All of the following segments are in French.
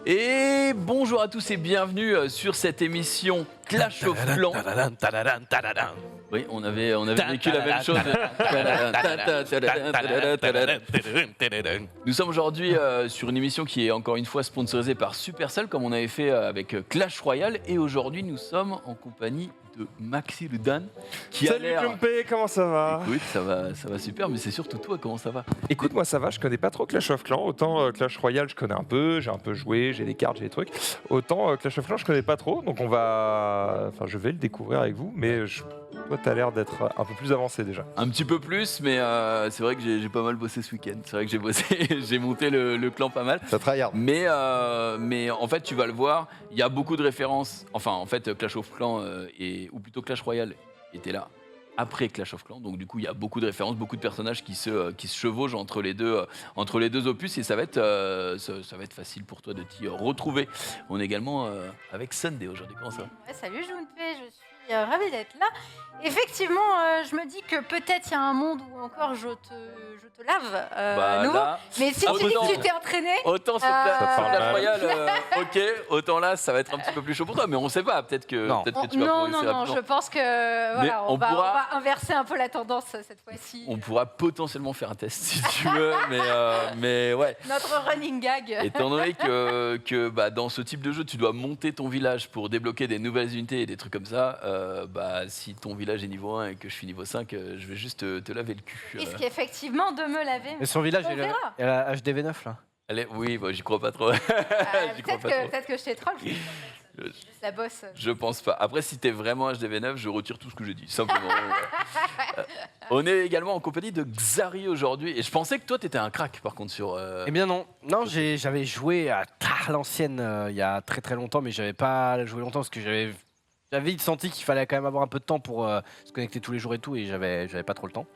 Et bonjour à tous et bienvenue sur cette émission Clash of Clans. Oui, on avait vécu la même chose. Nous sommes aujourd'hui sur une émission qui est encore une fois sponsorisée par Supercell, comme on avait fait avec Clash Royale. Et aujourd'hui, nous sommes en compagnie de Maxi Ludan. Salut Klumpé, comment ça va? Écoute, ça va super, mais c'est surtout toi, comment ça va? Écoute, moi ça va, je connais pas trop Clash of Clans. Autant Clash Royale, je connais un peu, j'ai un peu joué, j'ai des cartes, j'ai des trucs. Autant Clash of Clans, je connais pas trop, donc je vais le découvrir avec vous, mais toi t'as l'air d'être un peu plus avancé déjà. Un petit peu plus, mais c'est vrai que j'ai pas mal bossé ce week-end. C'est vrai que j'ai bossé, j'ai monté le clan pas mal. Ça tryhard. Mais en fait, tu vas le voir, il y a beaucoup de références. Enfin, en fait, Clash of Clans, ou plutôt Clash Royale, était là après Clash of Clans. Donc du coup, il y a beaucoup de références, beaucoup de personnages qui se chevauchent entre les deux opus. Et ça va être facile pour toi de t'y retrouver. On est également avec Sunday aujourd'hui. Comment ça va? Ouais, salut Junpei, je suis ravie d'être là. Effectivement, je me dis que peut-être il y a un monde où encore je te lave nouveau. Là, mais si tu dis que tu t'es entraîné, autant sur Clash Royale, ok, autant là, ça va être un petit peu plus chaud pour toi, mais on sait pas, peut-être que tu vas progresser non, rapidement. je pense que voilà, on va inverser un peu la tendance cette fois-ci. On pourra potentiellement faire un test si tu veux, mais ouais. Notre running gag. Étant donné que dans ce type de jeu, tu dois monter ton village pour débloquer des nouvelles unités et des trucs comme ça, si ton village est niveau 1 et que je suis niveau 5, je vais juste te laver le cul. Risque effectivement de me laver. Mais son village, on il verra. a la HDV9 là. Allez, oui, j'y crois pas trop. Peut-être que je t'ai troll. Juste la bosse. Je pense pas. Après, si t'es vraiment HDV9, je retire tout ce que j'ai dit, simplement. On est également en compagnie de Xari aujourd'hui. Et je pensais que toi, t'étais un crack, par contre, sur... Eh bien non, j'avais joué à l'ancienne il y a très très longtemps, mais j'avais pas joué longtemps parce que j'avais vite senti qu'il fallait quand même avoir un peu de temps pour se connecter tous les jours et tout, et j'avais pas trop le temps.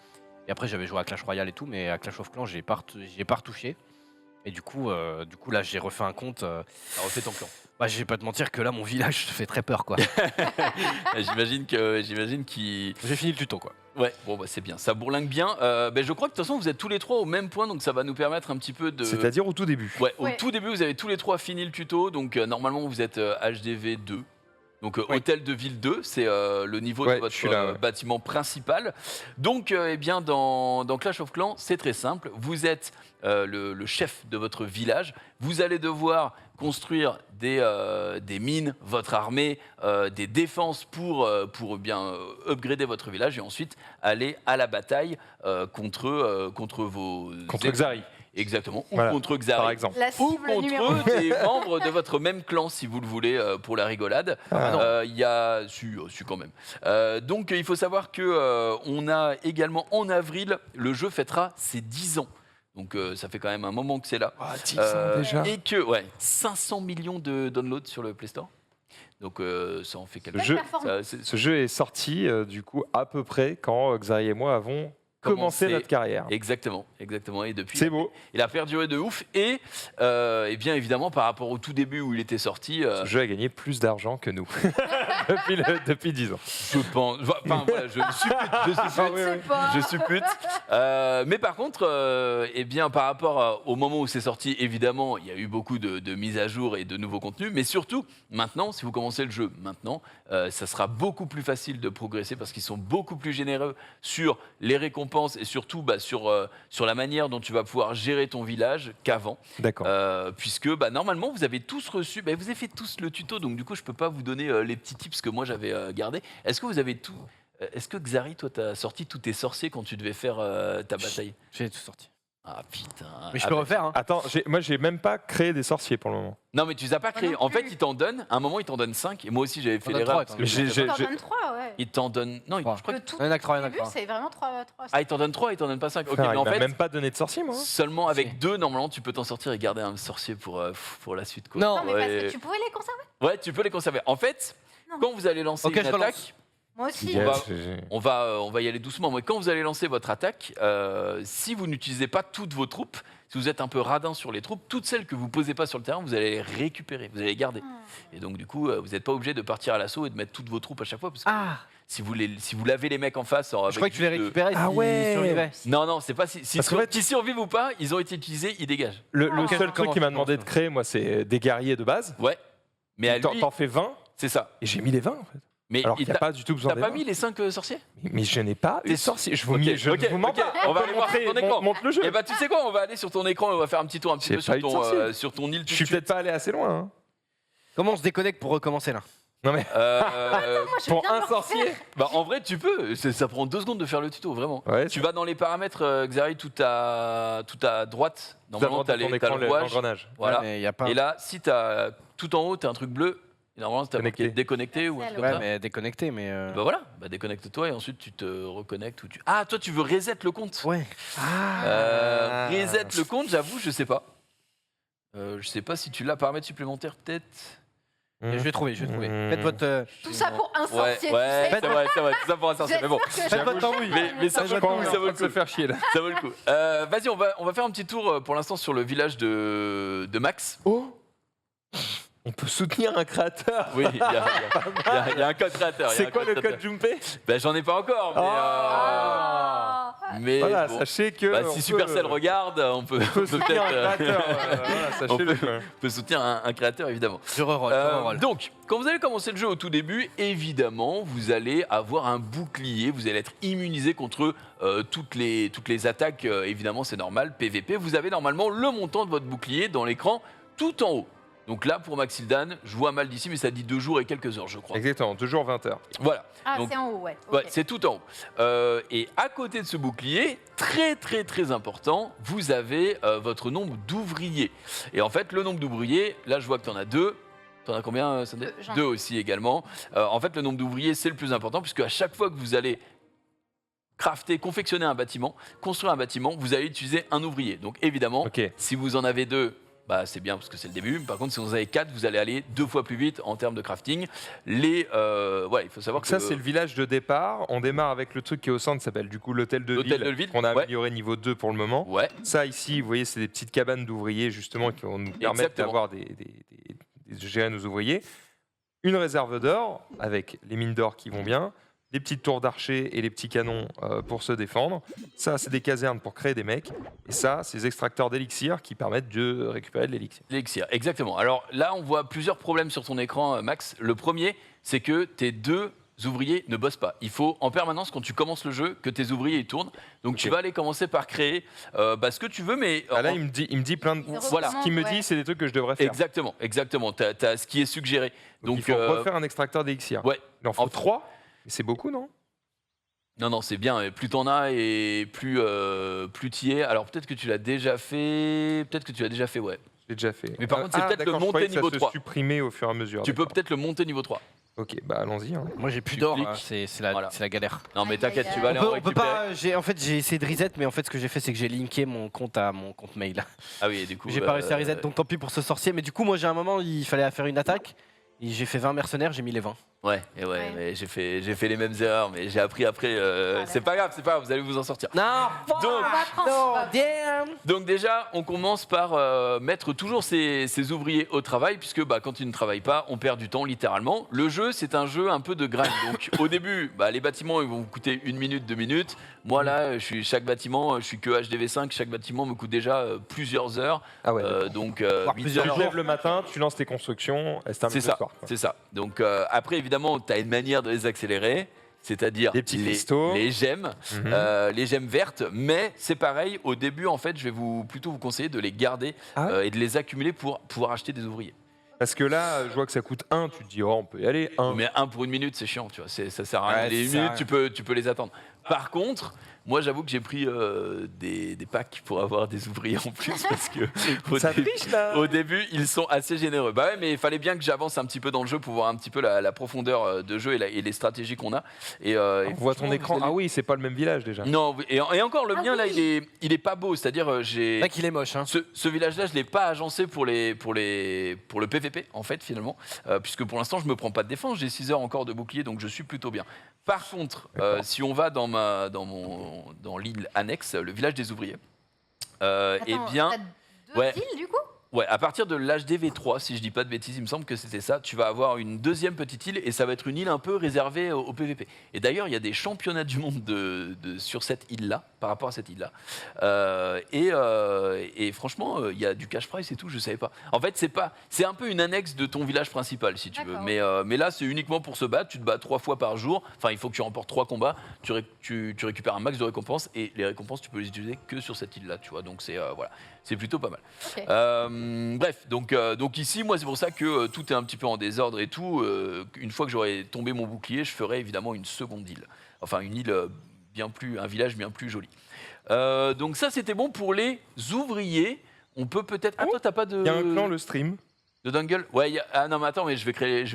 Et après, j'avais joué à Clash Royale et tout, mais à Clash of Clans, j'ai pas retouché. Et du coup là, j'ai refait un compte. T'as refait ton clan. Bah, je vais pas te mentir que là, mon village fait très peur, quoi. J'imagine qu'il... J'ai fini le tuto, quoi. Ouais, bon, c'est bien. Ça bourlingue bien. Je crois que de toute façon, vous êtes tous les trois au même point, donc ça va nous permettre un petit peu de... C'est-à-dire au tout début. Ouais, au tout début, vous avez tous les trois fini le tuto, donc normalement, vous êtes HDV 2. Donc hôtel de ville 2, c'est le niveau de votre bâtiment principal. Donc dans Clash of Clans, c'est très simple. Vous êtes le chef de votre village. Vous allez devoir construire des mines, votre armée, des défenses pour bien upgrader votre village et ensuite aller à la bataille contre vos... Contre Xari. Exactement, ou voilà, contre Xari, par exemple. ou contre des membres de votre même clan, si vous le voulez, pour la rigolade. Il y a su quand même. Donc il faut savoir que on a également en avril, le jeu fêtera ses 10 ans. Donc ça fait quand même un moment que c'est là. 10 ans déjà. Et que 500 millions de downloads sur le Play Store. Donc ça en fait quelque chose. Ce jeu est sorti du coup à peu près quand Xari et moi avons commencé notre carrière. Exactement. Et depuis, c'est beau. Il a perduré de ouf. Et bien évidemment, par rapport au tout début où il était sorti... Ce jeu a gagné plus d'argent que nous depuis 10 ans. Je pense. Enfin, voilà, je suppute. Mais par contre, par rapport au moment où c'est sorti, évidemment, il y a eu beaucoup de mises à jour et de nouveaux contenus. Mais surtout, maintenant, si vous commencez le jeu maintenant, ça sera beaucoup plus facile de progresser parce qu'ils sont beaucoup plus généreux sur les récompenses et surtout sur la manière dont tu vas pouvoir gérer ton village qu'avant. D'accord. Puisque normalement, vous avez tous reçu, vous avez fait tous le tuto, donc du coup, je peux pas vous donner les petits tips que moi j'avais gardés. Est-ce que vous avez tout... Est-ce que Xari, toi, t'as sorti tous tes sorciers quand tu devais faire ta bataille? J'ai tout sorti. Ah putain. Mais je peux refaire. Hein. Attends, moi j'ai même pas créé des sorciers pour le moment. Non mais tu les as pas créés. En fait, ils t'en donnent. À un moment, ils t'en donnent 5. Et moi aussi, j'avais fait l'erreur. Il t'en donne 3, ouais. Ils t'en donnent. Non, je crois que tout il y en a que 3, c'est vraiment 3. Ah, ils t'en donnent 3, ils t'en donnent pas 5. Ok, mais il en m'a fait, même pas donné de sorcier, moi. seulement avec 2, normalement, tu peux t'en sortir et garder un sorcier pour la suite. Quoi. Non, mais parce que tu pouvais les conserver. Ouais, tu peux les conserver. En fait, quand vous allez lancer une attaque. Moi aussi. On va y aller doucement. Mais quand vous allez lancer votre attaque, si vous n'utilisez pas toutes vos troupes, si vous êtes un peu radin sur les troupes, toutes celles que vous posez pas sur le terrain, vous allez les récupérer, vous allez les garder. Et donc du coup, vous n'êtes pas obligé de partir à l'assaut et de mettre toutes vos troupes à chaque fois, parce que si vous lavez les mecs en face, Je crois que tu les récupérais Ah ouais. survivaient. Non, c'est pas si Parce qu'en fait- s'ils survivent ou pas, ils ont été utilisés, ils dégagent. Le Ok, seul je truc qui m'a commence. demandé de créer, moi, c'est des guerriers de base. Ouais. Mais à lui, T'en fais 20, c'est ça. et j'ai mis les 20 en fait. Mais Alors qu'il n'y a pas du tout besoin t'as des pas 20. mis les 5 sorciers? Mais je n'ai pas eu T'es de sorcier. Je vous Ok, je ok, ne vous mens ok. pas. On va aller voir montrer, ton écran. montre le jeu. Eh ben tu sais quoi, on va aller sur ton écran et on va faire un petit tour un petit J'ai peu pas eu de sorcier. sur ton île tout Je de suis suite. peut-être pas allé assez loin. Hein. Comment on se déconnecte pour recommencer là? Non mais Moi, je pour viens de un le sorcier. Bah, en vrai, tu peux. Ça prend 2 secondes de faire le tuto, vraiment. Ouais, Tu vas dans les paramètres, Xari, tout à droite. Normalement, t'as ton le écran rouage. l'engrenage. Voilà. Ouais, mais y a pas. Et là, si t'as tout en haut, t'as un truc bleu. Et normalement, t'as marqué Connecté. déconnecté ou un truc comme Ouais, ça. mais déconnecté, mais. Bah voilà, bah déconnecte-toi et ensuite tu te reconnectes. Ou tu... Ah, toi, tu veux reset le compte? Ouais. Reset le compte, j'avoue, je sais pas. Je sais pas si tu l'as, paramètres supplémentaires, peut-être. Je vais trouver. Mmh. Faites votre. Tout ça pour un Ouais, sorcier. ouais, tu sais. c'est vrai, tout ça pour un sorcier. Mais bon, Faites votre tambouille. mais ça vaut le coup, ça vaut le se coup. faire chier là. Ça vaut le coup. Vas-y, on va faire un petit tour pour l'instant sur le village de Max. Oh. On peut soutenir un créateur. Oui, il y a un code créateur. il y a C'est un quoi le créateur. code Jumpé? Ben, j'en ai pas encore, mais. Ah. Mais Voilà, bon. sachez que Bah, on si peut- Supercell regarde, on peut on peut soutenir un peut-être créateur. Voilà, sachez-le. quoi. on peut soutenir un créateur, évidemment. Je reroll. Donc, quand vous allez commencer le jeu au tout début, évidemment, vous allez avoir un bouclier, vous allez être immunisé contre toutes les attaques, évidemment, c'est normal, PVP. Vous avez normalement le montant de votre bouclier dans l'écran tout en haut. Donc là, pour Maxildan, je vois mal d'ici, mais ça dit 2 jours et quelques heures, je crois. Exactement, toujours 20 heures. Voilà. Ah, Donc, c'est en haut, ouais. Ouais, Ok. c'est tout en haut. Et à côté de ce bouclier, très important, vous avez votre nombre d'ouvriers. Et en fait, le nombre d'ouvriers, là je vois que tu en as 2. Tu en as combien, Sandé? J'en ai 2 aussi également. En fait, le nombre d'ouvriers, c'est le plus important, puisque à chaque fois que vous allez crafter, confectionner un bâtiment, construire un bâtiment, vous allez utiliser un ouvrier. Donc évidemment, Ok. si vous en avez 2, bah, c'est bien parce que c'est le début. Par contre, si vous en avez 4, vous allez aller 2 fois plus vite en termes de crafting. Il faut savoir Donc que ça, c'est le village de départ. On démarre avec le truc qui est au centre, qui s'appelle du coup l'hôtel de L'hôtel de ville, ville, qu'on a ouais. amélioré niveau 2 pour le moment. Ouais, Ça, ici, vous voyez, c'est des petites cabanes d'ouvriers, justement, qui vont nous permettre Exactement. d'avoir de gérer nos ouvriers. Une réserve d'or, avec les mines d'or qui vont bien, les petites tours d'archers et les petits canons pour se défendre. Ça, c'est des casernes pour créer des mecs. Et ça, c'est des extracteurs d'élixir qui permettent de récupérer de l'élixir. l'élixir, exactement. Alors là, on voit plusieurs problèmes sur ton écran, Max. Le premier, c'est que tes 2 ouvriers ne bossent pas. Il faut en permanence, quand tu commences le jeu, que tes ouvriers ils tournent. Donc tu Ok. vas aller commencer par créer ce que tu veux, mais... Ah, là, il me dit plein de... Voilà. Ce qu'il me dit, Ouais. c'est des trucs que je devrais faire. Exactement. Tu as ce qui est suggéré. Donc, il faut refaire un extracteur d'élixir. ouais. Il en faut En- 3. C'est beaucoup, non? Non, c'est bien. Et plus t'en as et plus t'y es. Alors peut-être que tu l'as déjà fait. Ouais. Je l'ai déjà fait. Mais par contre, c'est peut-être d'accord, le je monter croyais que ça niveau se 3. supprimer au fur et à mesure. Tu peux d'accord. peut-être le monter niveau 3. Ok, bah allons-y. hein. Moi j'ai plus Tu d'or, cliques. hein, c'est la, Voilà. c'est la galère. Non, mais Aïe, t'inquiète, aïe, tu vas aïe. aller en On peut récupérer. pas. En fait, j'ai essayé de reset, mais en fait, ce que j'ai fait, c'est que j'ai linké mon compte à mon compte mail. Ah oui, et du coup. J'ai pas réussi à reset, donc tant pis pour ce sorcier. Mais du coup, moi, j'ai un moment, il fallait faire une attaque. Et j'ai fait 20 mercenaires, j'ai mis les 20. Ouais, Ouais. mais j'ai fait les mêmes erreurs, mais j'ai appris après. C'est pas grave, vous allez vous en sortir. Non, Donc, On va prendre. non, on va- damn. Donc déjà, on commence par mettre toujours ces ouvriers au travail, puisque quand ils ne travaillent pas, on perd du temps littéralement. Le jeu, c'est un jeu un peu de grind. Donc au début, les bâtiments ils vont vous coûter 1 minute, 2 minutes. Moi là, chaque bâtiment, je suis que HDV5, chaque bâtiment me coûte déjà plusieurs heures. Ah ouais. Donc Voire 8 plusieurs Tu heures. te lèves le matin, tu lances tes constructions, et c'est un C'est ça, c'est ça. Donc après, évidemment, tu as une manière de les accélérer, c'est-à-dire Des petits cristaux. les gemmes, Mhm. les gemmes vertes. Mais c'est pareil, au début, en fait, je vais plutôt vous conseiller de les garder Ah ouais et de les accumuler pour pouvoir acheter des ouvriers. Parce que là, je vois que ça coûte 1, tu te dis, oh, on peut y aller, 1. Mais 1 pour 1 minute, c'est chiant, tu vois. Ça sert à rien. Ouais, Les ça 1 sert à minutes, tu peux les attendre. Par contre, moi, j'avoue que j'ai pris des packs pour avoir des ouvriers en plus parce que Ça triche là. au début, ils sont assez généreux. Bah ouais, mais il fallait bien que j'avance un petit peu dans le jeu pour voir un petit peu la profondeur de jeu et les stratégies qu'on a. Et, On voit ton franchement, écran. vous allez- Ah oui, c'est pas le même village déjà. Non, et encore le Ah mien là, oui. il est pas beau. C'est-à-dire, j'ai C'est vrai qu'il est moche, hein. ce village-là, je l'ai pas agencé pour le PVP en fait finalement, puisque pour l'instant je me prends pas de défense. J'ai 6 heures encore de bouclier, donc je suis plutôt bien. Par contre, D'accord. si on va dans l'île annexe, le village des ouvriers. Eh Attends, bien, t'as deux ouais. villes du coup? ouais, à partir de l'HDV3, si je dis pas de bêtises, il me semble que c'était ça, tu vas avoir une deuxième petite île et ça va être une île un peu réservée au PVP. Et d'ailleurs, il y a des championnats du monde sur cette île-là, par rapport à cette île-là. Et franchement, il y a du cash price et tout, je savais pas. En fait, c'est un peu une annexe de ton village principal, si tu veux. Mais là, c'est uniquement pour se battre. Tu te bats 3 fois par jour. Enfin, il faut que tu remportes 3 combats. Tu récupères un max de récompenses et les récompenses, tu peux les utiliser que sur cette île-là, tu vois. Donc voilà, c'est plutôt pas mal. Ok. Bref, donc ici, moi, c'est pour ça que tout est un petit peu en désordre et tout. Une fois que j'aurai tombé mon bouclier, je ferai évidemment une seconde île. Enfin, une île un village bien plus joli. Donc ça, c'était bon pour les ouvriers. On peut peut-être... Ah, toi, t'as pas de... Il y a un clan, le stream. De Dungle. Ouais, ah non, mais attends, mais je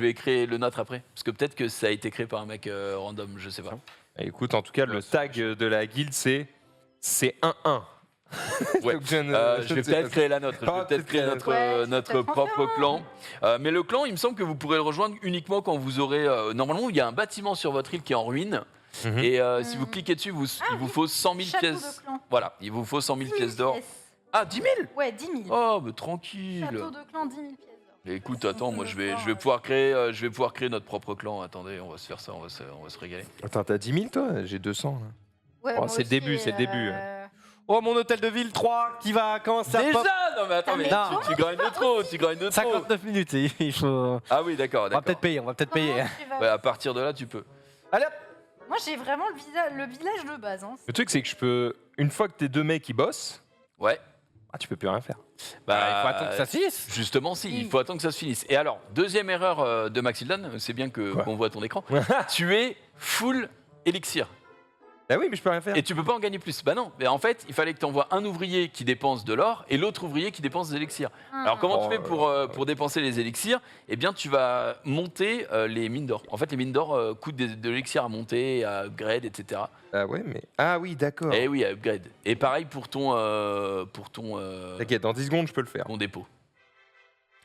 vais créer le nôtre après. Parce que peut-être que ça a été créé par un mec random, je sais pas. Écoute, en tout cas, le tag de la guilde, c'est 1-1. Ouais. Donc, Je vais peut-être créer la nôtre. Je vais peut-être créer notre propre clan. Mais le clan, il me semble que vous pourrez le rejoindre uniquement quand vous aurez... normalement, il y a un bâtiment sur votre île qui est en ruine. Et si vous cliquez dessus, il vous faut 100 000 Château pièces. de clan. Voilà, il vous faut 100 000 10 000 pièces d'or. pièces. Ah, 10 000 Ouais, 10 000. Oh, mais tranquille. Château de clan, 10 000 pièces d'or. Mais écoute, attends, moi je vais pouvoir créer notre propre clan. Attendez, on va se faire ça, on va se régaler. Attends, t'as 10 000 toi? J'ai 200 là. Ouais, Oh, moi c'est le aussi, début, c'est le début. Oh, mon hôtel de ville 3 qui va commencer à Déjà pop. Non mais attends, mais Non. tu grindes de trop, tu grindes de trop. 59 minutes, il faut... Ah oui, d'accord, On va d'accord. peut-être payer, Ouais, à partir de là, tu peux. Allez hop. Moi, j'ai vraiment le village de base. Hein. Le truc, c'est que je peux. Une fois que tes 2 mecs qui bossent, Ouais. tu peux plus rien faire. Bah, il faut attendre que ça se finisse. Justement, si, il faut attendre que ça se finisse. Et alors, deuxième erreur de Maxildan, c'est bien qu'on voit ton écran. Tu es full élixir. Bah oui, mais je peux rien faire. Et tu peux pas en gagner plus. Bah non, mais en fait, il fallait que tu envoies un ouvrier qui dépense de l'or et l'autre ouvrier qui dépense des élixirs. Alors comment tu fais pour dépenser les élixirs? Eh bien, tu vas monter les mines d'or. En fait, les mines d'or coûtent de l'élixir à monter, à upgrade, etc. Ah ouais, mais. Ah oui, d'accord. Et oui, à upgrade. Et pareil pour ton T'inquiète, dans 10 secondes, je peux le faire. ton dépôt.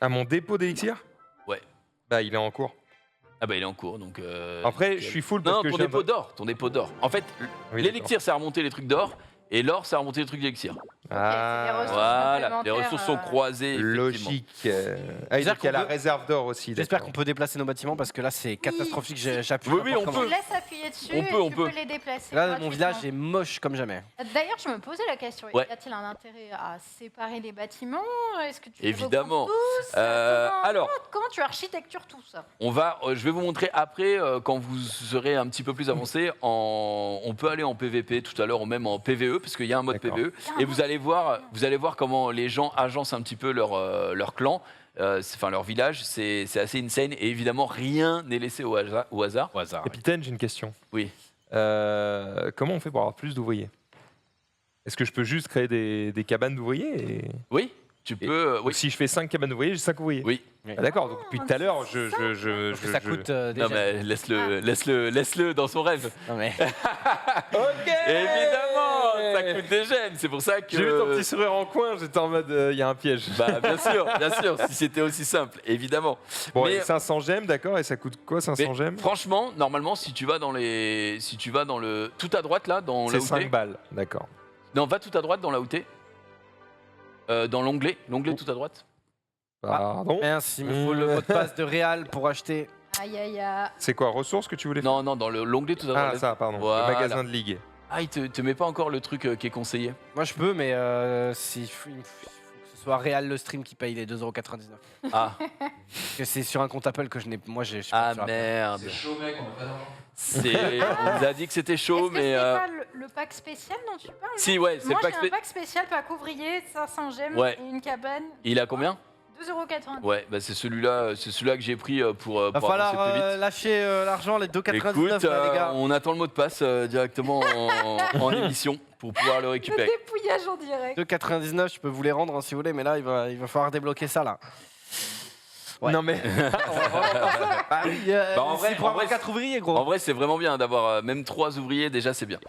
Ah, mon dépôt d'élixir? Ouais. Bah, il est en cours. Ah bah il est en cours, donc... Après, je suis full parce non, que ton j'ai un dépôt d'or, ton dépôt d'or. En fait, Oui, l'élixir, ça a remonté les trucs d'or, et l'or, ça a remonté les trucs d'élixir. Ah, ressources Voilà, les complémentaires, ressources sont croisées, effectivement. logique. Ah, Bizarre donc il y a qu'on la peut- réserve d'or aussi. J'espère d'accord. qu'on peut déplacer nos bâtiments parce que là c'est catastrophique. J'appuie. Oui, oui, n'importe on comment. peut. Tu laisses appuyer dessus On et peut, on tu peut. peux les déplacer. Là mon gratuitement. village est moche comme jamais. D'ailleurs, je me posais la question, Ouais. y a-t-il un intérêt à séparer les bâtiments? Est-ce que tu Évidemment. les reprends tous Alors- comment tu architectures tout ça? Je vais vous montrer après, quand vous serez un petit peu plus avancé, on peut aller en PVP tout à l'heure ou même en PVE, parce qu'il y a un mode D'accord. PVE, et vous allez voir comment les gens agencent un petit peu leur clan, enfin leur village, c'est assez insane, et évidemment rien n'est laissé au hasard. Au hasard. Capitaine, j'ai une question. Oui. Comment on fait pour avoir plus d'ouvriers? Est-ce que je peux juste créer des cabanes d'ouvriers Oui, tu peux... Ou oui. si je fais 5 cabanes d'ouvriers, j'ai 5 ouvriers. Oui. Ah, d'accord, donc depuis tout à l'heure, je. Parce que ça coûte déjà. Non mais laisse-le dans son rêve. Non, mais... Ok. Évidemment, ça coûte des gemmes, c'est pour ça que... J'ai vu ton petit sourire en coin, j'étais en mode, il y a un piège. Bah bien sûr, si c'était aussi simple, évidemment. Bon, mais- et 500 gemmes, d'accord, et ça coûte quoi 500 Mais gemmes? franchement, normalement, si tu vas dans le tout à droite là, dans là C'est où 5 t'es. balles, d'accord. Non, va tout à droite dans là où t'es. Dans l'onglet tout à droite. Pardon. Mince, il me faut le mot de passe de Real pour acheter. Aïe, aïe, aïe. C'est quoi, ressources que tu voulais faire? Non, dans l'onglet tout à droite. Ah, ça, pardon. Voilà. Le magasin de ligue. Ah, il te met pas encore le truc qui est conseillé. Moi je peux, mais il faut que ce soit Real le stream qui paye les 2,99€. Ah, Parce que c'est sur un compte Apple que je n'ai. Moi j'ai. ah merde. C'est chaud, mec, on a pas d'argent. On nous a dit que c'était chaud, Est-ce que mais. c'est pas le pack spécial dont tu parles? Si, ouais, c'est Moi, pas j'ai un pack spécial, pack ouvrier, 500 gemmes Ouais. et une cabane, Il a combien? 2,90€. Ouais, bah c'est celui-là que j'ai pris pour Va avancer falloir plus vite. lâcher l'argent, les 2,99 Écoute, là, les gars. on attend le mot de passe directement en émission pour pouvoir le Le récupérer. dépouillage en direct. 2,99, je peux vous les rendre hein, si vous voulez, mais là il va falloir débloquer ça là. Ouais. Non, mais. Ah oui, Bah, en vrai, c'est pour avoir en vrai, 4 ouvriers gros. En vrai, c'est vraiment bien d'avoir même 3 ouvriers, déjà c'est bien.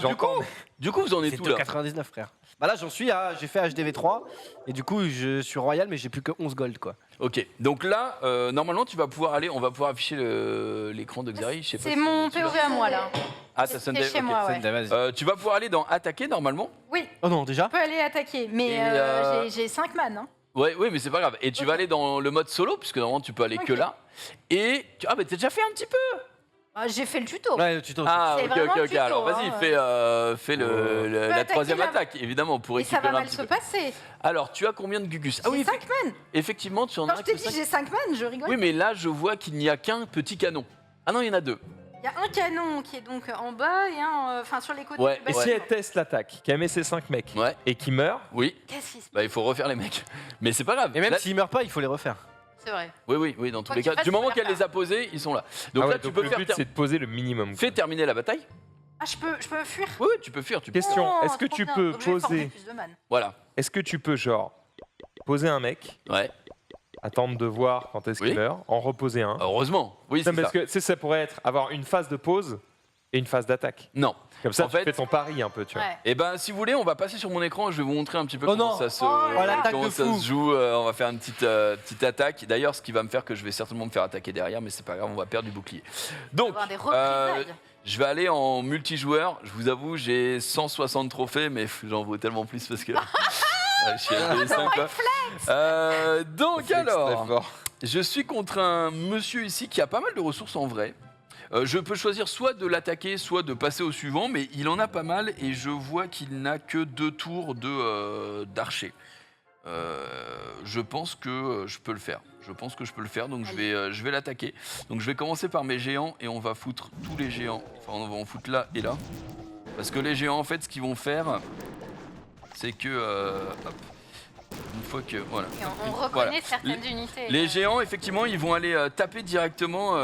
J'entends. Du coup, vous en êtes C'est où là? 2,99 frère. Bah là j'en suis à, j'ai fait HDV3 et du coup je suis royal mais j'ai plus que 11 gold quoi. Ok, donc là, normalement, tu vas pouvoir aller, on va pouvoir afficher l'écran de Xari. Je sais pas C'est si mon on est dessus, là. POV à moi là. Ah, t'as C'était Sunday. chez ok. moi, ouais. Sunday, vas-y. Tu vas pouvoir aller dans attaquer normalement. Oui, Oh non, déjà on peut aller attaquer, mais Et, j'ai 5 man. Hein. Ouais, oui, mais c'est pas grave. Et tu vas aller dans le mode solo, puisque normalement tu peux aller que Ok. là. Et ah, mais t'as déjà fait un petit peu. Ah, j'ai fait le tuto. Ouais, le tuto. Ah, C'est ok, vraiment ok, le ok. tuto, Alors vas-y, hein. fais la attaquer troisième là. attaque, évidemment, pour Et ça récupérer va un mal petit se peu. passer. Alors, tu as combien de Gugus? J'ai 5 man. Effectivement, tu en Quand as je t'ai que dit 5. j'ai 5 man, je rigole. Oui, mais là, je vois qu'il n'y a qu'un petit canon. Ah non, il y en a 2. Il y a un canon qui est donc en bas et un sur les côtés. Ouais, du Et bâtiment. si elle teste l'attaque, qu'elle met ses 5 mecs Ouais. et qui meurt, Oui. Qu'est-ce qui se passe? Bah, il faut refaire les mecs. Mais c'est pas grave. Et même Là- s'ils meurent pas, il faut les refaire. C'est vrai. Oui, dans tous Quoi les qu'il cas. fasse, Du moment faut qu'elle faire les a posés, ils sont là. Donc ah ouais, là, tu donc peux le faire. but c'est de poser le minimum. Fais terminer la bataille. Ah, je peux fuir. Oui, tu peux fuir. Tu peux. Question, Oh, est-ce que trop tu bien. peux Donc, je vais former poser, plus de man. Voilà. est-ce que tu peux genre poser un mec, Ouais. attendre de voir quand est-ce qu'il Oui. meurt, en reposer un. Heureusement. Oui, Non, c'est parce ça. que tu sais, ça pourrait être avoir une phase de pause et une phase d'attaque. Non. Comme ça, En tu fait- fais ton pari un peu, tu vois. Ouais. Eh ben, si vous voulez, on va passer sur mon écran et je vais vous montrer un petit peu Oh comment non. ça se, Oh là là. L'attaque comment de ça fou. se joue. On va faire une petite attaque. D'ailleurs, ce qui va me faire que je vais certainement me faire attaquer derrière, mais c'est pas grave, on va perdre du bouclier. Donc, Avoir des représailles. je vais aller en multijoueur. Je vous avoue, j'ai 160 trophées, mais j'en vaux tellement plus parce que je suis à LV5, quoi. Donc C'est alors, extrêmement fort. je suis contre un monsieur ici qui a pas mal de ressources en vrai. Je peux choisir soit de l'attaquer, soit de passer au suivant, mais il en a pas mal et je vois qu'il n'a que 2 tours d'archer. Je pense que je peux le faire. Donc je vais l'attaquer. Donc je vais commencer par mes géants et on va foutre tous les géants. Enfin, on va en foutre là et là. Parce que les géants, en fait, ce qu'ils vont faire, c'est que... hop. Une fois que... Voilà. Et on reconnaît Voilà. certaines unités. Les géants, effectivement, ils vont aller taper directement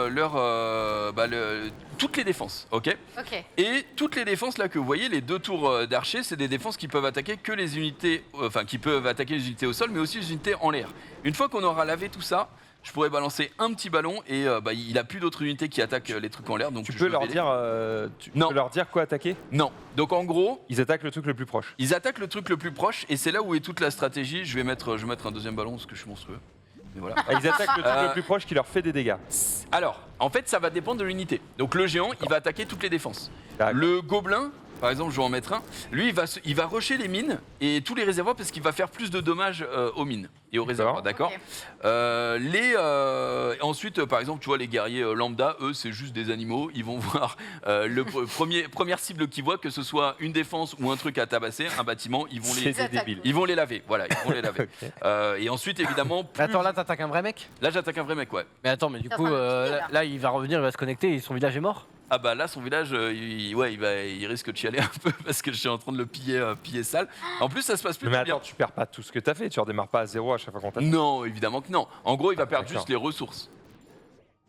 toutes les défenses, ok? Ok. Et toutes les défenses là que vous voyez, les 2 tours d'archer, c'est des défenses qui peuvent attaquer que les unités, qui peuvent attaquer les unités au sol, mais aussi les unités en l'air. Une fois qu'on aura lavé tout ça, je pourrais balancer un petit ballon et il a plus d'autres unités qui attaquent les trucs en l'air. Donc Tu je peux leur vais les- dire, Non. peux leur dire quoi attaquer. Non. Donc en gros, Ils attaquent le truc le plus proche. ils attaquent le truc le plus proche et c'est là où est toute la stratégie. Je vais mettre un deuxième ballon parce que je suis monstrueux. Mais voilà. Ah, ils attaquent le truc Euh, le plus proche qui leur fait des dégâts. Alors, en fait, ça va dépendre de l'unité. Donc le géant, il va attaquer toutes les défenses. D'accord. Le gobelin, par exemple, je vais en mettre un. Lui, il va rusher les mines et tous les réservoirs parce qu'il va faire plus de dommages aux mines et aux réservoirs, d'accord? Ok. Ensuite, par exemple, tu vois, les guerriers lambda, eux, c'est juste des animaux. Ils vont voir première cible qu'ils voient, que ce soit une défense ou un truc à tabasser, un bâtiment, ils vont C'est les, des débiles. ils vont les laver. Voilà, ils vont les laver. Ok. Et ensuite, évidemment, plus- Attends, là, t'attaques un vrai mec? là, j'attaque un vrai mec, ouais. Mais attends, mais du T'es en coup, train de me tuer, là. il va revenir, il va se connecter et son village est mort? Ah bah là, son village, il risque de chialer un peu parce que je suis en train de le piller sale. En plus, ça se passe plutôt Mais bien. attends, tu perds pas tout ce que t'as fait, tu redémarres pas à zéro à chaque fois qu'on tape. Non, évidemment que non. En gros, il va perdre D'accord. juste les ressources.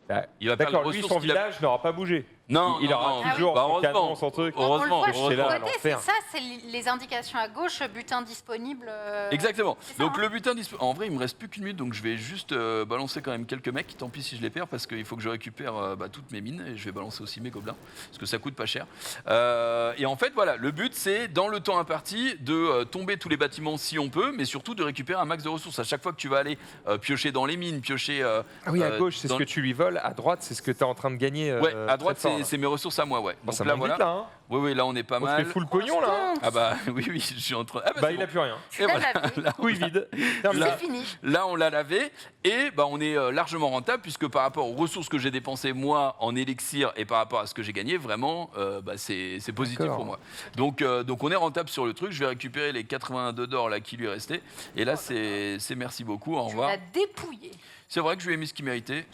Bah, Il va perdre les D'accord, lui, ressources son qu'il a- village n'aura pas bougé. Non, Il non, aura non. toujours Bah, son heureusement. canon, son truc. Heureusement, On le voit c'est sur là, le côté, l'enfer. c'est ça, c'est les indications à gauche, butin disponible. Exactement. C'est ça, Donc hein. le butin en vrai, il me reste plus qu'une minute, donc je vais juste balancer quand même quelques mecs. Tant pis si je les perds parce qu'il faut que je récupère toutes mes mines et je vais balancer aussi mes gobelins parce que ça coûte pas cher. Et en fait, voilà, le but c'est dans le temps imparti de tomber tous les bâtiments si on peut, mais surtout de récupérer un max de ressources. À chaque fois que tu vas aller piocher dans les mines, piocher. Ah oui, à gauche, c'est ce dans- que tu lui voles. À droite, c'est ce que tu es en train de gagner. Ouais, à droite très fort, là. c'est mes ressources à moi, ouais. Bon, Donc ça là monte voilà. vite, là. Hein. Oui, là on est pas On se mal. fait full pognon, là. Hein. Ah bah oui, je suis en train. Ah Bah, c'est il bon. a plus rien. Et l'as voilà. lavé. Là, Couille vide. Terminé. Là- C'est fini. Là, on l'a lavé et on est largement rentable puisque par rapport aux ressources que j'ai dépensées moi en élixir et par rapport à ce que j'ai gagné, vraiment, c'est positif D'accord. pour moi. Donc on est rentable sur le truc. Je vais récupérer les 82 d'or là qui lui restaient. Et là, c'est merci beaucoup. Au Tu revoir. l'as dépouillé. C'est vrai que je lui ai mis ce qu'il méritait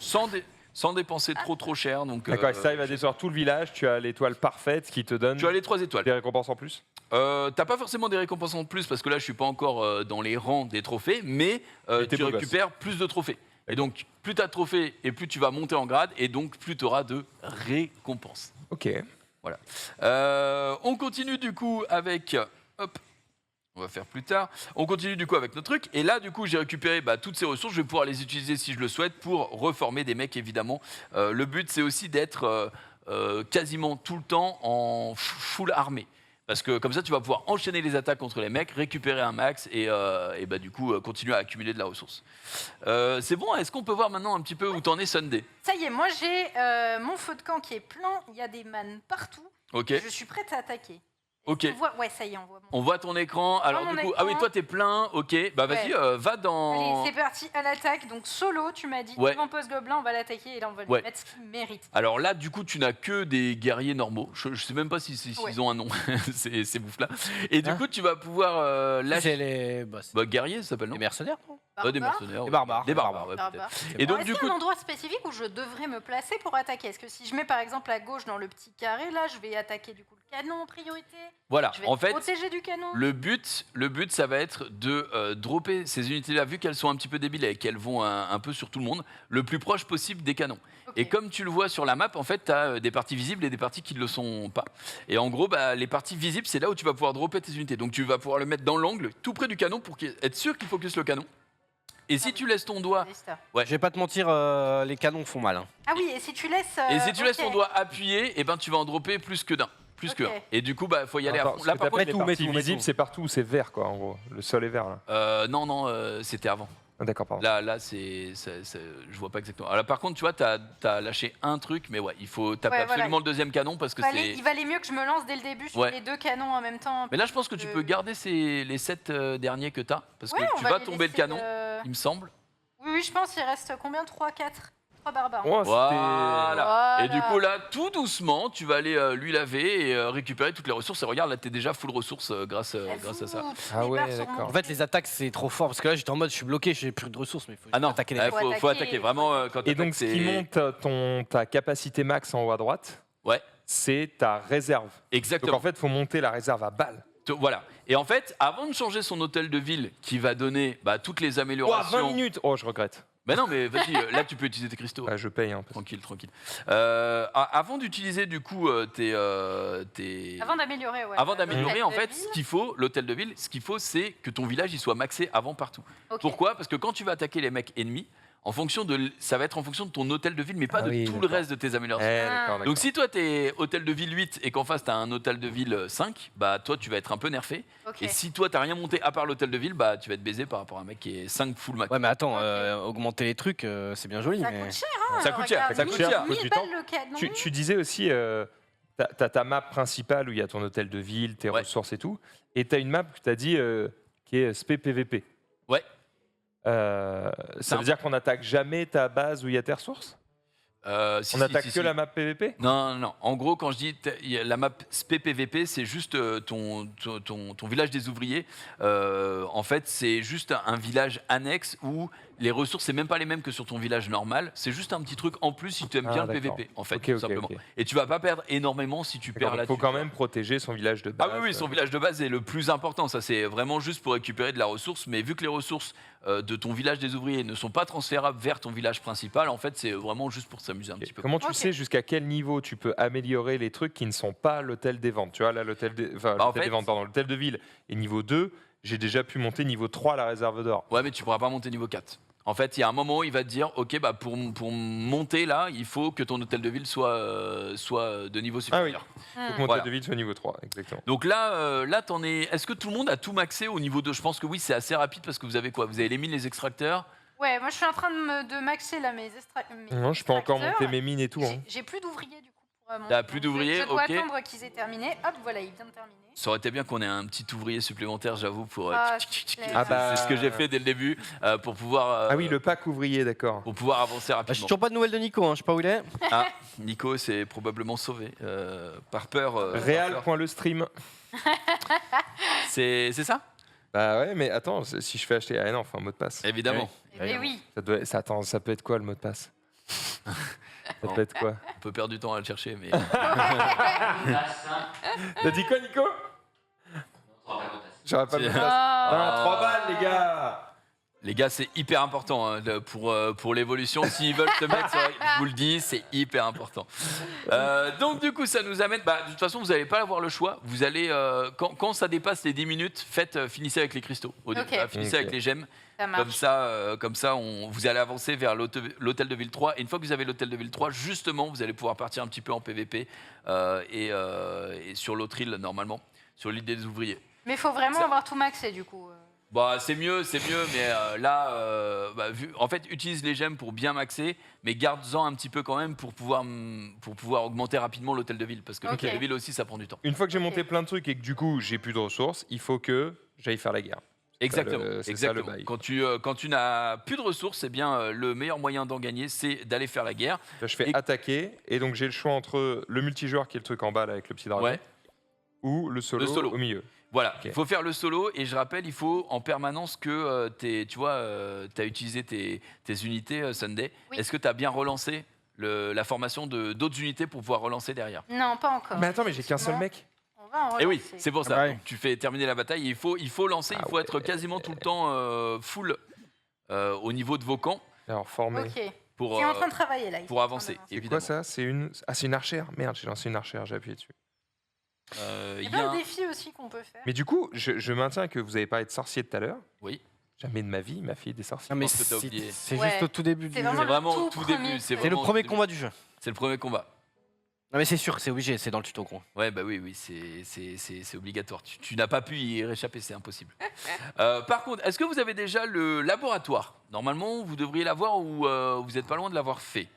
sans dépenser trop cher. Donc D'accord, et ça, il va détruire tout le village. Tu as l'étoile parfaite qui te donne tu as les 3 étoiles. des récompenses en plus. T'as pas forcément des récompenses en plus parce que là je suis pas encore dans les rangs des trophées, mais Mais t'es tu beau gosse. récupères plus de trophées. Et donc plus t'as de trophées et plus tu vas monter en grade et donc plus tu auras de récompenses. Ok. On continue du coup avec... Hop, on va faire plus tard. On continue du coup avec notre truc. Et là du coup j'ai récupéré toutes ces ressources. Je vais pouvoir les utiliser si je le souhaite pour reformer des mecs évidemment. Le but c'est aussi d'être quasiment tout le temps en full armée. Parce que comme ça, tu vas pouvoir enchaîner les attaques contre les mecs, récupérer un max et du coup continuer à accumuler de la ressource. C'est bon, est-ce qu'on peut voir maintenant un petit peu où t'en es Sunday? Ça y est, moi j'ai mon feu de camp qui est plein, il y a des mannes partout. Ok. Je suis prête à attaquer. Ok. Ouais, ça y est, on voit. On voit ton écran. Alors mon du coup, écran. ah oui, toi t'es plein. Ok. Bah vas-y, va dans. Allez, c'est parti à l'attaque. Donc solo, tu m'as dit. Ouais. Devant post gobelin, on va l'attaquer et là on va lui Ouais. mettre ce qu'il mérite. Alors là, du coup, tu n'as que des guerriers normaux. Je sais même pas s'ils ont un nom, ces bouffes-là. Et du coup, tu vas pouvoir lâcher. C'est les Guerriers, ça s'appelle, non les mercenaires, non Des mercenaires. Des barbares. Des barbares, ouais, Barbares. peut-être. Et donc, Est-ce du qu'il coup. y a un endroit spécifique où je devrais me placer pour attaquer? Est-ce que si je mets par exemple à gauche dans le petit carré, là, je vais attaquer du coup le canon en priorité? Voilà, Je vais en fait. protéger du canon? Le but, ça va être de dropper ces unités-là, vu qu'elles sont un petit peu débiles et qu'elles vont un peu sur tout le monde, le plus proche possible des canons. Ok. Et comme tu le vois sur la map, en fait, tu as des parties visibles et des parties qui ne le sont pas. Et en gros, les parties visibles, c'est là où tu vas pouvoir dropper tes unités. Donc tu vas pouvoir le mettre dans l'angle, tout près du canon, pour être sûr qu'il focus le canon. Et si tu laisses ton doigt... Je vais pas te mentir, les canons font mal. Ah oui, et si tu laisses... Et si tu laisses ok. ton doigt appuyé, et ben tu vas en dropper plus que d'un. Ok. Et du coup, faut y aller à Attends, fond. Là, par contre, les mets tout, parties mets tout. visibles, c'est partout où c'est vert, quoi, en gros. Le sol est vert, là. non, c'était avant. Ah, d'accord, pardon. Là, je vois pas exactement. Alors, par contre, tu vois, t'as lâché un truc, mais ouais, il faut taper absolument voilà. le deuxième canon parce que Il valait mieux que je me lance dès le début sur Ouais. les deux canons en même temps. Mais là, je pense que tu peux garder les 7 derniers que t'as parce Ouais, que on tu va vas les tomber le laisser, canon, il me semble. Oui, je pense qu'il reste combien? 3, 4 3 barbares. Oh, Voilà. Et du Voilà. coup, là, tout doucement, tu vas aller lui laver et récupérer toutes les ressources. Et regarde, là, t'es déjà full ressources grâce à ça. Ah ouais, d'accord. En fait, les attaques, c'est trop fort. Parce que là, j'étais en mode, je suis bloqué, j'ai plus de ressources. Mais il faut Ah non, attaquer les il mecs. faut attaquer. Vraiment, quand Et donc, ce qui monte ta capacité max en haut à droite, Ouais, c'est ta réserve. Donc, exactement. en fait, il faut monter la réserve à balles. Voilà. Et en fait, avant de changer son hôtel de ville qui va donner toutes les Oh, améliorations. 20 minutes. Oh, je regrette. Mais non, mais vas-y, là tu peux utiliser tes cristaux. Ah, je paye un peu. Tranquille. Avant d'utiliser du coup tes. Avant d'améliorer, ouais. Avant d'améliorer, l'hôtel en de fait, ville. ce qu'il faut, l'hôtel de ville, ce qu'il faut, c'est que ton village il soit maxé avant partout. Ok. Pourquoi? Parce que quand tu vas attaquer les mecs ennemis, ça va être en fonction de ton hôtel de ville, mais pas Ah de oui, tout le d'accord. reste de tes améliorations. D'accord. Donc si toi t'es hôtel de ville 8 et qu'en face t'as un hôtel de ville 5, toi tu vas être un peu nerfé. Ok. Et si toi t'as rien monté à part l'hôtel de ville, tu vas être baisé par rapport à un mec qui est 5 full max. Ouais, mais attends, Ok. augmenter les trucs, c'est bien joli. Ça mais... coûte cher, hein. Ça coûte cher, regarde, ça coûte 1000 cher, à cause 1000 du balles temps. le canon. Tu disais aussi, t'as ta map principale où il y a ton hôtel de ville, tes Ouais. ressources et tout, et t'as une map que t'as dit qui est SP-PVP. Ouais. Ça veut dire qu'on n'attaque jamais ta base où il y a tes ressources? Si, On si, attaque si, que si. la map PVP? Non. En gros, quand je dis la map SPPVP, c'est juste ton village des ouvriers. En fait, c'est juste un village annexe où les ressources, c'est même pas les mêmes que sur ton village normal. C'est juste un petit truc en plus si tu aimes bien le d'accord. PVP, en fait, Ok, tout ok, simplement. ok. Et tu vas pas perdre énormément si tu perds Il là-dessus. faut quand même protéger son village de base. Ah oui, son village de base est le plus important. Ça, c'est vraiment juste pour récupérer de la ressource. Mais vu que les ressources de ton village des ouvriers ne sont pas transférables vers ton village principal, en fait, c'est vraiment juste pour s'amuser un Ok. petit peu. Comment tu Ok. sais jusqu'à quel niveau tu peux améliorer les trucs qui ne sont pas l'hôtel des ventes? Tu vois, là, l'hôtel des ventes, pardon, l'hôtel de ville est niveau 2. J'ai déjà pu monter niveau 3 la réserve d'or. Ouais, mais tu pourras pas monter niveau 4. En fait, il y a un moment où il va te dire, ok, pour monter là, il faut que ton hôtel de ville soit de niveau supérieur. Faut que mon Voilà. hôtel de ville soit niveau 3, exactement. Donc là, t'en es. Est-ce que tout le monde a tout maxé au niveau 2? Je pense que oui, c'est assez rapide parce que vous avez quoi? Vous avez les mines, les extracteurs. Ouais, moi je suis en train de maxer là mes Non, je peux encore extracteurs. monter mes mines et tout. hein. J'ai plus d'ouvriers du coup pour monter. T'as plus Donc, d'ouvriers, Je dois ok. attendre qu'ils aient terminé. Hop, voilà, il vient de terminer. Ça aurait été bien qu'on ait un petit ouvrier supplémentaire, j'avoue, pour. Ah, c'est clair. Ah bah, ce que j'ai fait dès le début pour pouvoir. Ah oui, le pack ouvrier, d'accord. Pour pouvoir avancer Bah, j'ai rapidement. toujours pas de nouvelles de Nico, je sais pas où il est. Ah, Nico s'est probablement sauvé par peur. Réal.le-stream. C'est ça? Bah ouais, mais attends, si je fais acheter. Ah non, faut un mot de passe. Évidemment. Eh oui. Attends, ça peut être quoi le mot de passe? Ça peut être quoi? On peut perdre du temps à le chercher, mais. T'as dit quoi, Nico? J'aurais pas le mot de passe. Ah. 3 balles, les gars! Les gars, c'est hyper important hein, pour l'évolution. S'ils veulent te mettre, c'est vrai, je vous le dis, c'est hyper important. Donc du coup, ça nous amène. De toute façon, vous n'allez pas avoir le choix. Vous allez, quand ça dépasse les 10 minutes, finissez avec les cristaux. Finissez Ok. avec les gemmes. Ça marche. Comme ça, vous allez avancer vers l'hôtel de ville 3. Et une fois que vous avez l'hôtel de ville 3, justement, vous allez pouvoir partir un petit peu en PVP et sur l'autre île, normalement, sur l'île des ouvriers. Mais il faut vraiment Ça- avoir tout maxé du coup. Bah, c'est mieux, mais là, en fait, utilise les gemmes pour bien maxer, mais garde-en un petit peu quand même pour pouvoir augmenter rapidement l'hôtel de ville, parce que l'hôtel de ville aussi, ça prend du temps. Une fois que j'ai monté plein de trucs et que du coup j'ai plus de ressources, il faut que j'aille faire la guerre. Exactement. C'est ça, le Exactement. bail. Quand tu n'as plus de ressources, eh bien, le meilleur moyen d'en gagner, c'est d'aller faire la guerre. Là, je fais Et- attaquer, et donc j'ai le choix entre le multijoueur qui est le truc en bas là, avec le petit dragon, Ouais. ou le solo, Le solo. au milieu. Voilà, Ok. il faut faire le solo, et je rappelle, il faut en permanence que tu as utilisé tes unités Sunday. Oui. Est-ce que tu as bien relancé la formation d'autres unités pour pouvoir relancer derrière? Non, pas encore. Mais attends, mais j'ai qu'un seul mec. On va en Et oui, relancer. c'est pour ça. Ah ouais. Donc, tu fais terminer la bataille, et il faut lancer, il faut être quasiment tout le temps full au niveau de vos camps Alors formé. Ok. Il pour, est en train de travailler là. il pour est en train avancer. d'avancer. C'est Évidemment. quoi ça? C'est une archère. Merde, j'ai lancé une archère, j'ai appuyé dessus. Il y a Il y a plein un- de défis aussi qu'on peut faire. Mais du coup, je maintiens que vous avez parlé de sorciers tout à l'heure. Oui. Jamais de ma vie, ma fille des sorciers. Non, mais pense que t'as c'est oublié. c'est Ouais. juste au tout début du C'est jeu. vraiment C'est vraiment le au tout tout début. premier C'est truc. C'est le vraiment premier au début. combat du jeu. C'est le premier combat. Non, mais c'est sûr, c'est obligé, c'est dans le tuto, gros. Ouais, bah oui, c'est obligatoire. Tu n'as pas pu y réchapper, c'est impossible. Par contre, est-ce que vous avez déjà le laboratoire? Normalement, vous devriez l'avoir, ou vous n'êtes pas loin de l'avoir fait.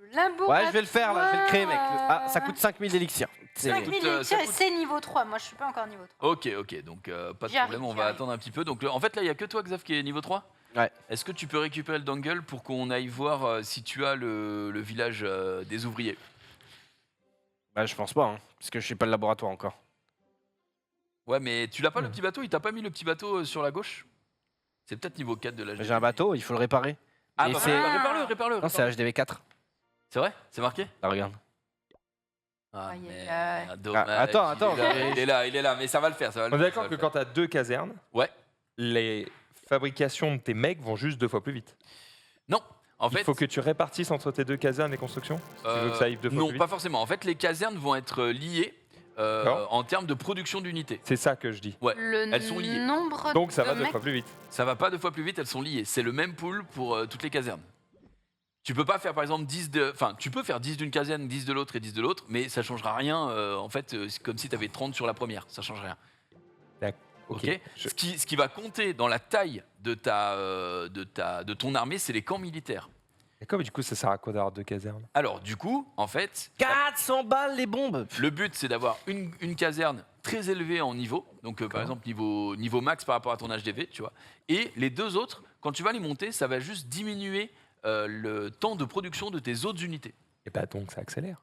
Le laboratoire. Ouais, je vais le faire là, je vais le créer, mec. Ah, ça coûte 5000 d'élixir. C'est- 5000 coûte, ça élixirs et coûte- c'est niveau 3. Moi, je suis pas encore niveau 3. Ok, donc pas de J'y arrive, problème, on j'y va arrive. attendre un petit peu. Donc, en fait, là, il n'y a que toi, Xav, qui est niveau 3. Ouais. Est-ce que tu peux récupérer le dongle pour qu'on aille voir si tu as le village des ouvriers? Bah, je pense pas, hein, parce que je suis pas le laboratoire encore. Ouais, mais tu l'as pas le petit bateau? Il t'a pas mis le petit bateau sur la gauche? C'est peut-être niveau 4 de l'âge. J'ai un bateau, il faut le réparer. Ah, Et bah, c'est- répare-le. Non, c'est HDV 4. C'est vrai? C'est marqué? Là, regarde. Ah, Aïe, aïe, merde, aïe. dommage. Attends, Il est là, mais ça va le faire. Ça va le On est faire, d'accord ça que va le quand tu as 2 casernes, Ouais. les fabrications de tes mecs vont juste 2 fois plus vite. faire. Non, en Il fait. faut que tu répartisses entre tes 2 casernes les constructions si tu veux que ça aille 2 fois non, plus vite. pas forcément. En fait, les casernes vont être liées D'accord. en termes de production d'unités. C'est ça que je dis. Ouais, Le elles sont liées. nombre Donc ça de va 2 mecs- fois plus vite. Ça va pas 2 fois plus vite, elles sont liées. C'est le même pool pour toutes les casernes. Tu peux pas faire par exemple 10 de. Enfin, tu peux faire 10 d'une caserne, 10 de l'autre et 10 de l'autre, mais ça changera rien. En fait, c'est comme si tu avais 30 sur la première. Ça change rien. Ok. Je- Ce qui va compter dans la taille de ton armée, c'est les camps militaires. D'accord, mais du coup, ça sert à quoi d'avoir 2 casernes? Alors, du coup, en fait, 400 balles les bombes. le but, c'est d'avoir une caserne très élevée en niveau. Donc, par exemple, niveau max par rapport à ton HDV, tu vois. Et les deux autres, quand tu vas les monter, ça va juste diminuer le temps de production de tes autres unités. Et bah donc ça accélère.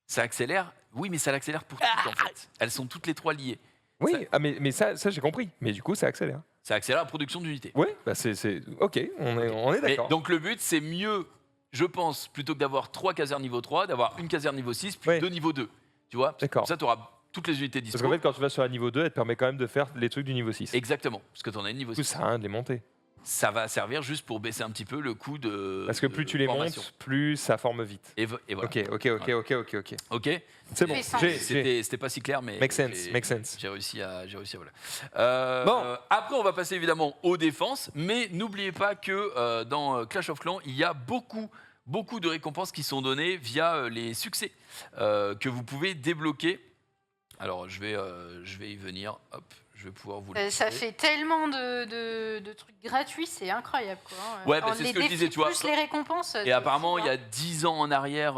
Ça accélère, oui, mais ça l'accélère pour toutes, en fait. Elles sont toutes les trois liées. Oui, Ça- mais ça j'ai compris. Mais du coup, ça accélère. Ça accélère la production d'unités. Oui, bah ok, on est Mais d'accord. donc, le but, c'est mieux, je pense, plutôt que d'avoir 3 casernes niveau 3, d'avoir une caserne niveau 6, puis Ouais. 2 niveau 2. Tu vois? D'accord. Comme ça, tu auras toutes les unités Parce dispo. qu'en fait, quand tu vas sur la niveau 2, elle te permet quand même de faire les trucs du niveau 6. Exactement, parce que tu en as une niveau Du coup, 6. ça sert à rien de les monter. Ça va servir juste pour baisser un petit peu le coût de. Parce que de plus tu les formation. montes, plus ça forme vite. Et voilà. Ok. Ok. C'est bon. fait sens. C'était pas si clair, mais. Make sense. J'ai réussi à voilà. Bon. Après, on va passer évidemment aux défenses, mais n'oubliez pas que dans Clash of Clans, il y a beaucoup de récompenses qui sont données via les succès que vous pouvez débloquer. Alors, je vais y venir. Hop, je vais pouvoir vous le Ça montrer. fait tellement de trucs gratuits, c'est incroyable quoi. Ouais, bah, Alors, c'est les ce que je défis disais, tu vois. Plus les récompenses. Et apparemment, il y a 10 ans en arrière,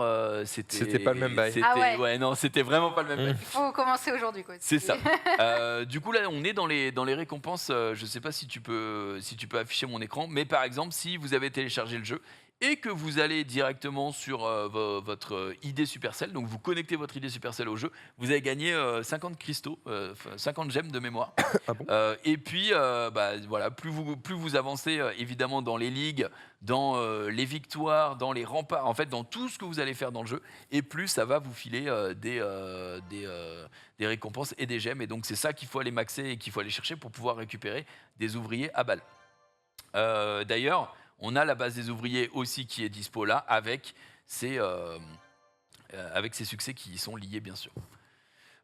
C'était pas le même bail. Ah ouais. Ouais, non, c'était vraiment pas le même bail. Il faut commencer aujourd'hui quoi. C'est ça. Du coup, là, on est dans les récompenses. Je sais pas si tu peux afficher mon écran, mais par exemple, si vous avez téléchargé le jeu et que vous allez directement sur votre ID Supercell, donc vous connectez votre ID Supercell au jeu, vous avez gagné 50 cristaux, 50 gemmes de mémoire. Ah bon Et puis, voilà, plus vous avancez évidemment dans les ligues, dans les victoires, dans les remparts, en fait, dans tout ce que vous allez faire dans le jeu, et plus ça va vous filer des récompenses et des gemmes. Et donc, c'est ça qu'il faut aller maxer et qu'il faut aller chercher pour pouvoir récupérer des ouvriers à balles. D'ailleurs, on a la base des ouvriers aussi qui est dispo là, avec ces succès qui y sont liés, bien sûr.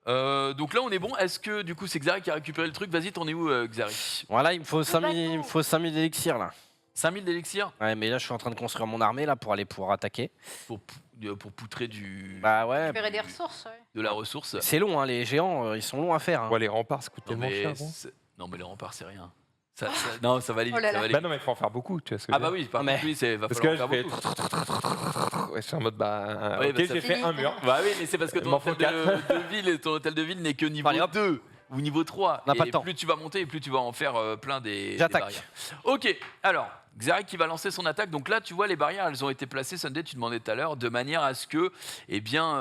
Donc là, on est bon. Est-ce que, du coup, c'est Xari qui a récupéré le truc? Vas-y, t'en es où, Xari? Voilà, il me faut 5000 élixirs là. 5000 d'élixirs Ouais, mais là, je suis en train de construire mon armée là pour aller pouvoir attaquer. pour poutrer Bah ouais. Récupérer des ressources. Ouais. de la ressource. C'est long, hein, les géants, ils sont longs à faire. Hein. Ouais, les remparts, ça coûte Non tellement mais, cher. Bon. non, mais les remparts, c'est rien. Non, ça va aller vite. Oh là là. Ça va aller Bah vite. non, mais il faut en faire beaucoup, tu vois ce que Ah je veux bah dire. oui, par Mais- contre, oui, va Parce que falloir là, faire je beaucoup. fais. Ouais, c'est en mode bah. Oui, Ok, bah, ça j'ai fait- fait un mur. Bah oui, mais c'est parce que Il ton m'en faut hôtel de ville n'est que niveau Allez, hop. 2 ou niveau 3. On n'a pas Et le temps. plus tu vas monter, et plus tu vas en faire plein des J'attaque. barrières. Ok, alors, Xari qui va lancer son attaque. Donc là, tu vois, les barrières, elles ont été placées, Sunday, tu demandais tout à l'heure, de manière à ce que, eh bien,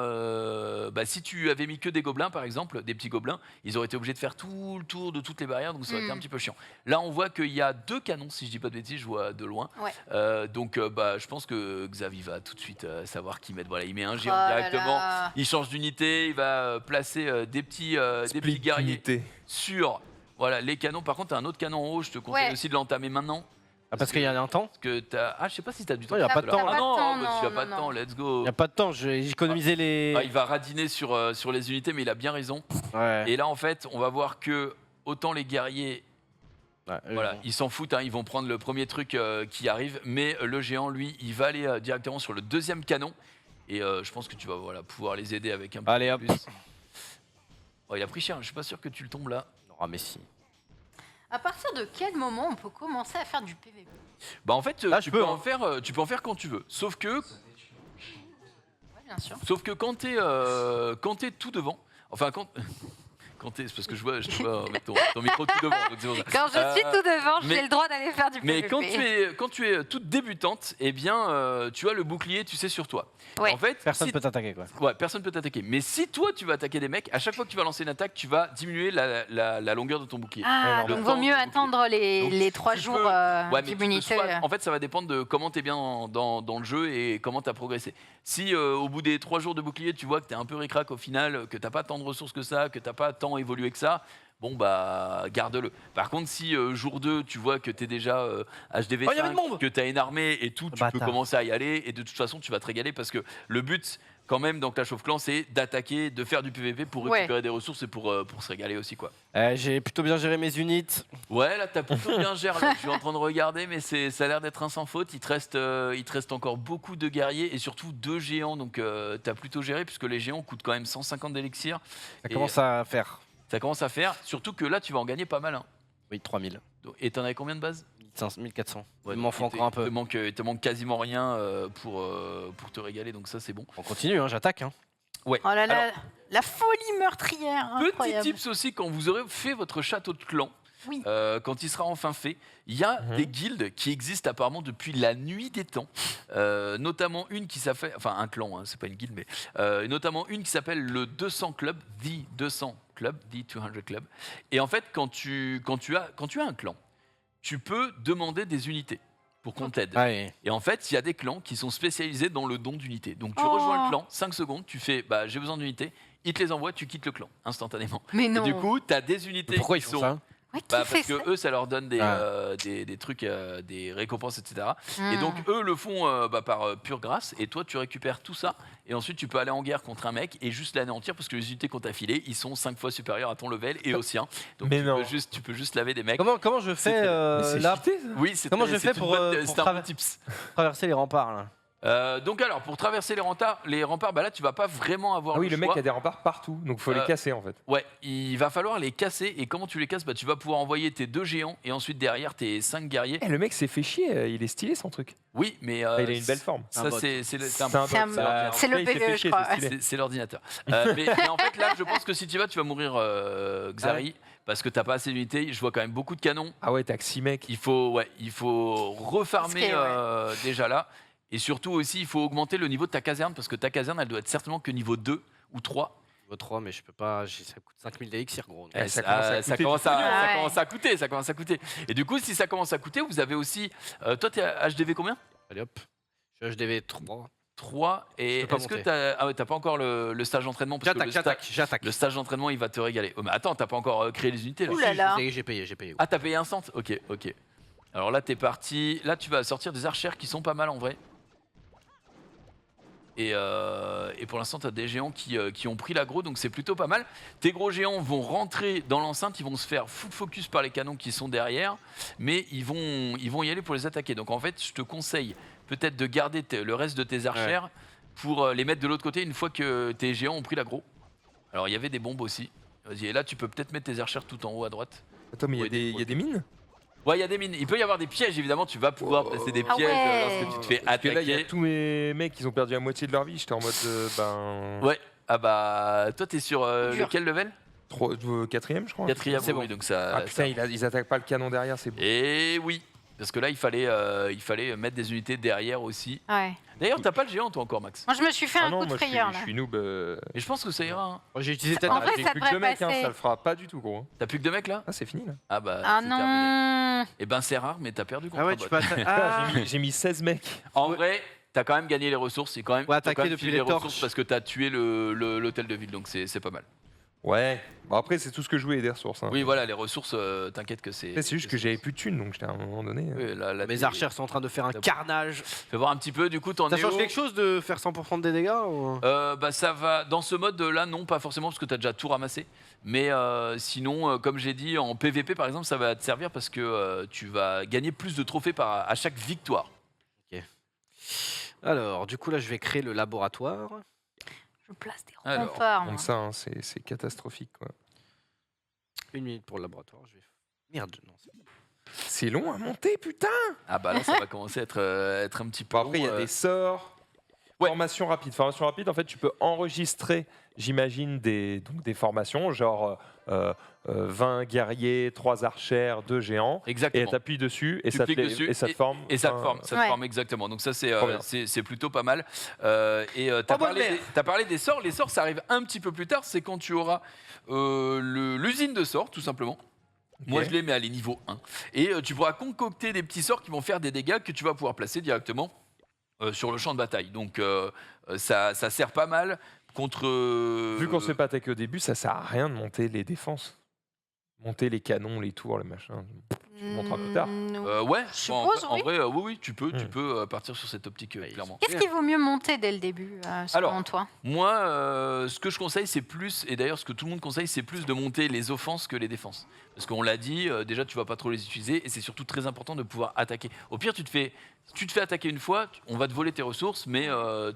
si tu avais mis que des gobelins, par exemple, des petits gobelins, ils auraient été obligés de faire tout le tour de toutes les barrières, donc ça aurait été un petit peu chiant. Là, on voit qu'il y a 2 canons, si je dis pas de bêtises, je vois de loin. Ouais. Donc, je pense que Xavi va tout de suite savoir qui mettre. Voilà, il met un Oh géant là directement. là. Il change d'unité, il va placer des petits guerriers Unité. sur voilà, les canons. Par contre, tu as un autre canon en haut, je te conseille Ouais. aussi de l'entamer maintenant. Ah, parce qu'il y en a un temps. Parce que je sais pas si tu as du temps. Ouais, y a pas de temps. Ah T'as non, pas de temps, bah, tu non, n'as pas de non, temps, non. let's go. Il n'y a pas de temps, j'ai économisé les. Il va radiner sur les unités, mais il a bien raison. Ouais. Et là, en fait, on va voir que autant les guerriers, Ouais, voilà, ils s'en foutent, hein, ils vont prendre le premier truc qui arrive, mais le géant, lui, il va aller directement sur le deuxième canon. Et je pense que tu vas pouvoir les aider avec un peu Allez, hop. plus. Oh, il a pris cher, je suis pas sûr que tu le tombes là. Non, mais si. À partir de quel moment on peut commencer à faire du PVP? Bah en fait, Là, tu je peux peux, en hein. faire, tu peux en faire quand tu veux. Sauf que Ouais, bien sûr. quand t'es tout devant, enfin quand t'es, c'est parce que je vois mettre ton micro tout devant. Donc c'est pour ça. Quand je suis tout devant, mais- j'ai le droit d'aller faire du Mais PVP. quand tu es toute débutante, eh bien, tu as le bouclier, tu sais, sur toi. Ouais. En fait, Personne si- peut t'attaquer, quoi. Ouais, personne peut t'attaquer. Mais si toi, tu vas attaquer des mecs, à chaque fois que tu vas lancer une attaque, tu vas diminuer la longueur de ton bouclier. Ah, Le donc temps vaut mieux de attendre Donc, les 3 tu jours peux- Ouais, mais tu peux d'immunité. soit- en fait, ça va dépendre de comment tu es bien dans le jeu et comment tu as progressé. Si au bout des 3 jours de bouclier, tu vois que tu es un peu ric-rac au final, que tu pas tant de ressources que ça, que tu pas tant évolué que ça, bon bah garde-le. Par contre, si jour 2, tu vois que tu es déjà HDV5, Oh, y avait de monde. que tu as une armée et tout, tu peux Bâtard. commencer à y aller et de toute façon, tu vas te régaler parce que le but quand même dans Clash of Clans, c'est d'attaquer, de faire du PVP pour Ouais. récupérer des ressources et pour se régaler aussi quoi. J'ai plutôt bien géré mes unités. Ouais, là, t'as plutôt bien géré. Là, je suis en train de regarder, mais ça a l'air d'être un sans faute. Il te reste encore beaucoup de guerriers et surtout 2 géants. Donc, t'as plutôt géré, puisque les géants coûtent quand même 150 d'élixir. Ça Et- commence à faire. Ça commence à faire. Surtout que là, tu vas en gagner pas mal. Hein. Oui, 3000. Et t'en avais combien de base? 1400. Ouais, Il m'en donc faut encore un peu. Il te manque quasiment rien pour te régaler, donc ça, c'est bon. On continue, hein, j'attaque. Hein. Ouais. Oh là là, Alors, la folie meurtrière, petit incroyable. tips aussi, quand vous aurez fait votre château de clan, Oui. quand il sera enfin fait, il y a des guildes qui existent apparemment depuis la nuit des temps, notamment une qui s'appelle, enfin un clan, hein, c'est pas une guilde, mais notamment une qui s'appelle le 200 Club, The 200 Club, The 200 Club. Et en fait, quand tu as un clan, tu peux demander des unités pour qu'on t'aide. Ouais. Et en fait, il y a des clans qui sont spécialisés dans le don d'unités. Donc tu Oh. rejoins le clan, 5 secondes, tu fais bah, j'ai besoin d'unités, ils te les envoient, tu quittes le clan instantanément. Mais Et non. du coup, tu as des unités Pourquoi qui ils font sont ça? Ouais, qui bah, fait parce que ça eux, ça leur donne des, Ah. des trucs, des récompenses, etc. Hmm. Et donc, eux le font par pure grâce. Et toi, tu récupères tout ça. Et ensuite, tu peux aller en guerre contre un mec et juste l'anéantir parce que les unités qu'on t'a filées, ils sont 5 fois supérieurs à ton level et au sien. Donc, Mais tu non. peux juste laver des mecs. Comment je fais Mais c'est là cheaté, ça. Oui, c'est Comment je c'est fais une pour, bonne- pour c'est un bon traver- tips. traverser les remparts là? Donc alors, pour traverser les remparts, bah là, tu vas pas vraiment avoir Ah oui, le mec choix. a des remparts partout, donc faut les Euh, casser en fait. Ouais, il va falloir les casser. Et comment tu les casses? Bah, tu vas pouvoir envoyer tes 2 géants et ensuite derrière tes 5 guerriers. Eh, le mec s'est fait chier, il est stylé son truc. Oui, mais Ah, il a une belle forme. Ça, Un bot. c'est un C'est un- c'est c'est l'ordinateur. le il s'est fait PVE, chier, je crois. c'est stylé. C'est l'ordinateur. Mais en fait, là, je pense que si tu vas, tu vas mourir, Xari, parce que t'as pas assez d'unités. Je vois quand même beaucoup de canons. Ah ouais, t'as que 6 mecs. Il faut refarmer Parce que, déjà là. Et surtout aussi, il faut augmenter le niveau de ta caserne, parce que ta caserne, elle doit être certainement que niveau 2 ou 3. Niveau 3, mais je peux pas. Ça coûte 5000 d'élixir, gros. Eh, ça commence à ça coûter commence du pognon. ça Ouais. commence à coûter, ça commence à coûter. Et du coup, si ça commence à coûter, vous avez aussi... toi, t'es à HDV combien? Allez hop. Je suis HDV 3. 3. Et Je peux pas est-ce que monter. t'as pas encore le stage d'entraînement? Parce que J'attaque. le stage d'entraînement, il va te régaler. Oh, mais attends, t'as pas encore créé les unités là? Ouh là là. J'ai payé. Ah, t'as payé instant? Ok. Alors là, t'es parti. Là, tu vas sortir des archères qui sont pas mal en vrai. Et pour l'instant, t'as des géants qui ont pris l'aggro, donc c'est plutôt pas mal. Tes gros géants vont rentrer dans l'enceinte, ils vont se faire full focus par les canons qui sont derrière, mais ils vont y aller pour les attaquer. Donc en fait, je te conseille peut-être de garder le reste de tes archères pour les mettre de l'autre côté une fois que tes géants ont pris l'aggro. Alors il y avait des bombes aussi. Vas-y, et là, tu peux peut-être mettre tes archères tout en haut à droite. Attends, mais il y a Ouais, des mines? Ouais, il y a des mines. Il peut y avoir des pièges, évidemment. Tu vas pouvoir placer des pièges lorsque tu te fais Parce que là, il y a attaquer. tous mes mecs qui ont perdu la moitié de leur vie. J'étais en mode, Ouais. Ah bah, toi, t'es sur lequel level 4ème, je crois. 4ème, C'est bon. oui, donc ça. Ah putain, ils attaquent pas le canon derrière, c'est bon. Et oui, parce que là, il fallait mettre des unités derrière aussi. Ouais. D'ailleurs, t'as pas le géant, toi, encore, Max. Moi, je me suis fait un non, coup de moi frayeur, je là. suis noob. Et je pense que ça ira. Hein. Moi, j'ai utilisé tête En vrai, J'ai ça plus que 2 devrait mecs, hein, passer. ça le fera pas du tout, gros. T'as plus que 2 mecs là Ah, c'est fini là. Ah bah, Ah c'est terminé. non. Eh ben, c'est rare, mais t'as perdu contre Ah ouais, un tu bot. peux attaquer. J'ai mis 16 mecs. En vrai, t'as quand même gagné les ressources. C'est quand même. Ouais, t'as quand attaquer même depuis filé les ressources torches. parce que t'as tué l'hôtel de ville, donc c'est pas mal. Ouais. Bon, après, c'est tout ce que je voulais des ressources. Hein. Oui, voilà, les ressources, t'inquiète que c'est. Après, c'est juste que j'avais plus de thunes, donc j'étais à un moment donné. Oui, là, Mes archers sont en train de faire un carnage. Fais voir un petit peu, du coup, t'en Ça es change où quelque chose de faire 100% des dégâts ou... Bah ça va dans ce mode là non pas forcément parce que tu as déjà tout ramassé mais sinon comme j'ai dit en PVP par exemple ça va te servir parce que tu vas gagner plus de trophées à chaque victoire. Alors, du coup, là, je vais créer le laboratoire. Je place des Alors, remparts, moi. Donc ça, hein, c'est catastrophique, quoi. 1 minute pour le laboratoire. Je vais... Merde, non. C'est long à monter, putain. Ah bah là ça va commencer à être un petit peu Bon, après, il y a long, des sorts. Ouais. Formation rapide. Formation rapide, en fait, tu peux enregistrer, j'imagine, des formations, genre 20 guerriers, 3 archères, 2 géants. Et exactement. t'appuies dessus et Tu ça te, cliques dessus et ça te forme. et ça te un- forme, ça te Ouais. forme exactement. Donc ça Trop bien. c'est plutôt pas mal. T'as Oh, bonne parlé, mère. t'as parlé des sorts. Les sorts ça arrive un petit peu plus tard. C'est quand tu auras l'usine de sorts tout simplement. Moi je les mets à les niveaux 1 et tu pourras concocter des petits sorts qui vont faire des dégâts que tu vas pouvoir placer directement sur le champ de bataille. Donc ça sert pas mal contre. Vu qu'on se fait pas attaquer au début, ça sert à rien de monter les défenses. Monter les canons, les tours, les machins. Je vous montre un peu tard. Ouais, Je suppose, en oui. vrai, oui, tu peux partir sur cette optique clairement. Qu'est-ce qu'il vaut mieux monter dès le début, selon Alors, toi? Moi, ce que je conseille, c'est plus, et d'ailleurs ce que tout le monde conseille, c'est plus de monter les offenses que les défenses. Parce qu'on l'a dit, déjà tu vas pas trop les utiliser, et c'est surtout très important de pouvoir attaquer. Au pire, tu te fais attaquer une fois, on va te voler tes ressources, mais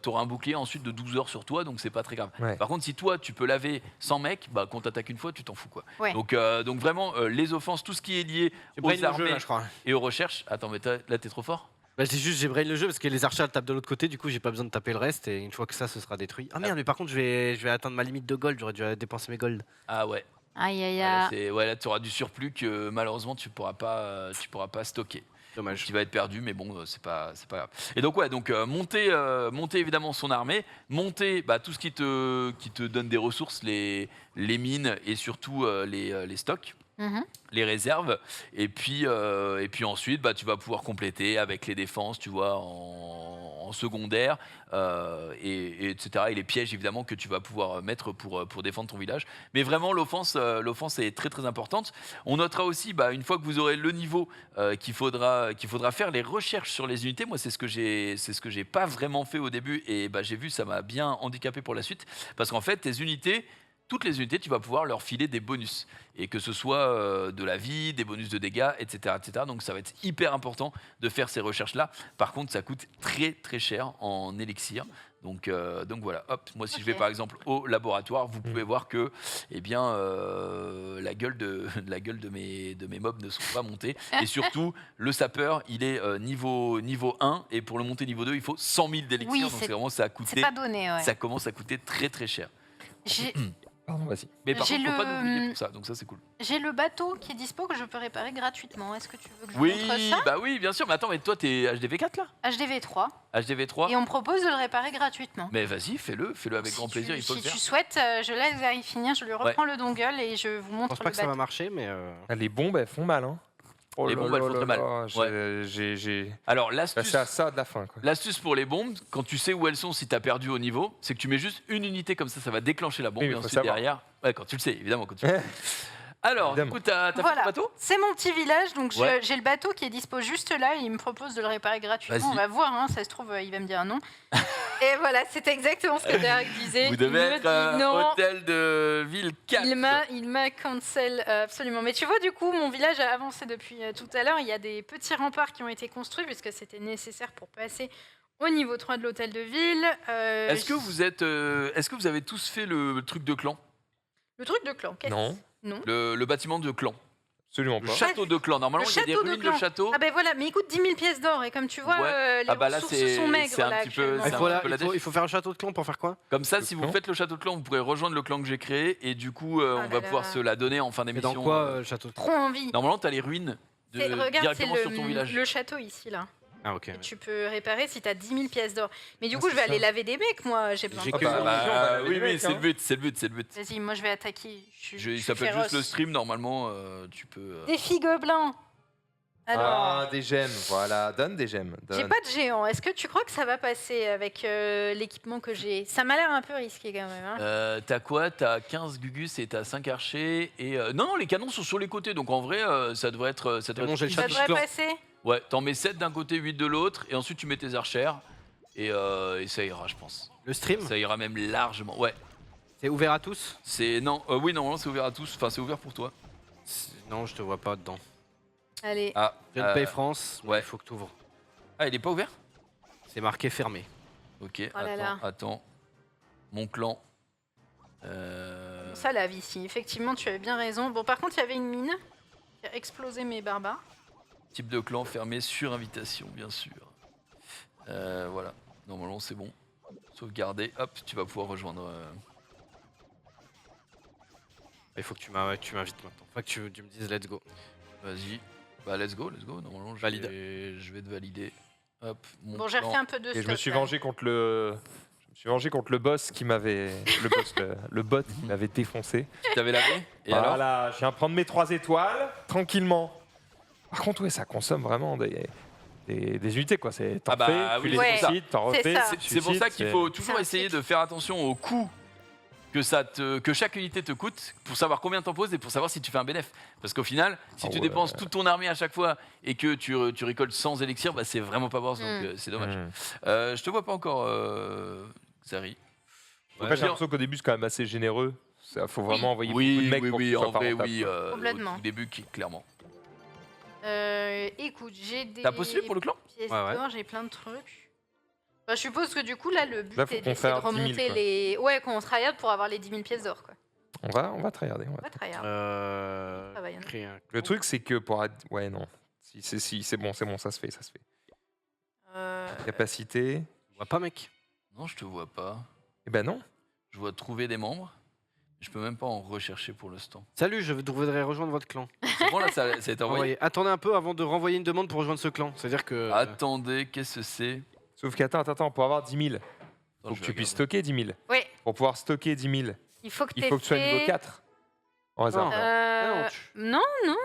tu auras un bouclier ensuite de 12 heures sur toi, donc c'est pas très grave. Ouais. Par contre, si toi tu peux laver 100 mecs, bah qu'on t'attaque une fois, tu t'en fous quoi. Ouais. Donc vraiment, les offenses, tout ce qui est lié J'ai brain aux le armées jeu, là, je crois. et aux recherches. Attends, mais là t'es trop fort. Bah, c'est juste, j'ai brain le jeu parce que les archers elles tapent de l'autre côté, du coup, j'ai pas besoin de taper le reste. Et une fois que ça, ce sera détruit. Ah merde, mais par contre, je vais atteindre ma limite de gold. J'aurais dû dépenser mes gold. Ah ouais. Aïe, aïe, Là, aïe. là tu auras du surplus que malheureusement tu pourras pas stocker. Dommage. Qui va être perdu, mais bon, c'est pas grave. Et donc, ouais, monter évidemment son armée, monter tout ce qui te donne des ressources, les mines et surtout les stocks, Mhm. les réserves. Et puis ensuite, tu vas pouvoir compléter avec les défenses, tu vois, en secondaire, et etc. Et les pièges, évidemment, que tu vas pouvoir mettre pour défendre ton village. Mais vraiment, l'offense est très très importante. On notera aussi, une fois que vous aurez le niveau qu'il faudra faire les recherches sur les unités. Moi, c'est ce que j'ai pas vraiment fait au début, et j'ai vu, ça m'a bien handicapé pour la suite, parce qu'en fait, toutes les unités, tu vas pouvoir leur filer des bonus. Et que ce soit de la vie, des bonus de dégâts, etc., etc. Donc ça va être hyper important de faire ces recherches-là. Par contre, ça coûte très très cher en élixir. Donc voilà, hop, moi si je vais Ok. par exemple au laboratoire, vous pouvez voir que la gueule de mes mobs ne sont pas montées. Et surtout, le sapeur, il est niveau 1. Et pour le monter niveau 2, il faut 100 000 d'élixir. Oui, donc c'est- c'est vraiment, ça a C'est coûté, pas donné, ouais. ça commence à coûter très très cher. J'ai Pardon, vas-y. Mais par J'ai contre, faut pas le- nous oublier pour ça, donc ça c'est cool. j'ai le bateau qui est dispo que je peux réparer gratuitement. Est-ce que tu veux que je Oui, montre ça? oui, bien sûr. Mais attends, mais toi, t'es HDV4 là HDV3. HDV3 Et on me propose de le réparer gratuitement. Mais vas-y, fais-le avec grand plaisir, il faut si le faire. tu souhaites, je laisse Gary finir, je lui reprends le dongle et je vous Je montre pense le pas que ça va bateau. marcher, mais. Ah, les bombes, elles font mal, hein. Oh Les là bombes, elles là font là très mal. là, j'ai Alors, passé à ça de la fin, quoi. l'astuce pour les bombes, quand tu sais où elles sont si t'as perdu au niveau, c'est que tu mets juste une unité comme ça va déclencher la bombe. Oui, mais et faut ensuite savoir. derrière. Ouais, quand tu le sais, évidemment. Quand tu le sais. Alors, Évidemment. du coup, t'as fait ton Voilà, bateau c'est mon petit village, donc Ouais. j'ai le bateau qui est dispo juste là et il me propose de le réparer gratuitement. Vas-y. On va voir, hein, ça se trouve, il va me dire non. Et voilà, c'était exactement ce que Derek disait. Vous Il devez me être dit non. hôtel de ville 4. Il m'a cancel absolument. Mais tu vois, du coup, mon village a avancé depuis tout à l'heure. Il y a des petits remparts qui ont été construits puisque c'était nécessaire pour passer au niveau 3 de l'hôtel de ville. Est-ce que vous avez tous fait le truc de clan Le truc de clan, qu'est-ce Non. Non. le bâtiment de clan. Absolument Le pas. château de clan. Normalement, Le il y a des château de ruines clan. de château. Ah ben voilà, mais il coûte 10 000 pièces d'or et comme tu vois, Ouais. les Ah bah là, ressources c'est- sont maigres c'est un là petit peu- actuellement. c'est un Voilà, peu la il faut faire un château de clan pour faire quoi? Comme ça, Le si vous clan. faites le château de clan, vous pourrez rejoindre le clan que j'ai créé et du coup, on là va là. pouvoir se la donner en fin Mais d'émission. dans quoi le château de clan? Trop envie. Normalement, t'as les ruines Regarde, c'est directement sur ton village. le château ici là. Ah ok. Et tu peux réparer si t'as 10 000 pièces d'or. Mais du Ah, coup, je vais c'est aller ça. laver des mecs, moi. J'ai besoin J'ai de que- ça. on va laver oui, les oui, mecs, c'est hein. le but, c'est le but, c'est le but. Vas-y, moi je vais attaquer. Je Il suis s'appelle féroce. juste le stream, normalement, tu peux. Défi gobelin. Alors, Ah, des gemmes, voilà. Donne des gemmes. j'ai donne. pas de géant. Est-ce que tu crois que ça va passer avec l'équipement que j'ai? Ça m'a l'air un peu risqué quand même. Hein. T'as quoi? T'as 15 gugus et t'as 5 archers. Et non, les canons sont sur les côtés, donc en vrai, ça devrait être. Ça devrait bon, être j'ai le Ça château de devrait clan. passer. Ouais, t'en mets 7 d'un côté, 8 de l'autre, et ensuite tu mets tes archères. Et ça ira, je pense. Le stream, Ça ira même largement. Ouais, c'est ouvert à tous? c'est. Non, oui, normalement c'est ouvert à tous. Enfin, c'est ouvert pour toi. Non, je te vois pas dedans. Allez. Ah, Je ne paye France, ouais. il faut que tu ouvres. Ah, il est pas ouvert? C'est marqué fermé. Ok, Oh là là. attends. Mon clan. Ça lave ici. Effectivement, tu avais bien raison. Bon, par contre, il y avait une mine qui a explosé mes barbares. Type de clan fermé sur invitation, bien sûr. Voilà, normalement c'est bon. Sauvegarder, hop, tu vas pouvoir rejoindre. Il faut que tu m'invites maintenant. Faut que tu me dises let's go. Vas-y, bah let's go. Normalement, Valide. Je vais te valider. Hop, mon Bon, j'ai clan. refait un peu de Et je stock, me suis là. vengé contre le. Je me suis vengé contre le boss qui m'avait. Le bot qui m'avait défoncé. Tu t'avais lavé? Et alors? Voilà, je viens prendre mes 3 étoiles, tranquillement. Par contre, ouais, ça consomme vraiment des unités, quoi. C'est t'en Ah bah, fais, tu oui, les c'est ça. cites, t'en C'est refais. ça. tu C'est pour cites, ça qu'il c'est- faut toujours C'est un essayer cycle. de faire attention au coût que chaque unité te coûte pour savoir combien t'en poses et pour savoir si tu fais un bénéf. Parce qu'au final, si Ah tu ouais. dépenses toute ton armée à chaque fois et que tu récoltes 100 élixirs, bah c'est vraiment pas bon, donc c'est dommage. Je te vois pas encore, Zari. Après, j'ai l'impression qu'au début, c'est quand même assez généreux. Il faut vraiment envoyer beaucoup Oui, de mecs oui, pour oui, que ce soit en pas vrai, rentable, oui. quoi. Au Complètement. tout début, clairement. Écoute, j'ai des. T'as postulé pour le clan? pièces Ouais. d'or, j'ai plein de trucs. Bah, je suppose que du coup, là, le but Là, faut est qu'on d'essayer de fasse 10 000, remonter quoi. les. Ouais, qu'on tryhard pour avoir les 10 000 pièces d'or, quoi. On va tryharder. On va tryhard. Ça va, y en a. Créer un Le clan. truc, c'est que pour. Ouais, non. Si, c'est bon, ça se fait. Capacité. Je vois pas, mec. Non, je te vois pas. Eh ben non. Je vois trouver des membres. Je peux même pas en rechercher pour l'instant. Salut, je voudrais rejoindre votre clan. C'est bon, là, ça a été envoyé. Envoyez. Attendez un peu avant de renvoyer une demande pour rejoindre ce clan. C'est-à-dire que. Attendez, qu'est-ce que c'est? Sauf qu'attends, pour avoir 10 000, Attends, faut je que vais tu puisses regarder. stocker 10 000. Oui, Pour pouvoir stocker 10 000, il faut que il faut que tu sois niveau 4 en réserve. Non. Euh, non, non, non.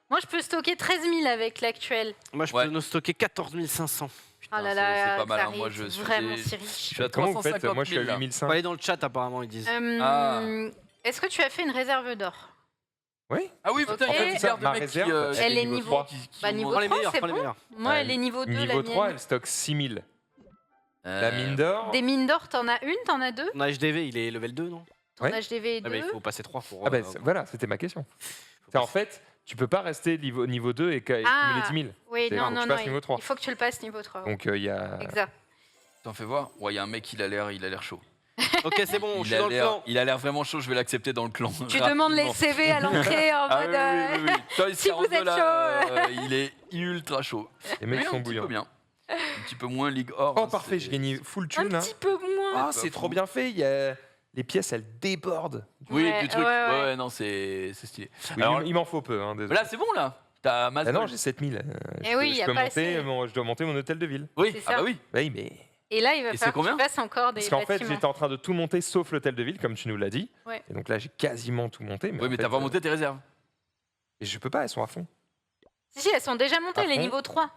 Moi, je peux stocker 13 000 avec l'actuel. Moi, je Ouais. peux nous stocker 14 500. Putain, Oh là c'est là, pas mal. hein. Clarisse, Moi, je suis vraiment des- si riche. Je suis à Comment vous faites 350 Moi, je suis à 000 là. 8500. Faut aller dans le chat, apparemment, ils disent. Ah. Est-ce que tu as fait une réserve d'or? Oui. Ah oui, putain, il y a Ok. une paire de Ma mecs réserve, elle est niveau- 3. qui Bah, niveau Prends les 3, meilleurs, c'est prends les bon. meilleurs. Moi, elle est niveau 2, la Niveau 3, mienne. elle stocke 6 000. La Euh, mine d'or. Des mines d'or, t'en as une, t'en as deux? Ton HDV, il est level 2, non? Ton Ouais. HDV est Ah, mais il 2. faut passer 3 pour. Ah ben voilà, c'était ma question. C'est en fait, tu peux pas rester niveau 2 et cumuler Ah. 10 000. Oui, c'est- non, faut que non, tu non. passes niveau 3. Il faut que tu le passes niveau 3. Donc il y a. Exact. T'en fais voir. Ouais, il y a un mec, il a l'air chaud. Ok, c'est bon, je suis dans le clan. Il a l'air vraiment chaud. Je vais l'accepter dans le clan. Tu demandes les rapidement. CV à l'entrée en Ah mode. oui, oui, oui, oui. Toi, il si sort vous de êtes là, chaud. il est ultra chaud. Les mecs Mais sont un petit peu bouillants. bien. Un petit peu moins Ligue Or. Oh hein, parfait, c'est- j'ai gagné full Un thune là. petit peu moins. Ah pas c'est fou. trop bien fait. Il y a... Les pièces elles débordent. Oui, Ouais, du truc. ouais, Ouais, ouais. ouais, non, c'est stylé. Oui, Alors, il m'en faut peu. Hein, désolé. là, c'est bon, là. T'as masse Ah non, gold. j'ai 7000. Eh oui, y a pas assez. Je dois monter mon hôtel de ville. Oui, C'est ah ça. bah oui. Oui, mais. Et là, il va Et c'est falloir que combien tu fasses encore des Parce qu'en fait, bâtiments. j'étais en train de tout monter sauf l'hôtel de ville, comme tu nous l'as dit. Ouais. Et donc là, j'ai quasiment tout monté. Oui, en mais fait, t'as pas monté tes réserves. Et je peux pas, elles sont à fond. Si, elles sont déjà montées, À les fond. niveaux 3.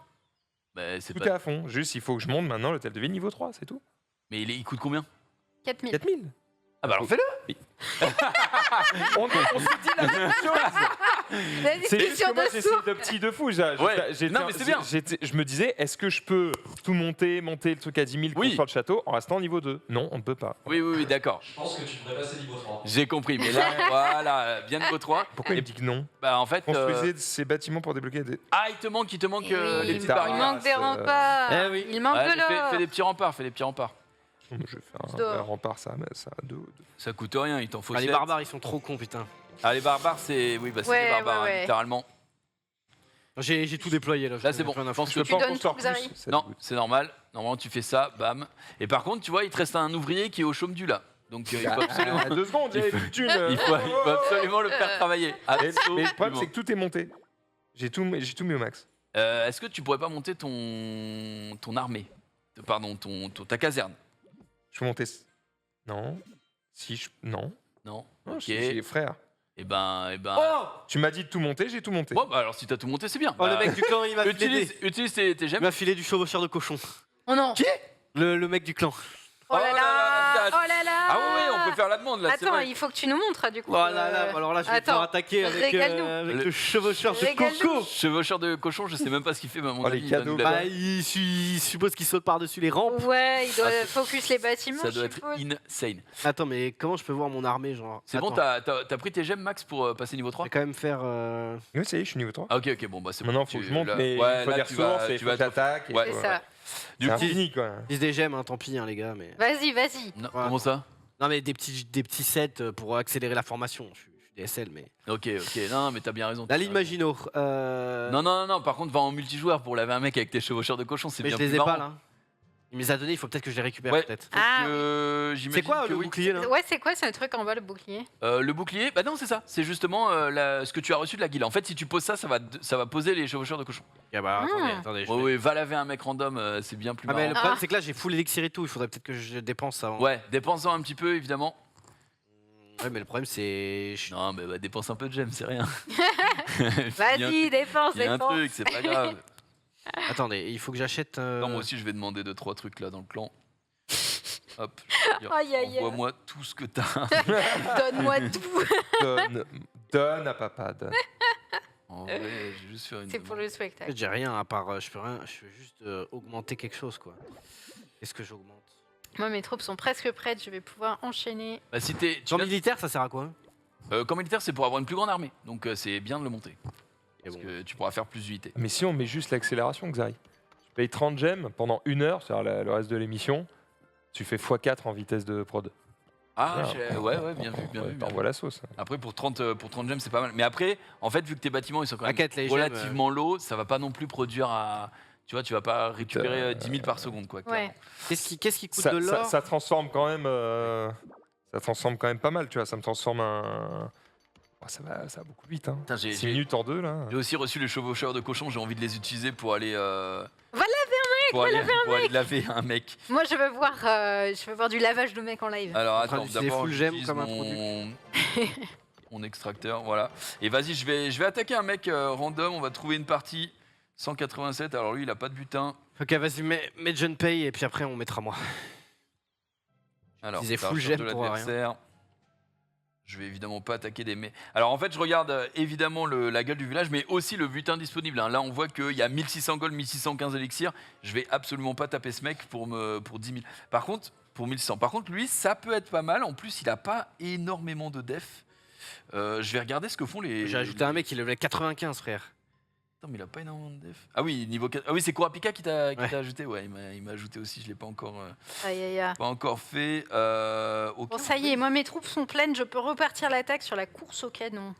Bah, c'est Tout pas... est à fond. Juste, il faut que je monte maintenant l'hôtel de ville niveau 3, c'est tout. Mais il coûte combien? 4 000. 4000. Ah bah alors fais-le. On s'est dit la même chose. La C'est juste discussion que moi, de j'essaie sourds. de petit de fou. Ouais. Non, mais c'est bien. Je me disais, est-ce que je peux tout monter le truc à 10 000 Oui. construire le château en restant niveau 2? Non, on ne peut pas. Oui, oui, oui, d'accord. Je pense que tu devrais passer niveau 3. J'ai compris. Mais là, voilà, bien niveau 3. Pourquoi il Et me dit que non? bah en fait. Construisez ces bâtiments pour débloquer des. Ah, il te manque Eh les oui, petites il barrières. manque des Euh, remparts. Eh oui. Il manque Ouais, de l'or. fais des petits remparts, fais des petits remparts. Je vais faire Dehors. un rempart, ça a deux. Ça coûte rien, il t'en faut Ah, les 7. barbares, ils sont trop cons, putain. Ah, les barbares, c'est. Oui, bah c'est Ouais, les barbares, ouais, hein, ouais. littéralement. J'ai tout déployé là. Là, c'est bon. Plus rien à Je pense foutre. que Tu pas donnes qu'on sort tout, Xari. plus, ça Non, dégoûte. c'est normal. Normalement, tu fais ça, bam. Et par contre, tu vois, il te reste un ouvrier qui est au chaume du là. Donc, il faut absolument. 2 secondes, j'avais plus de thunes. Il faut absolument le faire travailler. Mais le problème, Absolument. c'est que tout est monté. J'ai tout mis au max. Est-ce que tu pourrais pas monter ton armée Pardon, ta caserne. Je peux monter. Non. Si je. Non. Non. Non, Ok. j'ai frère. Et ben. Oh, Tu m'as dit de tout monter, j'ai tout monté. Bon, bah alors si t'as tout monté, c'est bien. Oh, le Bah, mec du clan, il m'a filé, utilise tes il gemmes. m'a filé du chevaucheur de cochon. Oh non. Le mec du clan. Oh là Oh là là, là. Oh là là. Ah oui, on peut faire la demande là. c'est Attends, vrai. il faut que tu nous montres du coup. Oh là là, alors là, je vais attends, pouvoir attaquer avec, régale-nous. avec Le- le chevaucheur de Régale-nous. coco. Chevaucheur de cochon, je sais même pas ce qu'il fait, mais à mon Oh, avis, les il doit cadeaux. nous la- Bah, il suppose qu'il saute par-dessus les rampes. Ouais, il doit Ah, focus les bâtiments. ça doit je être suppose. insane. Attends, mais comment je peux voir mon armée, genre C'est bon, Attends, t'as pris tes gemmes, Max, pour passer niveau Je 3 vais quand même faire. Oui, ça y est, je suis niveau 3. Ah, ok, bon, bah c'est bon. Maintenant, faut que je monte, là- mais ouais, il faut là, des tu ressources, vas- et tu il vas faut que j'attaque. Ouais. C'est Ouais. ça. Du C'est coup, infini, quoi. Dis des gemmes, hein, tant pis, hein, les gars. Mais... Vas-y, vas-y. non, Ouais. comment ça Non, mais des petits sets pour accélérer la formation. Je suis DSL, mais. Ok, non, mais t'as bien raison. La ligne Maginot. Non, par contre, va en multijoueur pour laver un mec avec tes chevaucheurs de cochon, c'est Mais bien je les plus ai marrant. pas là. Il me les a donnés, il faut peut-être que je les récupère, Ouais. peut-être. Ah, J'imagine C'est quoi que le oui. bouclier là Ouais, c'est quoi ce truc en bas, le bouclier? Le bouclier, bah non, c'est ça. C'est justement ce que tu as reçu de la guilde. En fait, si tu poses ça, ça va poser les chevaucheurs de cochon. Ah bah, attendez. je vais- Ouais, va laver un mec random, c'est bien plus Ah, mais marrant. le problème, c'est que là, j'ai full élixir et tout. Il faudrait peut-être que je dépense ça. Ouais, dépense-en un petit peu, évidemment. Ouais, mais le problème, c'est. Non, mais bah, dépense un peu de gemmes, c'est rien. Vas-y, défense, Il y a un défense. truc, c'est pas grave. Attendez, il faut que j'achète. Non, moi aussi, je vais demander 2-3 trucs là dans le clan. Hop, Aïe, aïe, aïe. envoie-moi tout ce que t'as. Donne-moi tout. Donne à papa, donne. En vrai, je vais juste faire une. C'est pour demande. le En spectacle. fait, j'ai rien à part. Je peux rien. Je veux juste augmenter quelque chose, quoi. Qu'est-ce que j'augmente? Moi, mes troupes sont presque prêtes. Je vais pouvoir enchaîner. Bah, si t'es. Camp militaire, ça sert à quoi? Camp militaire, c'est pour avoir une plus grande armée. Donc, c'est bien de le monter. Et Parce bon. que tu pourras faire plus d'unités. Mais si on met juste l'accélération, Xari, tu payes 30 gemmes pendant 1 heure, c'est-à-dire le reste de l'émission, tu fais x4 en vitesse de prod. Ah, Ah. ouais, bien vu, bien Ouais, vu. T'envoies la sauce. Après, pour 30 gemmes, c'est pas mal. Mais après, en fait, vu que tes bâtiments, ils sont quand même T'inquiète, les gemmes, relativement low, ça va pas non plus produire à. Tu vois, tu vas pas récupérer 10 000 par seconde, quoi. Ouais. clairement. Qu'est-ce qui coûte Ça, de ça- l'or? ça transforme quand même. Ça transforme quand même pas mal, tu vois. Ça me transforme un. Oh, ça va beaucoup vite, hein. Putain, 6 minutes en 2 là. J'ai aussi reçu les chevaucheurs de cochon, j'ai envie de les utiliser pour aller. Va pour aller laver un mec. Moi, je veux voir du lavage de mecs en live. Alors En train attends, d'utiliser d'abord full gemme j'utilise comme un mon extracteur, voilà. Et vas-y, je vais attaquer un mec random, on va trouver une partie. 187, alors lui il a pas de butin. Ok, vas-y, mets Junpei et puis après on mettra moi. Alors, Utiliser ça full recherche gemme de pour rien. l'adversaire. Je vais évidemment pas attaquer des mecs. Alors en fait, je regarde évidemment la gueule du village, mais aussi le butin disponible, hein. Là, on voit qu'il y a 1600 gold, 1615 élixirs. Je vais absolument pas taper ce mec pour 10 000. Par contre, pour 1600. Par contre, lui, ça peut être pas mal. En plus, il a pas énormément de def. Je vais regarder ce que font les. J'ai ajouté un mec, il levelait 95, frère. Attends, mais il a pas énormément de def. Ah oui, niveau 4. Ah oui, c'est Kurapika qui t'a Ouais. ajouté. Ouais, il m'a ajouté aussi. Je l'ai pas encore Aïe, aïe, aïe. fait. Ok, Bon, ça y est, moi, mes troupes sont pleines. Je peux repartir l'attaque sur la course au canon.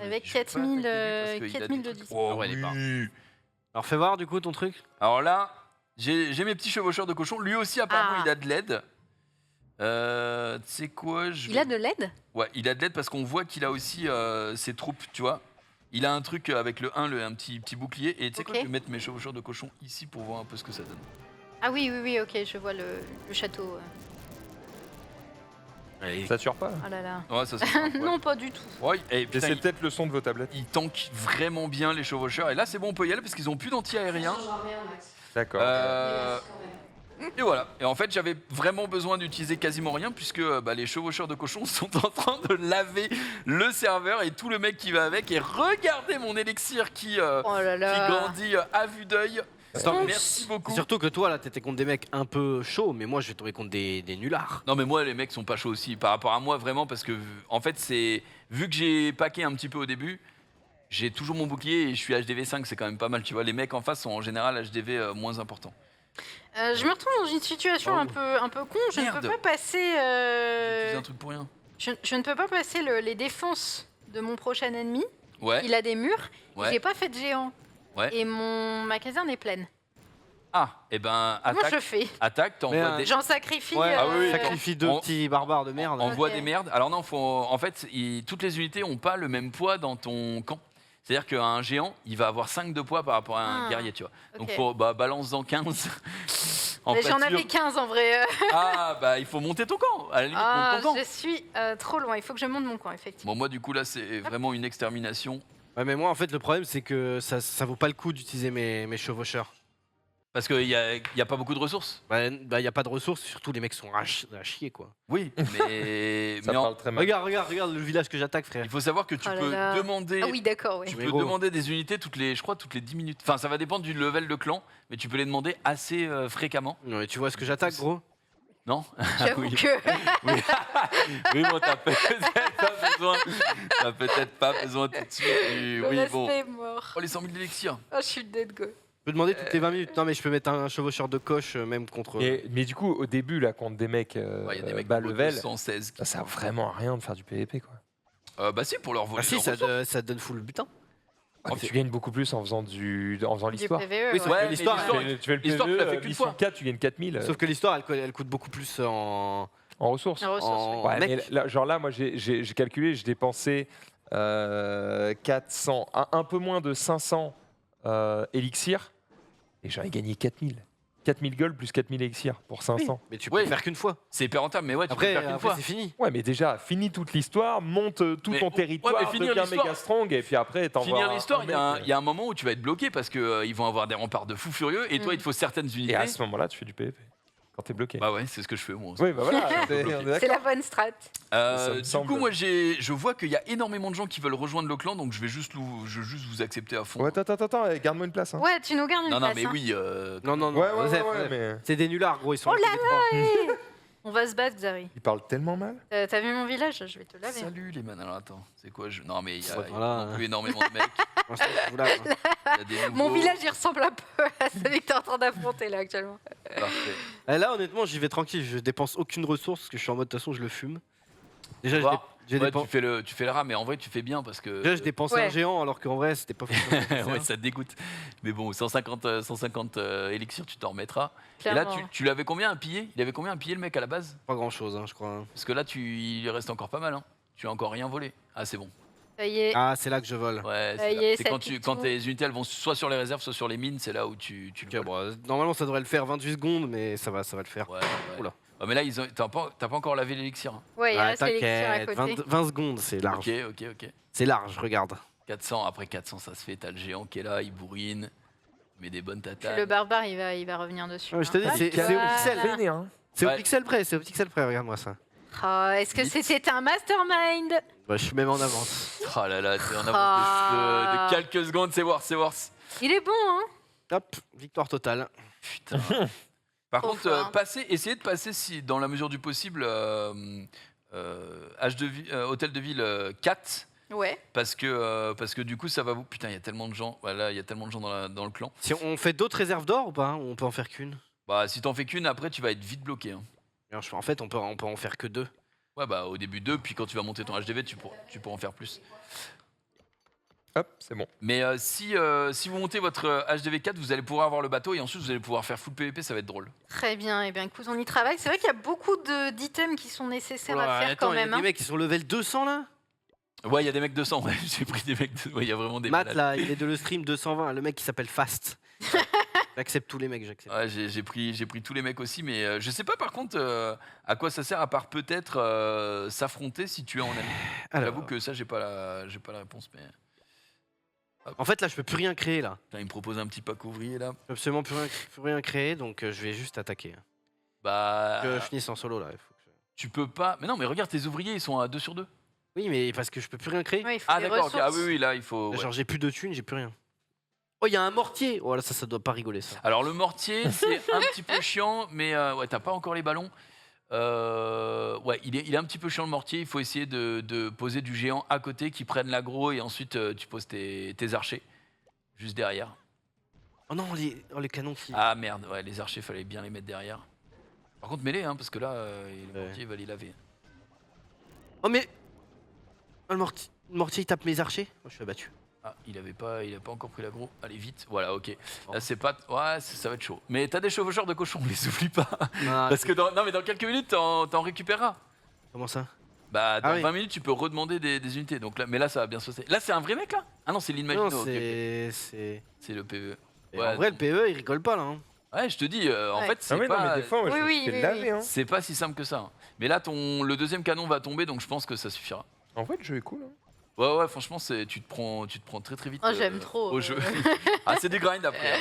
Avec je vais pas 4000, attaquer lui parce qu'il a 4000 des de trucs. distance. Oh, Ah ouais, il est oui. Alors fais voir du coup ton truc. Alors là, j'ai mes petits chevaucheurs de cochon. Lui aussi, apparemment, Ah. il a de l'aide. Tu sais quoi Il a de l'aide? Ouais, il a de l'aide parce qu'on voit qu'il a aussi ses troupes, tu vois. Il a un truc avec le 1, un petit bouclier. Et tu sais quoi, Ok. je vais mettre mes chevaucheurs de cochon ici pour voir un peu ce que ça donne. Ah oui, ok, je vois le château. Ça tue pas. Oh là là. Ouais, ça c'est Non, pas du tout. Ouais, et Et putain, c'est peut-être le son de vos tablettes. ils tankent vraiment bien les chevaucheurs. Et là, c'est bon, on peut y aller parce qu'ils ont plus d'anti-aérien. D'accord. Et voilà. Et en fait, j'avais vraiment besoin d'utiliser quasiment rien puisque les chevaucheurs de cochon sont en train de laver le serveur et tout le mec qui va avec. Et regardez mon élixir qui Oh là là. grandit à vue d'œil. Attends, Merci beaucoup. Surtout que toi là t'étais contre des mecs un peu chauds, mais moi je vais tomber contre des nullards. Non mais moi les mecs sont pas chauds aussi par rapport à moi vraiment parce que en fait c'est vu que j'ai packé un petit peu au début, j'ai toujours mon bouclier et je suis HDV 5, c'est quand même pas mal, tu vois. Les mecs en face sont en général HDV moins important. Je me retrouve dans une situation Oh. un peu con. Je ne Merde. peux pas passer. J'ai utilisé un truc pour rien. Je ne peux pas passer les défenses de mon prochain ennemi. Ouais. Il a des murs. Ouais. J'ai pas fait de géant. Ouais. Et ma caserne est pleine. Ah, et ben Comment je attaque. fais Attaque, t'envoies des. J'en sacrifie. Ouais, Ah oui, sacrifie 2 On- petits barbares de merde. Envoie Ok. des merdes. Alors non, en fait, toutes les unités n'ont pas le même poids dans ton camp. C'est-à-dire qu'un géant, il va avoir 5 de poids par rapport à un Ah, guerrier, tu vois. Donc ok. faut, balance-en 15. en J'en pâture. avais 15 en vrai. Ah, bah il faut monter ton camp. À la limite, monte ton camp. Je suis trop loin. Il faut que je monte mon camp, effectivement. Bon, moi, du coup, là, c'est vraiment une extermination. Ouais, mais moi, en fait, le problème, c'est que ça vaut pas le coup d'utiliser mes chevaucheurs. Parce qu'il n'y a pas beaucoup de ressources. Bah, y a pas de ressources, surtout les mecs sont à chier, quoi. Oui, mais, Ça mais parle très mal. Regarde le village que j'attaque, frère. il faut savoir que tu Oh là peux là. demander. Ah oui, d'accord, oui. Tu peux Héros. demander des unités toutes les 10 minutes. Enfin, ça va dépendre du level de clan, mais tu peux les demander assez fréquemment. Non, mais tu vois ce que j'attaque, gros? Non J'avoue oui. que. Oui, bon, t'as peut-être pas besoin tout de suite. Le Oui, reste bon. est mort. Oh, les 100 000 d'élixir. Oh, je suis dead go. Je peux demander toutes les 20 minutes. Non, mais je peux mettre un chevaucheur de coche, même contre. Mais du coup, au début, là, contre des mecs Ouais, il y a des mecs bas niveau level, 216. ça sert vraiment à rien de faire du PVP, quoi. Bah si, pour leur voler. Ah si, leurs ressources. ça donne full butin. Ah, mais tu gagnes beaucoup plus en faisant l'histoire. Du PVE, Oui, ouais. sauf Ouais, que mais l'histoire, l'histoire, Tu fais le l'histoire, tu l'as fait PVE, qu'une mission fois. 4, tu gagnes 4000 sauf que l'histoire, elle coûte beaucoup plus en en ressources. En ressources, en Ouais, mec. mais là, genre là, moi, j'ai calculé, je dépensais 400, un peu moins de 500 élixirs, et j'en ai gagné 4000. 4000 gold plus 4000 élixirs pour 500. Mais tu peux Oui. le faire qu'une fois. C'est hyper rentable, mais ouais, tu peux le Après, faire qu'une après fois. c'est fini. Ouais, mais déjà, finis toute l'histoire, monte tout Mais- ton ouais, territoire, mais finir deviens l'histoire- méga strong, et puis après, t'envoies Finir l'histoire, il mec, y a un moment où tu vas être bloqué parce que ils vont avoir des remparts de fous furieux et toi, il te faut certaines Et unités. à ce moment-là, tu fais du PVP. Quand t'es bloqué. Bah ouais, c'est ce que je fais moi. Oui, bah voilà, on est C'est la d'accord. bonne strat. Ça me Du semble. coup, moi, je vois qu'il y a énormément de gens qui veulent rejoindre le clan, donc je vais juste vous accepter à fond. Ouais, attends, garde-moi une place. Hein. Ouais, tu nous gardes une non, non, place. mais hein. oui. Non, non, non. Ouais, Joseph, mais C'est des nullards, gros. Ils sont Oh là là On va se battre, Xari. il parle tellement mal. T'as vu mon village? Je vais te laver. Salut les man. Alors attends, c'est quoi Non, mais il y a, Ouais, il y a voilà. non plus énormément de mecs. Il y a des Mon nouveaux. village, il ressemble un peu à celui que t'es en train d'affronter là actuellement. Parfait. Là, honnêtement, j'y vais tranquille. Je dépense aucune ressource parce que je suis en mode de toute façon, je le fume. Déjà, Voir. j'ai Ouais, dépensé. tu fais le rat, mais en vrai, tu fais bien parce que. Déjà, je dépensais Ouais. un géant alors qu'en vrai, c'était pas forcément nécessaire. ouais, ça te dégoûte. Mais bon, 150 élixirs, tu t'en remettras. Et là, Clairement. tu l'avais combien à piller Il avait combien à piller le mec à la base Pas grand chose, je crois. Parce que là, il reste encore pas mal. Hein. Tu as encore rien volé. Ah, c'est bon. Ça y est. Ah, c'est là que je vole. Ouais, Ça c'est y là. est, C'est ça quand, pique quand tout. tes unités elles vont soit sur les réserves, soit sur les mines, c'est là où tu le Ok, voles. bon, normalement, ça devrait le faire 28 secondes, mais ça va le faire. Ouais, Oula. Ouais, mais là, t'as pas encore lavé l'élixir. Hein. Ouais, il Ah, reste l'élixir à t'inquiète, côté. 20 secondes, c'est large. Ok. C'est large, regarde. 400, après 400, ça se fait. T'as le géant qui est là, il bourrine. Mais des bonnes Puis tatanes. le barbare, il va revenir dessus. Ouais, je te dis, hein. c'est Voilà. au pixel. Véné, hein. C'est Ouais. au pixel près, regarde-moi ça. Oh, est-ce que Vite. c'était un mastermind? Bah, je suis même en avance. Oh là là, t'es en Ah. avance de quelques secondes, c'est worse. Il est bon, hein? Hop, victoire totale. Putain. Par Trop contre, fort. essayez de passer, si, dans la mesure du possible, Hôtel de Ville 4. Ouais. Parce que du coup, ça va vous. Putain, il y a tellement de gens. Voilà, il y a tellement de gens dans le clan. Si on fait d'autres réserves d'or ou pas, hein, ou on peut en faire qu'une? Bah, si t'en fais qu'une, après, tu vas être vite bloqué. Hein. En fait, on peut en faire que 2. Ouais, bah, au début 2, puis quand tu vas monter ton HDV, tu pourras en faire plus. Hop, c'est bon. Mais si vous montez votre HDV 4, vous allez pouvoir avoir le bateau et ensuite vous allez pouvoir faire full PVP, ça va être drôle. Très bien. Eh bien, écoute, on y travaille. C'est vrai qu'il y a beaucoup d'items qui sont nécessaires à faire attends, quand il y a même. des hein. mecs qui sont level 200 là. Ouais, il y a des mecs 200, ouais, j'ai pris des mecs. Ouais, il y a vraiment des Matt malades. là, il est de le stream 220, le mec qui s'appelle Fast. J'accepte tous les mecs, j'accepte. Ouais, j'ai pris tous les mecs aussi, mais je sais pas par contre à quoi ça sert à part peut-être s'affronter si tu es en ami. Alors, J'avoue que ça j'ai pas la réponse, mais en fait là, je peux plus rien créer là. putain, il me propose un petit pack ouvrier là. Je peux absolument plus rien créer, donc je vais juste attaquer. Bah Que je finisse en solo là. tu peux pas. Mais non, mais regarde tes ouvriers, ils sont à 2 sur 2. Oui, mais parce que je peux plus rien créer. Ouais, il faut Ah des d'accord, ok. Ah ressources. oui, là il faut. ouais. Genre j'ai plus de thunes, j'ai plus rien. Oh, il y a un mortier. Oh là, ça doit pas rigoler ça. Alors le mortier, c'est un petit peu chiant, mais ouais, t'as pas encore les ballons. Ouais, il est un petit peu chiant le mortier. Il faut essayer de poser du géant à côté qui prenne l'aggro et ensuite tu poses tes archers juste derrière. Oh non, les canons qui. Ah merde, ouais, les archers, fallait bien les mettre derrière. Par contre, mêlez, hein, parce que là, le Ouais. mortier va les laver. Oh mais le mortier il tape mes archers. Moi je suis abattu. Ah, il a pas encore pris l'aggro. Allez, vite. Voilà, ok. Là, c'est pas. Ouais, ça va être chaud. Mais t'as des chevaucheurs de cochons, les oublie pas. Ah, Parce que non, mais dans quelques minutes, t'en récupéreras. Comment ça? Bah, dans Ah oui. 20 minutes, tu peux redemander des unités. Donc là, mais là, ça va bien se passer. Là, c'est un vrai mec, là? Ah non, c'est l'Inmagino. Non, ok, ok. c'est. C'est le PvE. Et Ouais, en vrai, le PE il rigole pas là. Hein. Ouais, je te dis, en Ouais. fait, c'est Ah oui, non, pas. mais des fois, moi, Oui, je me oui, suis fait oui, laver. oui. Hein. C'est pas si simple que ça. Mais là, le deuxième canon va tomber, donc je pense que ça suffira. En vrai, le jeu est cool. Hein. Ouais, franchement, tu te prends très très vite Oh, j'aime trop. au jeu. Ah, c'est du grind après. Hein.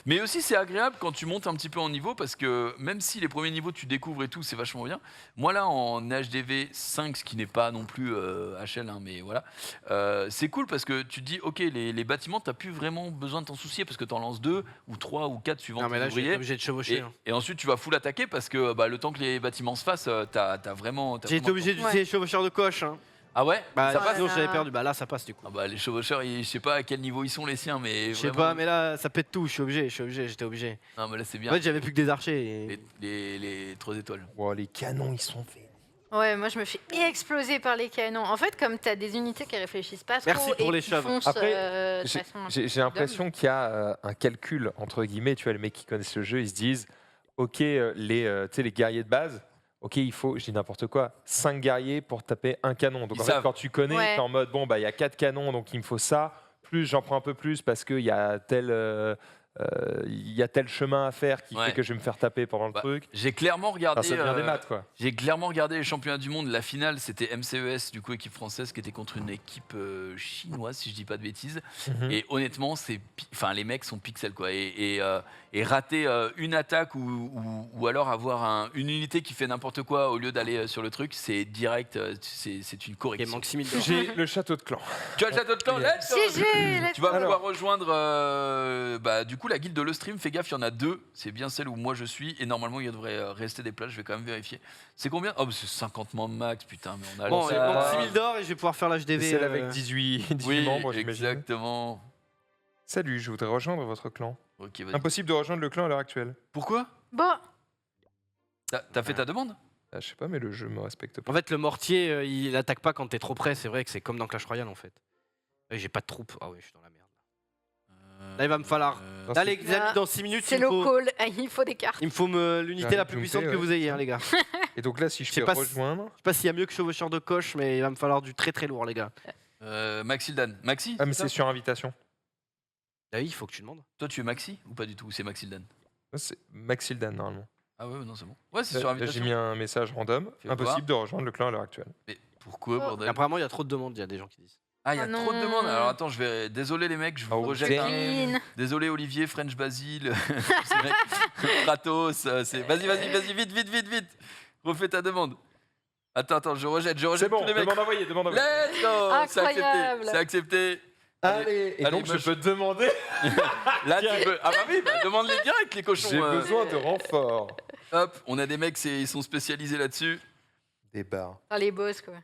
Mais aussi, c'est agréable quand tu montes un petit peu en niveau parce que même si les premiers niveaux tu découvres et tout, c'est vachement bien. Moi, là, en HDV 5, ce qui n'est pas non plus HL, hein, mais voilà, c'est cool parce que tu te dis, ok, les bâtiments, t'as plus vraiment besoin de t'en soucier parce que t'en lances 2 ou 3 ou 4 suivant Non tes mais là j'ai été ouvriers. obligé de chevaucher. Et, Hein. et ensuite, tu vas full attaquer parce que le temps que les bâtiments se fassent, t'as vraiment. J'ai été obligé d'utiliser chevaucheur de coche. Hein. Ah ouais? Bah Ça passe? sinon j'avais perdu. Bah là ça passe du coup. Ah bah, les chevaucheurs, je sais pas à quel niveau ils sont les siens, mais. Je sais vraiment- pas, mais là ça pète tout. J'étais obligé. Non, mais là, c'est En bien. fait j'avais plus que des archers. Et... Les 3 étoiles. Wow, les canons, ils sont faits. Ouais, moi je me fais exploser par les canons. En fait, comme t'as des unités qui réfléchissent pas trop Merci pour et les qui chevres. foncent Après, de façon un peu J'ai l'impression qu'il y a un calcul, entre guillemets, tu vois, les mecs qui connaissent le jeu, ils se disent, ok, tu sais, les guerriers de base, ok, il faut, je dis n'importe quoi, 5 guerriers pour taper un canon. Donc Ils en fait, savent. quand tu connais, Ouais. t'es en mode, bon, bah il y a 4 canons, donc il me faut ça, plus j'en prends un peu plus parce qu'il y a tel chemin à faire qui Ouais. fait que je vais me faire taper pendant le Bah, truc. J'ai clairement regardé. Enfin, ça devient des maths, quoi. J'ai clairement regardé les championnats du monde. La finale, c'était MCES, du coup, équipe française, qui était contre une équipe chinoise, si je dis pas de bêtises. Mhm. Et honnêtement, enfin, les mecs sont pixels, quoi. Et rater une attaque ou alors avoir une unité qui fait n'importe quoi au lieu d'aller sur le truc, c'est direct, c'est une Il correction. manque 6000 d'or. J'ai le château de clan. Tu as le château de clan, let's go. GG, let's Tu vas go. pouvoir rejoindre du coup la guilde de Le Stream. Fais gaffe, il y en a 2. C'est bien celle où moi je suis. Et normalement, il devrait rester des places. Je vais quand même vérifier. C'est combien? Oh, c'est 50 membres max. Putain, mais on a Bon, le il ça. manque 6000 d'or et je vais pouvoir faire C'est l'HDV. celle avec 18 Oui, membres, j'imagine. exactement. Salut, je voudrais rejoindre votre clan. Ok, vas-y. Impossible de rejoindre le clan à l'heure actuelle. Pourquoi? Bon, T'as fait ta demande? Ah, je sais pas, mais le jeu me respecte pas. En fait, le mortier, il attaque pas quand t'es trop près. C'est vrai que c'est comme dans Clash Royale en fait. J'ai pas de troupes. Ah oui, je suis dans la merde. Là, il va me falloir. Non, Là, c'est- les amis, dans 6 minutes, c'est il me le faut, call. Il faut des cartes. il me faut l'unité Ah, la plus Doomsday, puissante que ouais. vous ayez, hein, les gars. Je Et donc là, si je Je sais fais pas rejoindre. sais pas s'il y a mieux que chevaucheur de coche, mais il va me falloir du très très lourd, les gars. Maxildan. Maxi? Ah, mais ça c'est sur invitation. Ah oui, il faut que tu demandes. Toi, tu es Maxi ou pas du tout? C'est Maxildan. C'est Maxildan, normalement. Ah ouais, non, c'est bon. Ouais, c'est sur Là, j'ai invitation. mis un message random. Fais Impossible de rejoindre le clan à l'heure actuelle. Mais pourquoi, Oh. bordel? Apparemment, il y a trop de demandes, il y a des gens qui disent. Ah, il y a Oh trop de non. demandes. Alors attends, je vais. Désolé les mecs, je vous Oh, rejette. damn. Clean. Désolé Olivier, French Basil, Kratos. Vas-y, vite. Refais ta demande. Attends, je rejette C'est bon, tous les mecs. demande envoyée, demande envoyée. Let's go. C'est accepté. Incroyable. C'est accepté. Allez, et allez, donc moi, je peux te demander. Là, tu peux. Ah bah oui, demande-les direct les cochons. J'ai besoin de renfort. Hop, on a des mecs, ils sont spécialisés là-dessus. Des barres. Dans les boss, quoi.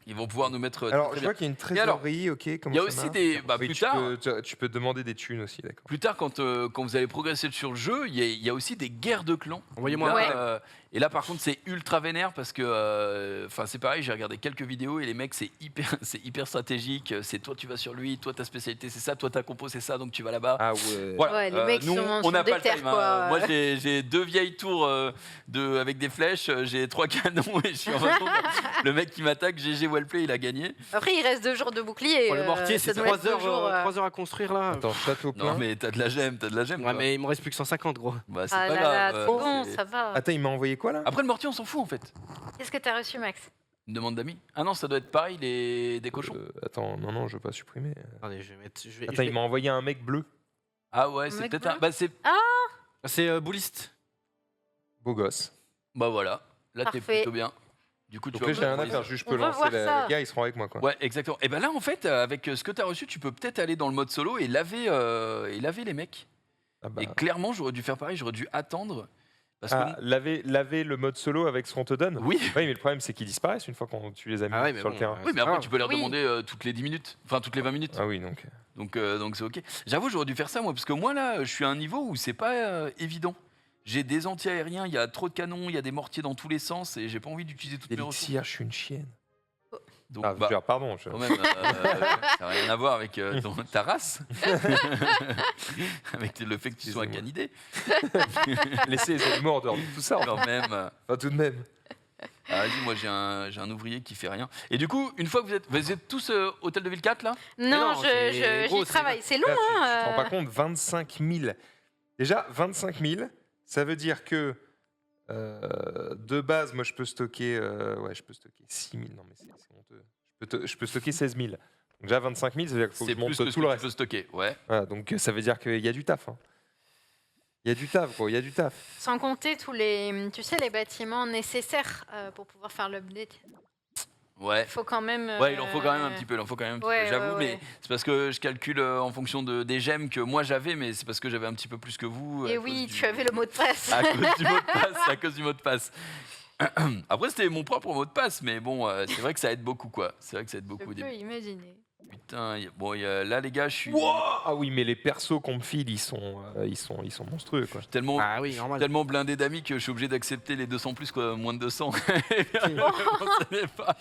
Ils vont pouvoir nous mettre. Alors, très je bien. vois qu'il y a une Et alors, trésorerie, ok. Comment il y a ça aussi marche des. Bah, Oui, plus tu tard. tu peux demander des thunes aussi, d'accord. Plus tard, quand vous allez progresser sur le jeu, il y a aussi des guerres de clans. Envoyez-moi Là, Ouais. et là, par contre, c'est ultra vénère parce que, c'est pareil, j'ai regardé quelques vidéos et les mecs, c'est hyper stratégique. C'est toi, tu vas sur lui, toi, ta spécialité, c'est ça, toi, ta compo, c'est ça, donc tu vas là-bas. Ah ouais. Voilà. Ouais, les mecs nous, sont on n'a pas le déter, time. quoi. Moi, j'ai 2 vieilles tours avec des flèches, j'ai 3 canons et je suis en mode, le mec qui m'attaque, GG Wellplay, il a gagné. Après, il reste 2 jours de bouclier. Pour le mortier, c'est ça doit 3 être 2 jours, heures, 3 heures à construire là. Attends, château plein. Non, mais t'as de la gemme, Ouais, quoi. mais il me reste plus que 150, gros. Bah, c'est Ah pas là grave. là, trop bon, c'est- ça va. Attends, il m'a envoyé quoi là Après le mortier, on s'en fout en fait. Qu'est-ce que t'as reçu, Max? Une demande d'amis. Ah non, ça doit être pareil, des cochons. Attends, non, je veux pas supprimer. Attendez, je vais mettre. Attends, il m'a envoyé un mec bleu. Ah ouais, c'est mec peut-être bleu un. Bah, c'est. C'est bouliste. Beau gosse. Bah voilà. Là, t'es Parfait. plutôt bien. Du coup, tu Donc vas là, j'ai rien à pouvoir- faire, juste je On peux va lancer voir les ça. gars, ils seront avec moi quoi. Ouais, exactement. Et ben là, en fait, avec ce que t'as reçu, tu peux peut-être aller dans le mode solo et laver les mecs. Ah bah. Et clairement, j'aurais dû faire pareil, j'aurais dû attendre. Parce que. Ah, laver le mode solo avec ce qu'on te donne. Oui. Oui, mais le problème c'est qu'ils disparaissent une fois qu'on tu les as mis Ah ouais, mais sur bon, le terrain. Oui, mais après, tu peux leur Oui. demander toutes les 10 minutes. Enfin, toutes les 20 minutes. Ah oui, donc. Donc c'est ok. J'avoue, j'aurais dû faire ça moi, parce que moi là, je suis à un niveau où c'est pas évident. J'ai des anti-aériens, il y a trop de canons, il y a des mortiers dans tous les sens et j'ai pas envie d'utiliser toutes mes ressources. Élixir, je suis une chienne. Donc, Ah, pardon. quand même, ça n'a rien à voir avec ta race, avec le fait que tu sois un canidé. Laissez les animaux en dehors de tout ça. Quand même. Enfin, tout de même. Ah, vas-y, moi j'ai un ouvrier qui fait rien. Et du coup, une fois que vous êtes tous hôtel de ville 4 là? Non, non, c'est gros, j'y travaille. C'est long, Là, tu te rends hein. pas compte, 25 000. Déjà, 25 000, ça veut dire que de base, moi je peux stocker, je peux stocker 6 000. Non, mais c'est honteux. Je peux stocker 16 000. Donc déjà 25 000, ça veut dire qu'il faut que C'est je monte plus que ce tout le que tu reste. peux stocker, ouais. Voilà, donc ça veut dire qu'il y a du taf. Hein. Il y a du taf, gros, il y a du taf. Sans compter tous les, tu sais, les bâtiments nécessaires pour pouvoir faire l'update. Ouais. Il faut quand même. Ouais, il en faut quand même un petit peu. Ouais, J'avoue, ouais. mais c'est parce que je calcule en fonction des gemmes que moi j'avais, mais c'est parce que j'avais un petit peu plus que vous. Et oui, tu avais le mot de passe. À cause du mot de passe, à cause du mot de passe. Après, c'était mon propre mot de passe, mais bon, c'est vrai que ça aide beaucoup, quoi. C'est vrai que ça aide Je beaucoup au peux début. imaginer. Putain, là, les gars, je suis Ah oui, mais les persos qu'on me file, ils sont monstrueux, quoi. tellement, Ah oui, normal. tellement blindé d'amis que je suis obligé d'accepter les 200 plus, quoi, moins de 200. Eh bien, ce n'est pas.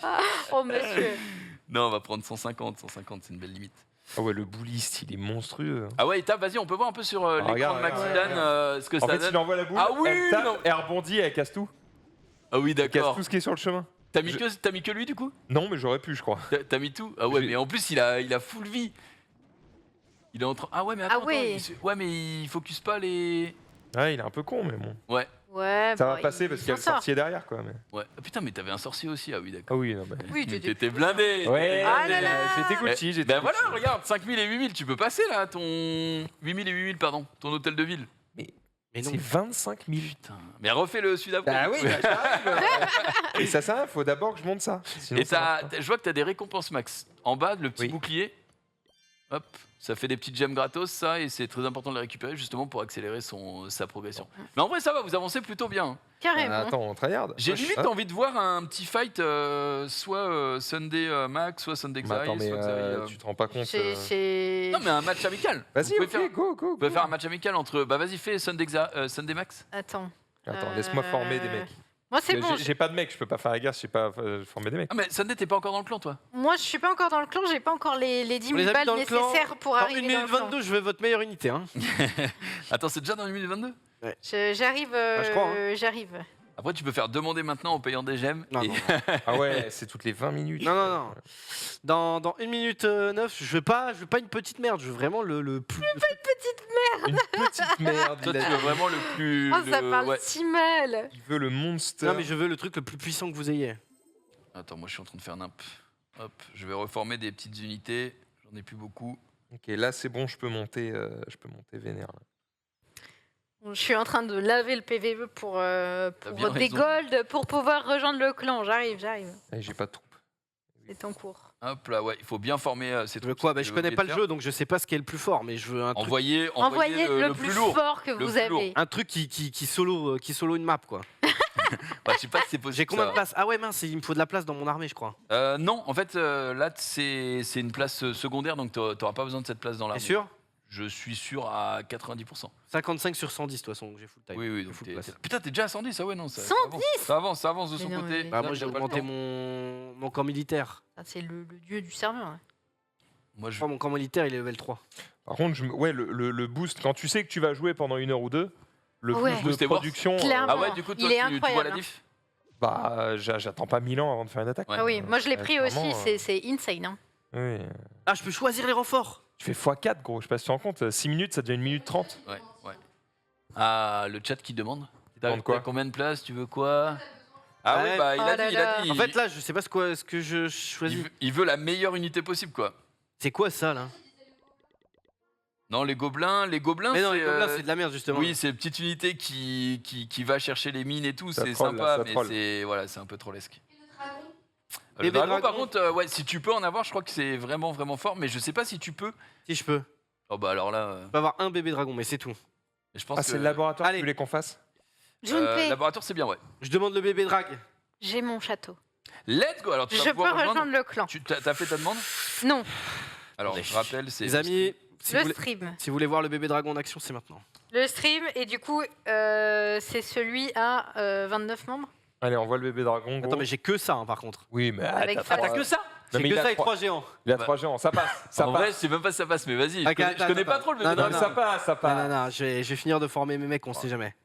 Oh monsieur. Non, on va prendre 150. 150, c'est une belle limite. Ah ouais, le bouliste, il est monstrueux. Ah ouais, et vas-y, on peut voir un peu sur l'écran regarde, de Maxidane regarde. ce que En ça fait, donne. il envoie la boule, Ah oui, elle tape, non. elle rebondit, elle casse tout. Ah oui, Elle casse d'accord. tout ce qui est sur le chemin. T'as mis que lui, du coup? Non, mais j'aurais pu, je crois. T'as mis tout? Ah ouais, J'ai- mais en plus, il a full vie. Il est en train. Ah ouais, mais attends. Ah ouais. Ouais, mais il focus pas les. Ouais, il est un peu con, mais bon. Ouais. Ouais. Ça bon, va passer il parce qu'il y a le s'en sort. sorcier derrière, quoi. Mais... Ouais. Ah, putain, mais t'avais un sorcier aussi. Ah oui, Ah d'accord. oui, non, mais... Oui, Mais tu t'étais blindé. Ouais, Ah là là. j'étais Gucci, j'étais Ben voilà, Gucci. regarde, 5000 et 8000, tu peux passer là, ton. 8000 et 8000, pardon, ton hôtel de ville. Mais non. C'est 25 000. Putain. Mais refais le sud-après. Bah oui, bah, j'arrive. Et ça sert, faut d'abord que je monte ça. Sinon, Et ça marche pas. je vois que t'as des récompenses max. En bas, le petit Oui. bouclier. Hop, ça fait des petites gemmes gratos, ça, et c'est très important de les récupérer justement pour accélérer sa progression. Mais en vrai, ça va, vous avancez plutôt bien. Hein. Carrément. Attends, on tryhard. J'ai limite Hein envie de voir un petit fight, soit Sunday Max, soit Sunday Mais Xari, attends, mais soit Xari. tu te rends pas compte. C'est. Non, mais un match amical. Vas-y, Vous pouvez ok, faire- go, go. Vous pouvez faire un match amical entre. Bah, vas-y, fais Sunday Max. Attends. Attends, laisse-moi former des mecs. Moi, c'est bon. J'ai pas de mecs, je peux pas faire la guerre, je sais pas former des mecs. Ah, mais Sunday, t'es pas encore dans le clan, toi. Moi, je suis pas encore dans le clan. J'ai pas encore les 10 On les 000 a mis balles dans le clan. nécessaires pour Dans 1 arriver dans minute le clan. 22, je veux votre meilleure unité. Hein. Attends, c'est déjà dans 1 minute 22. J'arrive. je crois, hein. J'arrive. Après, tu peux faire demander maintenant en payant des gemmes. Non, et- non. Ah ouais, c'est toutes les 20 minutes. Non. Dans 1 minute 9, je veux pas une petite merde, je veux vraiment le plus. Une petite merde. Toi, il tu a veux dit. vraiment le plus. Oh, ça parle ouais. si mal. Il veut le monster. Non, mais je veux le truc le plus puissant que vous ayez. Attends, moi, je suis en train de faire nimp. Hop, je vais reformer des petites unités. J'en ai plus beaucoup. Ok, là c'est bon, je peux monter vénère. Là. Je suis en train de laver le PVE pour bien des raison. golds pour pouvoir rejoindre le clan. J'arrive. Allez, j'ai pas de troupe. C'est en cours. Hop là, ouais, il faut bien former ces Je veux troupes. quoi bah, Je connais pas le militaire. jeu, donc je sais pas ce qui est le plus fort, mais je veux un truc, Envoyez Envoyez le plus lourd. fort que Le vous plus lourd. avez. un truc qui solo une map, quoi. Bah, je sais pas si c'est possible. J'ai combien ça. de place Ah ouais, mince, il me faut de la place dans mon armée, je crois. Non, en fait, là, c'est une place secondaire, donc t'auras pas besoin de cette place dans T'es l'armée. sûr Je suis sûr à 90%. 55 sur 110, de toute façon, j'ai full time. Oui, oui, J'ai donc full t'es- place. t'es- Putain, t'es déjà à 110, ah ouais, non. 110 ça avance de Mais son non, côté. mais- Bah, Là, moi, j'ai pas le augmenté temps. mon camp militaire. Ah, c'est le dieu du serveur. Ouais. Moi, Je je. crois mon camp militaire, il est level 3. Par contre, le boost, quand tu sais que tu vas jouer pendant 1 heure ou 2, le Ouais. boost Boost de et Wars. production, Clairement. Ah ouais, du coup, Il toi, est tu vois incroyable, la hein. diff j'attends pas 1000 ans avant de faire une attaque. Ouais. Ah oui, moi je l'ai pris aussi. clairement, C'est insane. Hein. Oui. Ah, je peux choisir les renforts. Tu fais x4, gros, je sais pas si tu te rends compte, 6 minutes, ça devient 1 minute 30. Ouais. Ah, le chat qui demande. demande quoi T'as combien de places? Tu veux quoi? Ah Ouais. oui, bah, il Oh a là dit, il a là. dit. En fait, là, je sais pas ce que je il choisis. veut la meilleure unité possible, quoi. C'est quoi ça, là Non, les gobelins, Mais non, les c'est, gobelins, c'est de la merde, justement. oui, c'est une petite unité qui va chercher les mines et tout, Ça c'est troll, là, sympa, ça mais troll. c'est un peu trollesque. Le Bébé dragon, par dragon. contre, ouais, si tu peux en avoir, je crois que c'est vraiment vraiment fort, mais je sais pas si tu peux. Si je peux. Oh bah alors là, Je peux avoir un bébé dragon, mais c'est tout. je pense Ah, que c'est le laboratoire que Allez. tu voulais qu'on fasse Junpei, laboratoire, c'est bien, ouais. Je demande le bébé drag. j'ai mon château. Let's go. Alors tu vas Je peux pouvoir rejoindre le clan. Tu t'as fait ta demande? Non, Alors je rappelle, c'est Les amis, si vous, le voulez, stream. si vous voulez voir le bébé dragon en action, c'est maintenant. Le stream, et du coup, c'est celui à 29 membres. Allez, on voit le bébé dragon, gros. Attends, mais j'ai que ça, hein, par contre. Oui, mais Avec t'as Fast. pas- T'as que ça? C'est mais que il a ça et trois- 3 géants. Il a Bah, 3 géants, ça passe. Ça En passe. vrai, je sais même pas si ça passe, mais vas-y. Ok, Je connais pas trop le bébé non, dragon. Ça passe, ça Non, passe. non, je vais finir de former mes mecs, on sait jamais.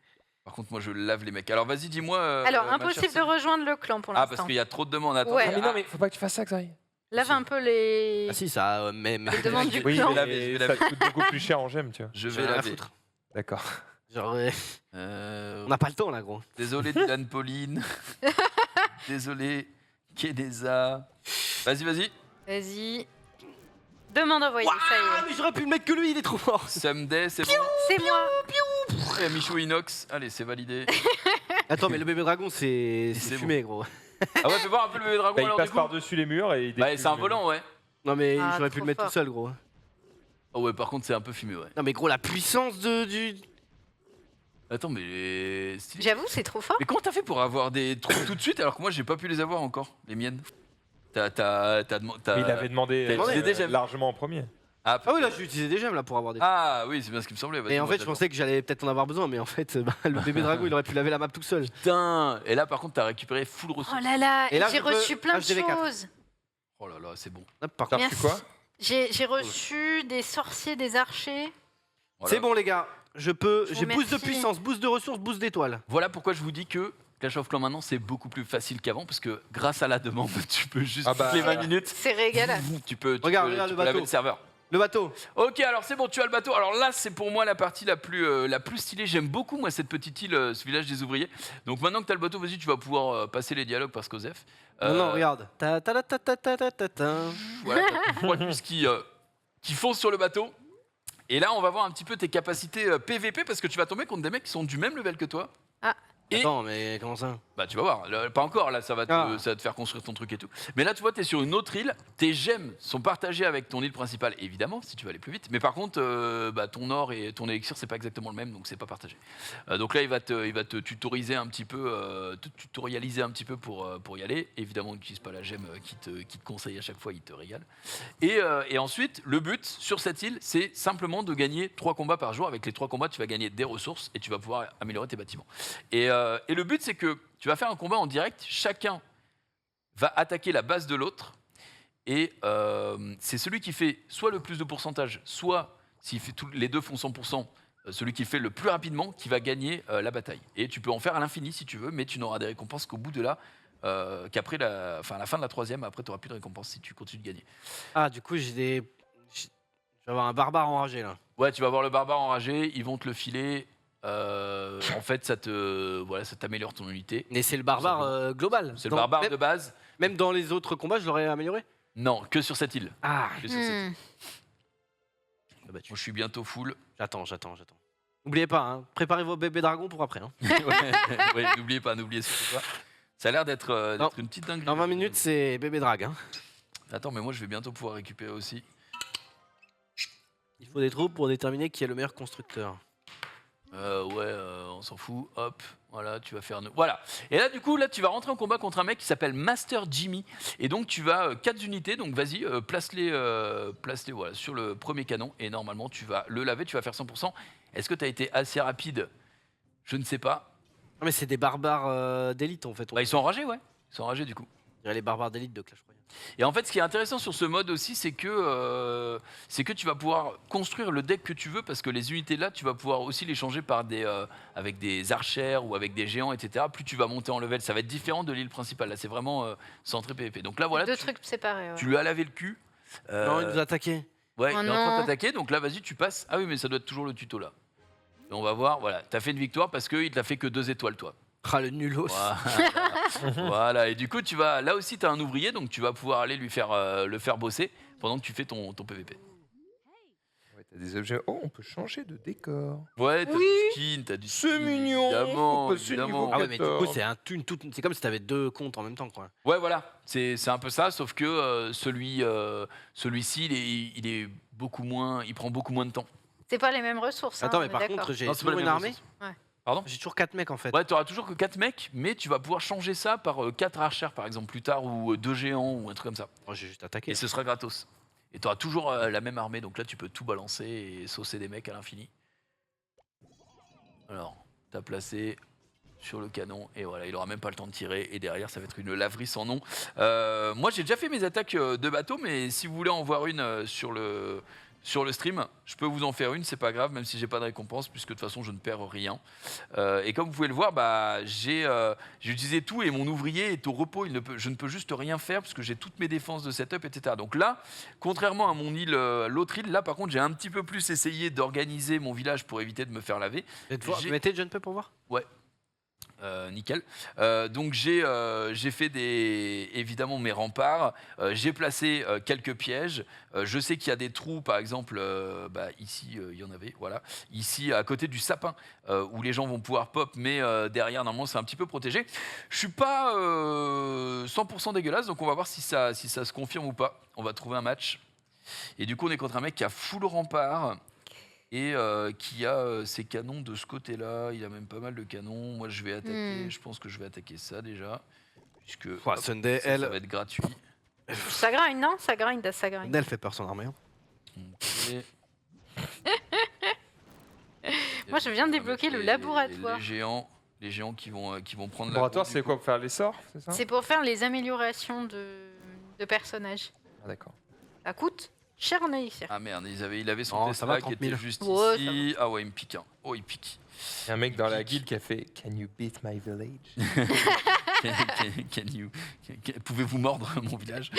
Par contre, moi, je lave les mecs. Alors, vas-y, dis-moi. Alors, ma impossible chère de Céline. rejoindre le clan pour Ah, l'instant. parce qu'il y a trop de demandes. Attends. Ouais. Ah, mais non, mais faut pas que tu fasses ça, Xavier. Lave un peu les... Ah si, ça, mais Les demandes du Oui, clan. je vais laver, je vais mais ça laver. te coûte beaucoup plus cher en gemmes, tu vois. Je j'en vais ai rien à laver. foutre. D'accord. Genre, Euh, on n'a pas le temps là, gros. Désolé, Dylan Pauline. Désolé, Kedeza. Vas-y, vas-y. Vas-y. Demande envoyée, ça y Ah, est. mais j'aurais pu le mettre que lui, il est trop fort. Someday, c'est bon. C'est moi. Et Michou Inox. Allez, c'est validé. Attends, mais le bébé dragon, c'est C'est fumé, gros. Ah ouais, fais voir un peu le bébé dragon Bah, il alors passe du coup. par-dessus les murs et il Ouais, détruit c'est un les- volant, ouais. Non, mais Ah, j'aurais pu trop le mettre fort. tout seul, gros. Oh ouais, par contre, c'est un peu fumé, ouais. Non, mais gros, la puissance du. Attends, mais stylé. J'avoue, c'est trop fort. Mais comment t'as fait pour avoir des trucs tout de suite alors que moi j'ai pas pu les avoir encore, les miennes? Mais il avait demandé t'as utilisé des gemmes. largement en premier. Ah, Ah oui, là, j'ai utilisé des gemmes là pour avoir des. ah oui, c'est bien ce qui me semblait. vas-y, Et en moi, fait, je j'attends. pensais que j'allais peut-être en avoir besoin, mais en fait, bah, le bébé dragon, il aurait pu laver la map tout seul. Putain. Et là par contre t'as récupéré full ressources. Oh là là, Et et là, j'ai je veux reçu plein de HDV4. choses. Oh là là, c'est bon. Hop, par T'as contre. reçu Merci. quoi? J'ai reçu des sorciers, des archers. Voilà. C'est bon, les gars. Je peux. Je vous J'ai boost de remercie. puissance, boost de ressources, boost d'étoiles. Voilà pourquoi je vous dis que Clash of Clans maintenant c'est beaucoup plus facile qu'avant parce que grâce à la demande tu peux juste Ah bah, toutes les 20 minutes C'est régal. tu peux Regarde, tu regarde peux le laver bateau. le serveur. Le bateau. Ok, alors c'est bon, tu as le bateau. Alors là, c'est pour moi la partie la plus stylée. J'aime beaucoup, moi, cette petite île, ce village des ouvriers. Donc maintenant que tu as le bateau, vas-y, tu vas pouvoir passer les dialogues par Scozef. Non, non, regarde. Ta ta ta ta ta ta ta ta. Voilà, t'as plus de plus qui foncent sur le bateau. Et là, on va voir un petit peu tes capacités PVP parce que tu vas tomber contre des mecs qui sont du même level que toi. Ah. Et Attends, mais comment ça? bah tu vas voir, là, pas encore, là ça va, ça va te faire construire ton truc et tout. Mais là tu vois, tu es sur une autre île, tes gemmes sont partagées avec ton île principale, évidemment, si tu veux aller plus vite. Mais par contre, bah, ton or et ton élixir, c'est pas exactement le même, donc c'est pas partagé. Donc là, il va te tutoriser un petit peu, te tutorialiser un petit peu pour y aller. Évidemment, n'utilise pas la gemme qui te conseille à chaque fois, il te régale. Et ensuite, le but sur cette île, c'est simplement de gagner 3 combats par jour. Avec les 3 combats, tu vas gagner des ressources et tu vas pouvoir améliorer tes bâtiments. Et le but, c'est que tu vas faire un combat en direct, chacun va attaquer la base de l'autre, et c'est celui qui fait soit le plus de pourcentage, soit, si les deux font 100%, celui qui fait le plus rapidement qui va gagner la bataille. Et tu peux en faire à l'infini si tu veux, mais tu n'auras des récompenses qu'au bout de qu'après à la fin de la 3e, après tu n'auras plus de récompenses si tu continues de gagner. Ah, du coup, je vais avoir un barbare enragé là. Ouais, tu vas voir le barbare enragé, ils vont te le filer. En fait, ça t'améliore ton unité. Mais c'est le barbare global. C'est le barbare même, de base. même dans les autres combats, je l'aurais amélioré. Non, que sur cette île. Ah, Que sur cette île. Hmm. Moi, je suis bientôt full. j'attends. N'oubliez pas, hein, préparez vos bébés dragons pour après. Hein. Ouais, n'oubliez surtout pas. Ça a l'air d'être Non. une petite dinguerie. Dans 20 minutes, c'est bébé drag. Hein. Attends, mais moi je vais bientôt pouvoir récupérer aussi. Il faut des troupes pour déterminer qui est le meilleur constructeur. On s'en fout. Hop, voilà, tu vas faire. Voilà. Et là, du coup, là, tu vas rentrer en combat contre un mec qui s'appelle Master Jimmy. Et donc, tu vas 4 unités. Donc, vas-y, place-les voilà, sur le premier canon. Et normalement, tu vas le laver. Tu vas faire 100%. Est-ce que tu as été assez rapide? Je ne sais pas. Non, mais c'est des barbares d'élite en fait. Bah, ils sont enragés, ouais. Ils sont enragés, du coup. On dirait les barbares d'élite de Clash Royale. Et en fait, ce qui est intéressant sur ce mode aussi, c'est que tu vas pouvoir construire le deck que tu veux, parce que les unités là, tu vas pouvoir aussi les changer par avec des archères ou avec des géants, etc. Plus tu vas monter en level, ça va être différent de l'île principale. Là, c'est vraiment centré PvP. Donc là, voilà, Deux trucs séparés. Ouais. tu lui as lavé le cul. Non, il nous a attaqué. Ouais, Oh il est en train de non. t'attaquer. Donc là, vas-y, tu passes. Ah oui, mais ça doit être toujours le tuto là. Et on va voir. Voilà, t'as fait une victoire parce qu'il te l'a fait que 2 étoiles, toi. Ah, le nulos. Voilà. Voilà, et du coup, tu vas là aussi, tu as un ouvrier, donc tu vas pouvoir aller lui faire le faire bosser pendant que tu fais ton PVP. Ouais, t'as des objets. Oh, on peut changer de décor. Ouais, t'as Oui. du skin, t'as du C'est skin, mignon, évidemment, on peut passer évidemment. niveau Ah ouais, mais du coup, 14. c'est c'est comme si t'avais 2 comptes en même temps, quoi. Ouais, voilà, c'est un peu ça, sauf que celui-ci, il est beaucoup moins, il prend beaucoup moins de temps. C'est pas les mêmes ressources. Attends, hein, mais on est par d'accord. contre, j'ai Non, c'est pas toujours les une mêmes armée. ressources. Pardon? J'ai toujours 4 mecs en fait. Ouais, t'auras toujours que 4 mecs, mais tu vas pouvoir changer ça par 4 archers, par exemple, plus tard, ou 2 géants, ou un truc comme ça. Moi, j'ai juste attaqué. Et ce sera gratos. Et t'auras toujours la même armée, donc là, tu peux tout balancer et saucer des mecs à l'infini. Alors, t'as placé sur le canon. Et voilà, il aura même pas le temps de tirer. Et derrière, ça va être une laverie sans nom. Moi, j'ai déjà fait mes attaques de bateau, mais si vous voulez en voir une sur le stream, je peux vous en faire une, c'est pas grave, même si j'ai pas de récompense, puisque de toute façon je ne perds rien. Et comme vous pouvez le voir, j'ai utilisé tout et mon ouvrier est au repos. Je ne peux juste rien faire parce que j'ai toutes mes défenses de setup, etc. Donc là, contrairement à mon île, l'autre île, là par contre, j'ai un petit peu plus essayé d'organiser mon village pour éviter de me faire laver. Vous mettez John Peu pour voir? Ouais. Nickel. Donc j'ai fait évidemment mes remparts. J'ai placé quelques pièges. Je sais qu'il y a des trous, par exemple, ici il y en avait, voilà. Ici à côté du sapin où les gens vont pouvoir pop, mais derrière normalement c'est un petit peu protégé. Je suis pas 100% dégueulasse, donc on va voir si ça se confirme ou pas. On va trouver un match. Et du coup on est contre un mec qui a full rempart. Et qui a ses canons de ce côté-là. Il a même pas mal de canons. Moi, je vais attaquer. Je pense que je vais attaquer ça déjà. Puisque Sunday, ça va être gratuit. Ça grind, non? Ça grind. Sunday, elle fait peur son armée. Okay. Moi, je viens de débloquer le laboratoire. Les géants qui vont prendre le laboratoire, c'est quoi pour faire les sorts, c'est ça? C'est pour faire les améliorations de personnages. Ah, d'accord. Ça coûte cher en élixir. Ah merde, il avait son Tesla qui était juste Ouais, ici. Ah ouais, il me pique. Oh, il pique. Il y a un mec dans la guilde qui a fait Can you beat my village? Pouvez-vous mordre mon village?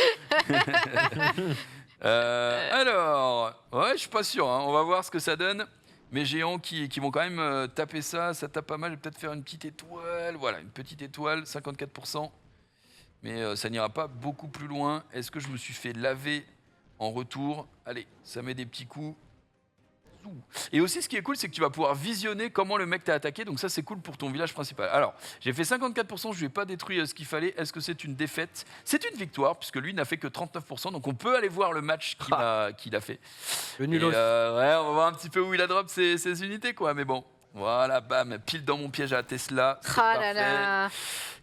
Alors, ouais, je suis pas sûr. Hein. On va voir ce que ça donne. Mes géants qui vont quand même taper ça tape pas mal. Je vais peut-être faire une petite étoile. Voilà, une petite étoile, 54%. Mais ça n'ira pas beaucoup plus loin. Est-ce que je me suis fait laver en retour? Allez, ça met des petits coups. Et aussi, ce qui est cool, c'est que tu vas pouvoir visionner comment le mec t'a attaqué. Donc ça, c'est cool pour ton village principal. Alors, j'ai fait 54%, je lui ai pas détruit ce qu'il fallait. Est-ce que c'est une défaite? C'est une victoire, puisque lui n'a fait que 39%. Donc on peut aller voir le match qu'il a fait. Le nulos. Ouais, on va voir un petit peu où il a drop ses unités, quoi. Mais bon, voilà, bam, pile dans mon piège à Tesla. Là là.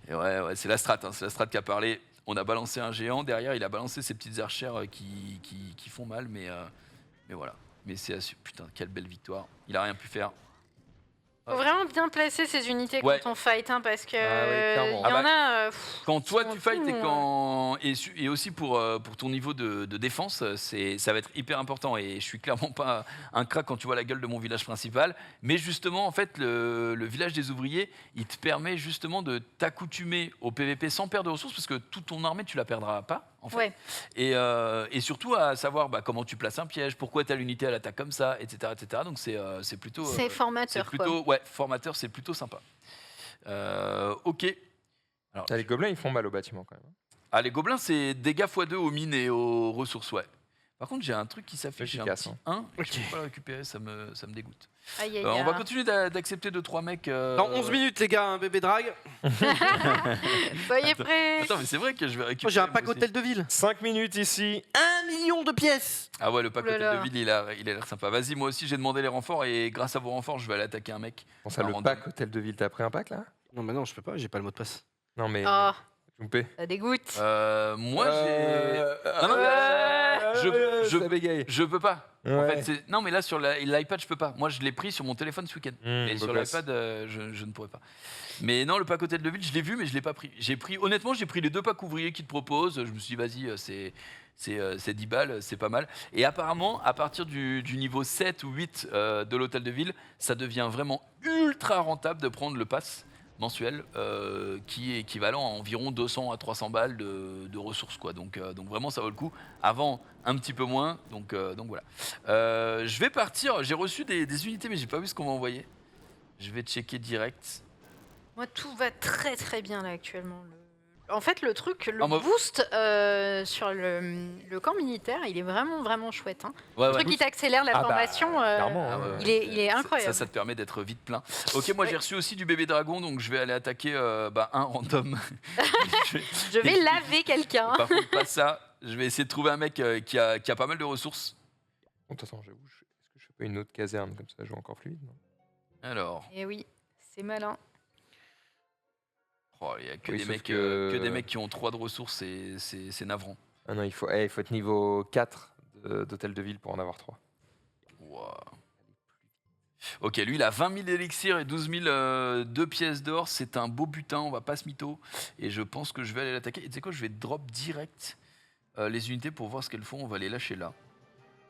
Et ouais, c'est la strat, hein, c'est la strat qui a parlé. On a balancé un géant, derrière il a balancé ses petites archères qui font mal, mais voilà. Mais c'est putain, quelle belle victoire. Il a rien pu faire. Faut vraiment bien placer ces unités quand on fight, hein, parce que clairement. y en a. Quand toi tu fight et aussi pour ton niveau de défense, ça va être hyper important. Et je suis clairement pas un crack quand tu vois la gueule de mon village principal. Mais justement, en fait, le village des ouvriers, il te permet justement de t'accoutumer au PVP sans perdre de ressources, parce que toute ton armée, tu la perdras pas. En fait. Et surtout à savoir comment tu places un piège, pourquoi telle unité elle attaque comme ça, etc. etc. Donc c'est plutôt. C'est formateur. C'est plutôt, quoi. Ouais, formateur, c'est plutôt sympa. Ok. Alors, les gobelins, ils font mal au bâtiment quand même. Ah, les gobelins, c'est dégâts x2 aux mines et aux ressources, ouais. Par contre, j'ai un truc qui s'affiche, j'ai un petit 1, je ne peux pas le récupérer, ça me dégoûte. Aïe, aïe, On va continuer d'accepter 2-3 mecs. Dans 11 minutes, les gars, un bébé drague. Soyez prêts. Attends, mais c'est vrai que je vais récupérer. Moi, j'ai un pack hôtel de ville. 5 minutes ici. 1 million de pièces. Ah ouais, le pack Oh là hôtel là. de ville, il a l'air sympa. Vas-y, moi aussi, j'ai demandé les renforts et grâce à vos renforts, je vais aller attaquer un mec. Bon, ça, le random. pack hôtel de ville, t'as pris un pack là? Non, mais non, je peux pas, j'ai pas le mot de passe. Non, mais. Oh, Loupé. ça dégoûte. Moi, j'ai. Non, non, Ça bégaye. je peux pas. En Ouais. fait, non, mais là, sur l'iPad, je peux pas. Moi, je l'ai pris sur mon téléphone ce week-end. Et sur l'iPad, je ne pourrais pas. Mais non, le pack hôtel de ville, je l'ai vu, mais je l'ai pas pris. Honnêtement, j'ai pris les 2 packs ouvriers qu'ils te proposent. Je me suis dit, vas-y, c'est 10 balles, c'est pas mal. Et apparemment, à partir du niveau 7 ou 8 de l'hôtel de ville, ça devient vraiment ultra rentable de prendre le pass mensuel qui est équivalent à environ 200 à 300 balles de ressources, quoi. Donc vraiment, ça vaut le coup. Avant, un petit peu moins. Donc voilà. Je vais partir. J'ai reçu des unités, mais j'ai pas vu ce qu'on m'a envoyé. Je vais checker direct. Moi, tout va très très bien là actuellement. En fait, le truc, le Ah, moi- boost sur le camp militaire, il est vraiment vraiment chouette. Hein. Ouais, Le truc qui t'accélère la Ah bah, formation, clairement, Ah ouais, il est incroyable. Ça te permet d'être vite plein. Ok, moi j'ai reçu aussi du bébé dragon, donc je vais aller attaquer un random. Je vais laver quelqu'un. Par contre, pas ça. Je vais essayer de trouver un mec qui a pas mal de ressources. Bon, de toute façon, j'avoue, est-ce que je fais pas une autre caserne comme ça, je joue encore fluide, non? Alors, Et oui, c'est malin. il y a que Oui, des sauf mecs, que- que des mecs qui ont 3 de ressources, c'est navrant. Ah non, il faut être niveau 4 d'hôtel de ville pour en avoir 3. Ouah. Ok, lui, il a 20 000 élixirs et 12 000 2 pièces d'or. C'est un beau butin, on va pas se mytho. Et je pense que je vais aller l'attaquer. Et tu sais quoi, je vais drop direct les unités pour voir ce qu'elles font. On va les lâcher là.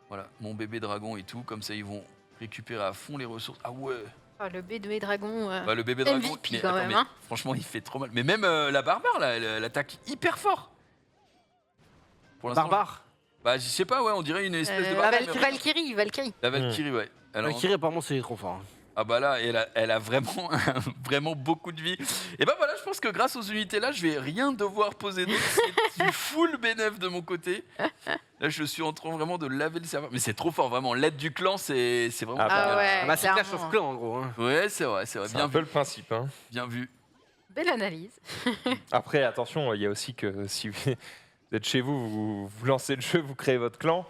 Voilà, mon bébé dragon et tout. Comme ça, ils vont récupérer à fond les ressources. Ah ouais. Ah, le bébé dragon. Bah, le bébé dragon, MVP mais, quand attends, même, mais hein. franchement, il fait trop mal. Mais même la barbare, là, elle attaque hyper fort. Pour l'instant, Barbare. bah, je sais pas, ouais, on dirait une espèce de barbare. mais- Valkyrie. La Valkyrie, ouais. Alors, Valkyrie, apparemment, c'est trop fort. ah bah là, elle a vraiment, vraiment beaucoup de vie. Et bah voilà, je pense que grâce aux unités là, je vais rien devoir poser d'autre. C'est du full bénéf de mon côté. Là, je suis en train vraiment de laver le serveur. Mais c'est trop fort, vraiment. L'aide du clan, c'est vraiment Ah pas Ah mal. ouais. Bah, c'est Clash clairement. of Clans, en gros. Hein. Ouais, c'est vrai, C'est bien un peu vu. le principe. Hein. Bien vu. Belle analyse. Après, attention, il y a aussi que si vous êtes chez vous, vous lancez le jeu, vous créez votre clan.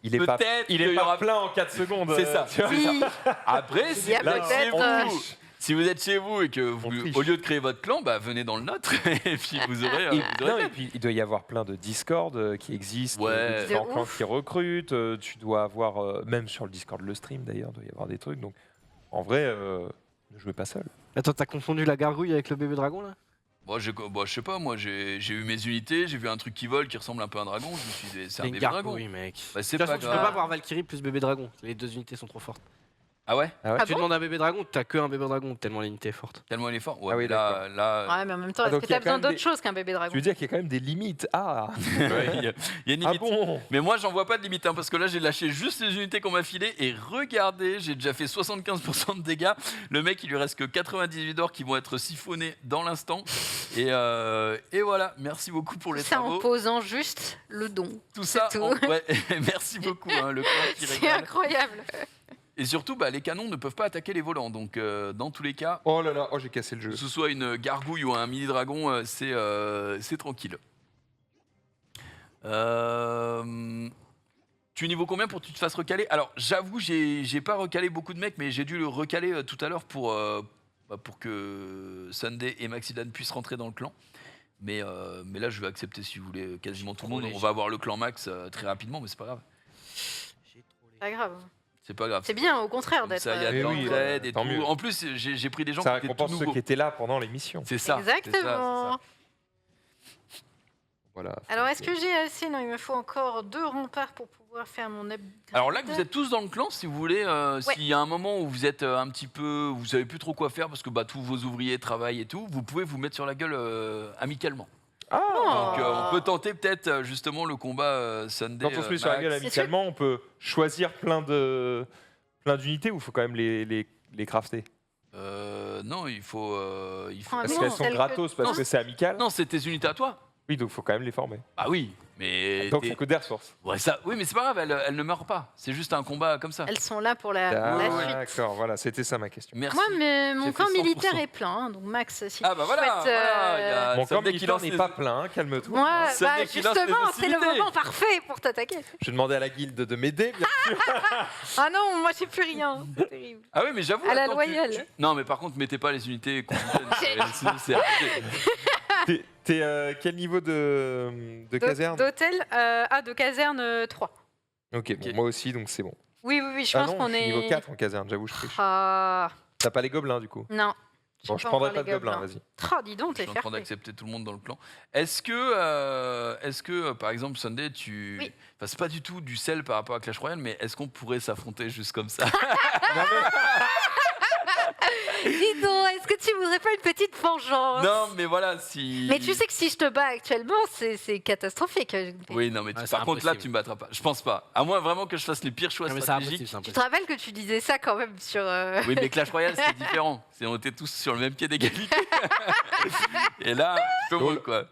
Il est pas, Peut-être il qu'il est y pas aura- plein en 4 secondes. C'est ça. tu vois. Oui. Après, si Il y a vous êtes chez peut-être, vous, si vous êtes chez vous et que vous, triche. au lieu de créer votre clan, bah venez dans le nôtre et puis vous aurez. Et, vous aurez non, fait. et puis il doit y avoir plein de Discord qui existent, Ouais. de différents De clans ouf. qui recrutent. Tu dois avoir, même sur le Discord, le stream d'ailleurs, il doit y avoir des trucs. Donc en vrai, ne jouez pas seul. Attends, t'as confondu la gargouille avec le bébé dragon, là? Bon, je sais pas, moi j'ai eu mes unités, j'ai vu un truc qui vole qui ressemble un peu à un dragon, je me suis dit, c'est un une bébé dragon. gargouille, mec. Bah, c'est De toute pas façon, tu peux grave. pas avoir Valkyrie plus bébé dragon. Les deux unités sont trop fortes. Ah ouais? Ah Tu bon demandes un bébé dragon, t'as que un bébé dragon, tellement l'unité est forte. Tellement il est fort. Ouais, Ah oui, mais là, Ouais, mais en même temps, Ah, est-ce donc que il y a t'as quand besoin même d'autre des- chose qu'un bébé Tu dragon veux dire qu'il y a quand même des limites. Ah, ouais, il y a une ah limite. bon. Mais moi j'en vois pas de limite, hein, parce que là j'ai lâché juste les unités qu'on m'a filées et regardez, j'ai déjà fait 75% de dégâts. Le mec il lui reste que 98 d'or qui vont être siphonnés dans l'instant. Et voilà, merci beaucoup pour les Ça en travaux. posant juste le don. Tout ça, tout. ouais, merci beaucoup, hein, le clan qui C'est régale. incroyable. Et surtout, bah, les canons ne peuvent pas attaquer les volants, donc dans tous les cas, Oh là là, oh j'ai cassé le jeu. que ce soit une gargouille ou un mini dragon, c'est tranquille. Tu niveau combien pour que tu te fasses recaler? Alors j'avoue, j'ai pas recalé beaucoup de mecs, mais j'ai dû le recaler tout à l'heure pour que Sunday et Maxidan puissent rentrer dans le clan. Mais là, je vais accepter si vous voulez quasiment tout le Trop monde. On léger. va avoir le clan Max très rapidement, mais c'est pas grave. Pas grave. C'est pas grave. C'est bien, au contraire, Comme d'être. ça, il y a Eh de oui, l'entraide et tant tout. mieux. En plus, j'ai pris des gens Ça qui étaient tout récompense ceux nouveaux. qui étaient là pendant l'émission. C'est ça. Exactement. Voilà. Alors, est-ce que j'ai assez? Non, il me faut encore 2 remparts pour pouvoir faire mon upgrade. Alors là que vous êtes tous dans le clan, si vous voulez, s'il y a un moment où vous êtes un petit peu, vous savez plus trop quoi faire parce que bah, tous vos ouvriers travaillent et tout, vous pouvez vous mettre sur la gueule amicalement. Ah. Donc on peut tenter peut-être justement le combat Sunday. Quand on se met sur la Max. gueule amicalement, on peut choisir plein d'unités ou il faut quand même les crafter? Non, il faut. Ah, Parce non, qu'elles sont celles que- gratos parce Non, que c'est amical. Non, c'est tes unités à toi. Oui, donc il faut quand même les former. Ah oui, mais. Donc il faut que des ressources. Ouais, ça, oui, mais c'est pas grave, elle ne meurt pas. C'est juste un combat comme ça. Elles sont là pour la suite. D'accord, voilà, c'était ça ma question. Merci. Moi, mais mon J'ai camp fait 100%. militaire est plein, hein, donc Max, si Ah tu bah voilà, souhaites, voilà, il y a Mon camp Sunday qui militaire lance n'est les- pas plein, calme-toi. Moi, Ça bah, dès qu'il lance les justement, c'est le hostilités. moment parfait pour t'attaquer. Je demandais à la guilde de m'aider. bien sûr. Ah non, moi j'ai plus rien. C'est terrible. Ah oui, mais j'avoue. À la attends, loyale. Non, mais par contre, mettez pas les unités quotidiennes. sinon, c'est abusé. T'es quel niveau de caserne? D'hôtel, de caserne 3. Ok, bon, Ok. moi aussi, donc c'est bon. Oui, je Ah pense non, qu'on je suis est. niveau 4 en caserne, j'avoue, je triche. Ah, T'as pas les gobelins du coup? non. Bon, J'ai je pas prendrai encore pas de les gobelins, vas-y. Dis donc, Je t'es suis en fair train play. d'accepter tout le monde dans le clan. Est-ce que par exemple, Sunday, tu. Oui. Enfin, c'est pas du tout du sel par rapport à Clash Royale, mais est-ce qu'on pourrait s'affronter juste comme ça? Dis donc, est-ce que tu voudrais pas une petite vengeance? Non, mais voilà, si. Mais tu sais que si je te bats actuellement, c'est catastrophique. Oui, non, mais Ouais, c'est par contre, là, impossible. tu me battras pas. Je pense pas. À moins vraiment que je fasse les pires choix Non, mais c'est stratégiques. impossible, c'est Tu impossible. te rappelles que tu disais ça quand même sur. Oui, mais Clash Royale, c'est différent. On était tous sur le même pied d'égalité. Et là, comment quoi?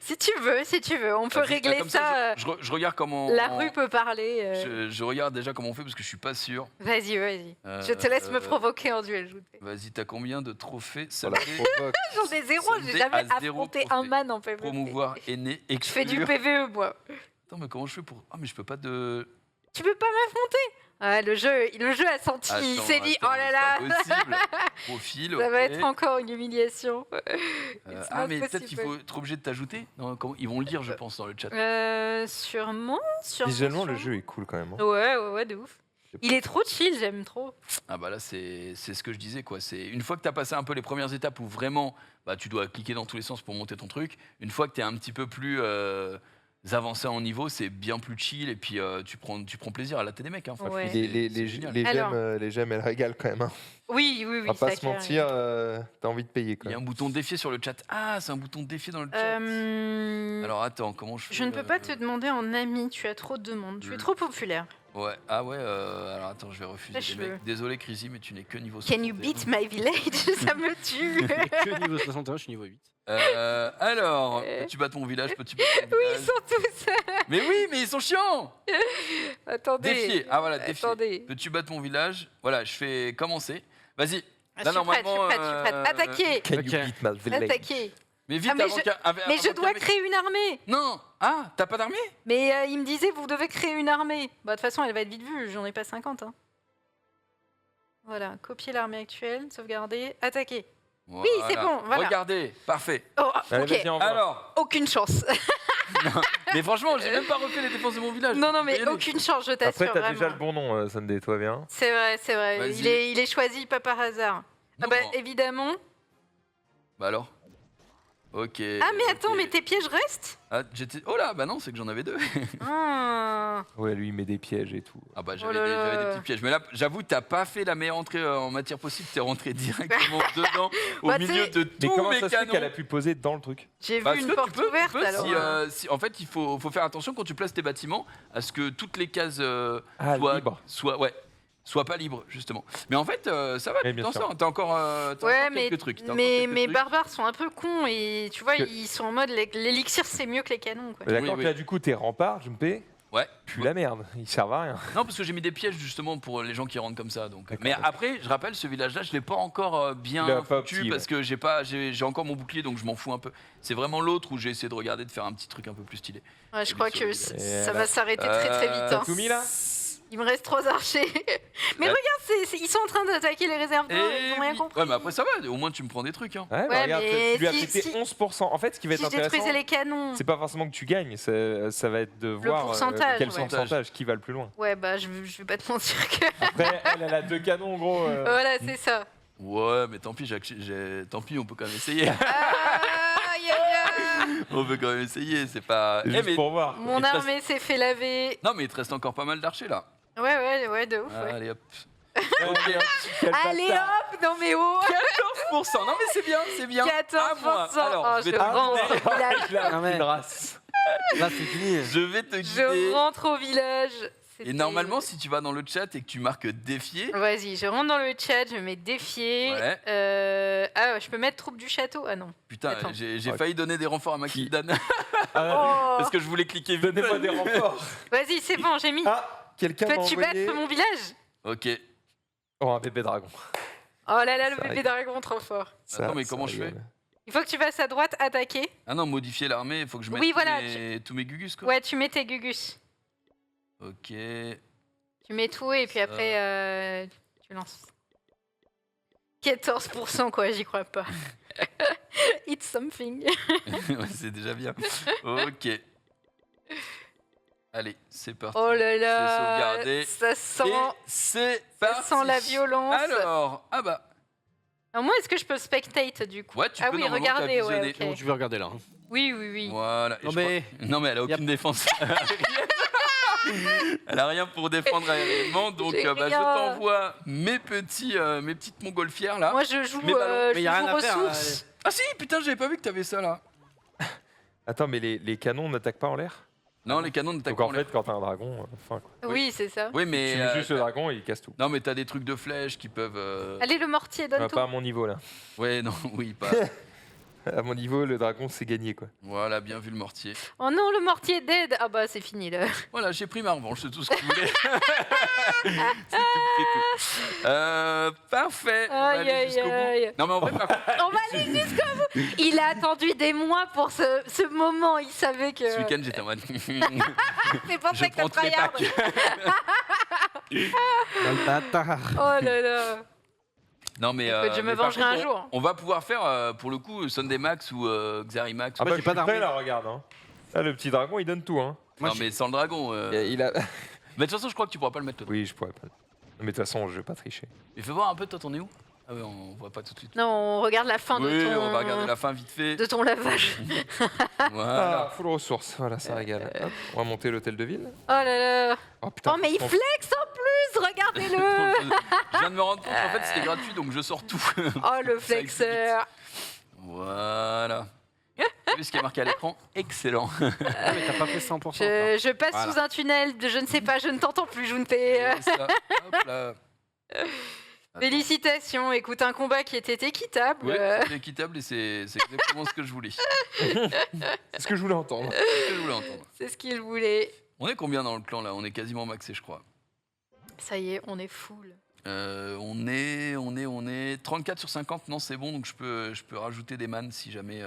Si tu veux, on peut Vas-y, régler comme ça. je regarde comment. La rue peut parler. Je regarde déjà comment on fait parce que je suis pas sûr. Vas-y. Je te laisse me provoquer en duel. Vas-y, t'as combien de trophées Voilà, Sunday provoque. J'en ai zéro, j'ai Sunday jamais a zéro affronté trophée. un man en PvP. Promouvoir, aîné, Je fais du exclure. PvE, moi. Attends, mais comment je fais pour. Ah, mais je peux pas de. Tu peux pas m'affronter. Ah, le jeu a senti. Il Attends, s'est dit, attends, oh là là, c'est pas possible. Profil, ça va ok. être encore une humiliation. Ah, mais peut-être possible. qu'il faut être obligé de t'ajouter. Non, ils vont le dire, je pense, dans le chat. Sûrement. Visuellement, le jeu est cool quand même. hein. Ouais, de ouf. Il est trop chill, j'aime trop. Ah bah là, c'est ce que je disais, quoi. C'est une fois que tu as passé un peu les premières étapes où vraiment tu dois cliquer dans tous les sens pour monter ton truc, une fois que tu es un petit peu plus avancé en niveau, c'est bien plus chill et puis tu prends plaisir à latter des mecs. Hein. Franchement, Ouais. c'est génial. Les gemmes, elles régalent quand même. Hein. Oui, On va pas se mentir, t'as envie de payer. Il y a un bouton défier sur le chat. Ah, c'est un bouton défier dans le chat. Alors attends, comment je fais Je ne peux pas te demander en ami, tu as trop de demandes. Tu es trop populaire. Ouais, ah ouais, alors attends, je vais refuser les Lâche-le. mecs. Désolé Crazy, mais tu n'es que niveau Can you 61. beat my village? Ça me tue. Que niveau 61, je suis niveau 8. Alors, peux-tu battre mon village? Peux-tu battre mon Oui, village ils sont tous... Mais oui, mais ils sont chiants. Attendez. Défier, ah voilà, défier. Attendez. Peux-tu battre mon village? Voilà, je fais commencer. Vas-y. Ah, Là, je suis prête, normalement, je suis prête. Attaquez. Can you Ok. beat my village? Attaquez. Mais vite, Ah, avant mais je dois créer une armée. Non. Ah, t'as pas d'armée? Mais il me disait, vous devez créer une armée. Bah, de toute façon, elle va être vite vue, j'en ai pas 50. Hein. Voilà, copier l'armée actuelle, sauvegarder, attaquer. Oui, c'est bon, voilà. Regardez, parfait. Oh, Allez, ok, vas-y, envoie. Alors, aucune chance. mais franchement, j'ai même pas refait les défenses de mon village. non, Tu peux y mais aller. aucune chance, je t'assure. Après, t'as déjà vraiment. le bon nom, Sunday, toi bien. C'est vrai, c'est vrai. Vas-y. Il est choisi pas par hasard. Ah Non. bah, évidemment. Bah alors. Ok. Ah, mais attends, ok. mais tes pièges restent? Ah, oh là, bah non, c'est que j'en avais deux. Ah. Ouais, lui, il met des pièges et tout. Ah bah Oh là là. j'avais des petits pièges. Mais là, j'avoue, t'as pas fait la meilleure entrée en matière possible. T'es rentré directement dedans, au Bah, milieu tu de Mais tous comment mes ça se fait canons. qu'elle a pu poser dans le truc? J'ai Parce vu que une porte ouverte, alors. en fait, il faut faire attention quand tu places tes bâtiments à ce que toutes les cases Libre. soient pas libres, justement. Mais en fait, ça va, Oui, tu bien t'en sûr. sors. T'as encore, Ouais, mais, quelques trucs. t'as encore mais quelques mes trucs. barbares sont un peu cons et tu vois, Que- ils sont en mode l'élixir c'est mieux que les canons. Quoi. Mais d'accord, oui. que là, du coup, tes remparts, Jumpé, Ouais. puent la merde. Ils servent à rien. Non, parce que j'ai mis des pièges justement pour les gens qui rentrent comme ça. Donc. D'accord, Mais d'accord. après, je rappelle, ce village-là, je l'ai pas encore bien Il a pas foutu opti, parce que j'ai encore mon bouclier, donc je m'en fous un peu. C'est vraiment l'autre où j'ai essayé de regarder, de faire un petit truc un peu plus stylé. Ouais, je crois que Et ça là- va s'arrêter très très vite. Euh, hein. Tout mis là Il me reste 3 archers. Mais Ouais. regarde, ils sont en train d'attaquer les réserves d'or, ils ont rien oui. compris. Ouais, mais après ça va, au moins tu me prends des trucs. Hein. Ouais, bah, Ouais, regarde, mais tu lui as si- pété si- 11%. En fait, ce qui va être Si je détruisais intéressant, les canons. c'est pas forcément que tu gagnes, ça va être de voir pourcentage, quel ouais. pourcentage qui va le plus loin. Ouais, bah je vais pas te mentir que. Après, elle a 2 canons, gros. Voilà, c'est ça. Ouais, mais tant pis, tant pis, on peut quand même essayer. Aïe, aïe, aïe. On peut quand même essayer, c'est pas. Juste mais... pour voir. Mon Il te reste- armée s'est fait laver. Non, mais il te reste encore pas mal d'archers là. Ouais, de ouf. Ouais. Allez hop. Quel Allez bâtard. hop, non mais oh 14%. Non, mais c'est bien, c'est bien. 14%. À moi. Alors, Oh, je vais je te rentre guider. au village. Il a Non, mais- une race. Là, c'est fini. Je vais te Je guider. rentre au village. Et C'était- normalement, si tu vas dans le chat et que tu marques défier, Vas-y, je rentre dans le chat, je mets défier. Ouais. Ah, je peux mettre troupe du château? Ah non. putain, Attends. j'ai failli donner des renforts à Maxildan Ah, Oh. parce que je voulais cliquer vite. Donnez-moi des renforts. Vas-y, c'est bon, j'ai mis. Ah, quelqu'un m'a Peux-tu envoyé... battre mon village? Ok. Oh, un bébé dragon. Oh là là, le Ça bébé rigole. dragon, trop fort. Attends, mais comment je fais? Il faut que tu fasses à droite, attaquer. Ah non, modifier l'armée, il faut que je mette Oui, voilà, tous mes gugus quoi. Ouais, tu mets tes gugus. Ok. Tu mets tout et puis après, tu lances. 14% quoi, j'y crois pas. It's something. Ouais, c'est déjà bien. Ok. Allez, c'est parti. Oh là C'est là, sauvegardé. ça sent, Et c'est ça parti. sent la violence. Alors, ah bah. Alors moi, est-ce que je peux spectate du coup? Ouais, tu Ah peux oui, normalement, t'as regardez, ouais, visionné. ok. Bon, tu veux regarder là. Hein. Oui, oui, oui. Voilà. Et Non, je mais- crois- non mais elle a aucune défense. Elle a rien pour défendre aériennement, donc J'ai je rien. t'envoie mes petites montgolfières là. Moi, je joue, Mes ballons. Mais y a rien à faire, ressources. Ah si, putain, j'avais pas vu que t'avais ça là. Attends, mais les canons n'attaquent pas en l'air? Non, les canons ne t'attaquent Donc pas en fait, quand t'as un dragon, fin quoi. Oui, c'est ça. Oui, mais Tu mets juste le dragon et il casse tout. non, mais t'as des trucs de flèches qui peuvent. Allez, le mortier, donne tout. Pas à mon niveau là. Ouais, non, oui, pas. À mon niveau, le dragon c'est gagné quoi. Voilà, bien vu le mortier. Oh non, le mortier est dead. Ah bah, c'est fini là. Voilà, j'ai pris ma revanche, c'est tout ce que je voulais. c'est tout. Parfait. On va Aïe, aller aïe, jusqu'au bout. aïe. Non, mais en vrai, par contre, On va aller jusqu'au bout. Il a attendu des mois pour ce moment. Il savait que. ce week-end, j'étais en mode. C'est pour Je ça que t'as prends tous les tryhard. packs. Le bâtard. Oh là là. Non, mais. Écoute, je me mais par vengerai un contre, jour. On va pouvoir faire, pour le coup, Sunday Max ou Xari Max. Ah bah, bah j'ai je pas suis prêt d'armée. là, regarde. Hein. Là, le petit dragon il donne tout. Hein. Moi, non, je mais sans le dragon. Il a... Mais de toute façon, je crois que tu pourras pas le mettre dedans. Oui, je pourrais pas. Mais de toute façon, je vais pas tricher. Mais fais voir un peu, toi, t'en es où? Ah ouais, on voit pas tout de suite. Non, on regarde la fin Oui, de ton... on va regarder la fin vite fait. de ton lavage. Voilà. Ah, full ressources, voilà, ça régale. Hop, on va monter l'hôtel de ville. Oh là là. Oh putain. Oh, mais il flex en plus, regardez-le. Je viens de me rendre compte qu'en fait c'était gratuit donc je sors tout. Oh, le flexeur. Voilà. T'as vu ce qui est marqué à l'écran? Excellent. Ah, mais t'as pas fait 100%. Je passe Voilà. sous un tunnel, je ne sais pas, je ne t'entends plus, Junpei. Et ça, hop là. Attends. Félicitations, écoute, un combat qui était équitable. Oui, c'est équitable et c'est exactement ce que je voulais. C'est ce que je voulais entendre. C'est ce que je voulais entendre. C'est ce qu'il voulait. On est combien dans le clan là? On est quasiment maxé je crois. Ça y est, on est full. On est 34 sur 50, non c'est bon donc je peux rajouter des mannes si jamais.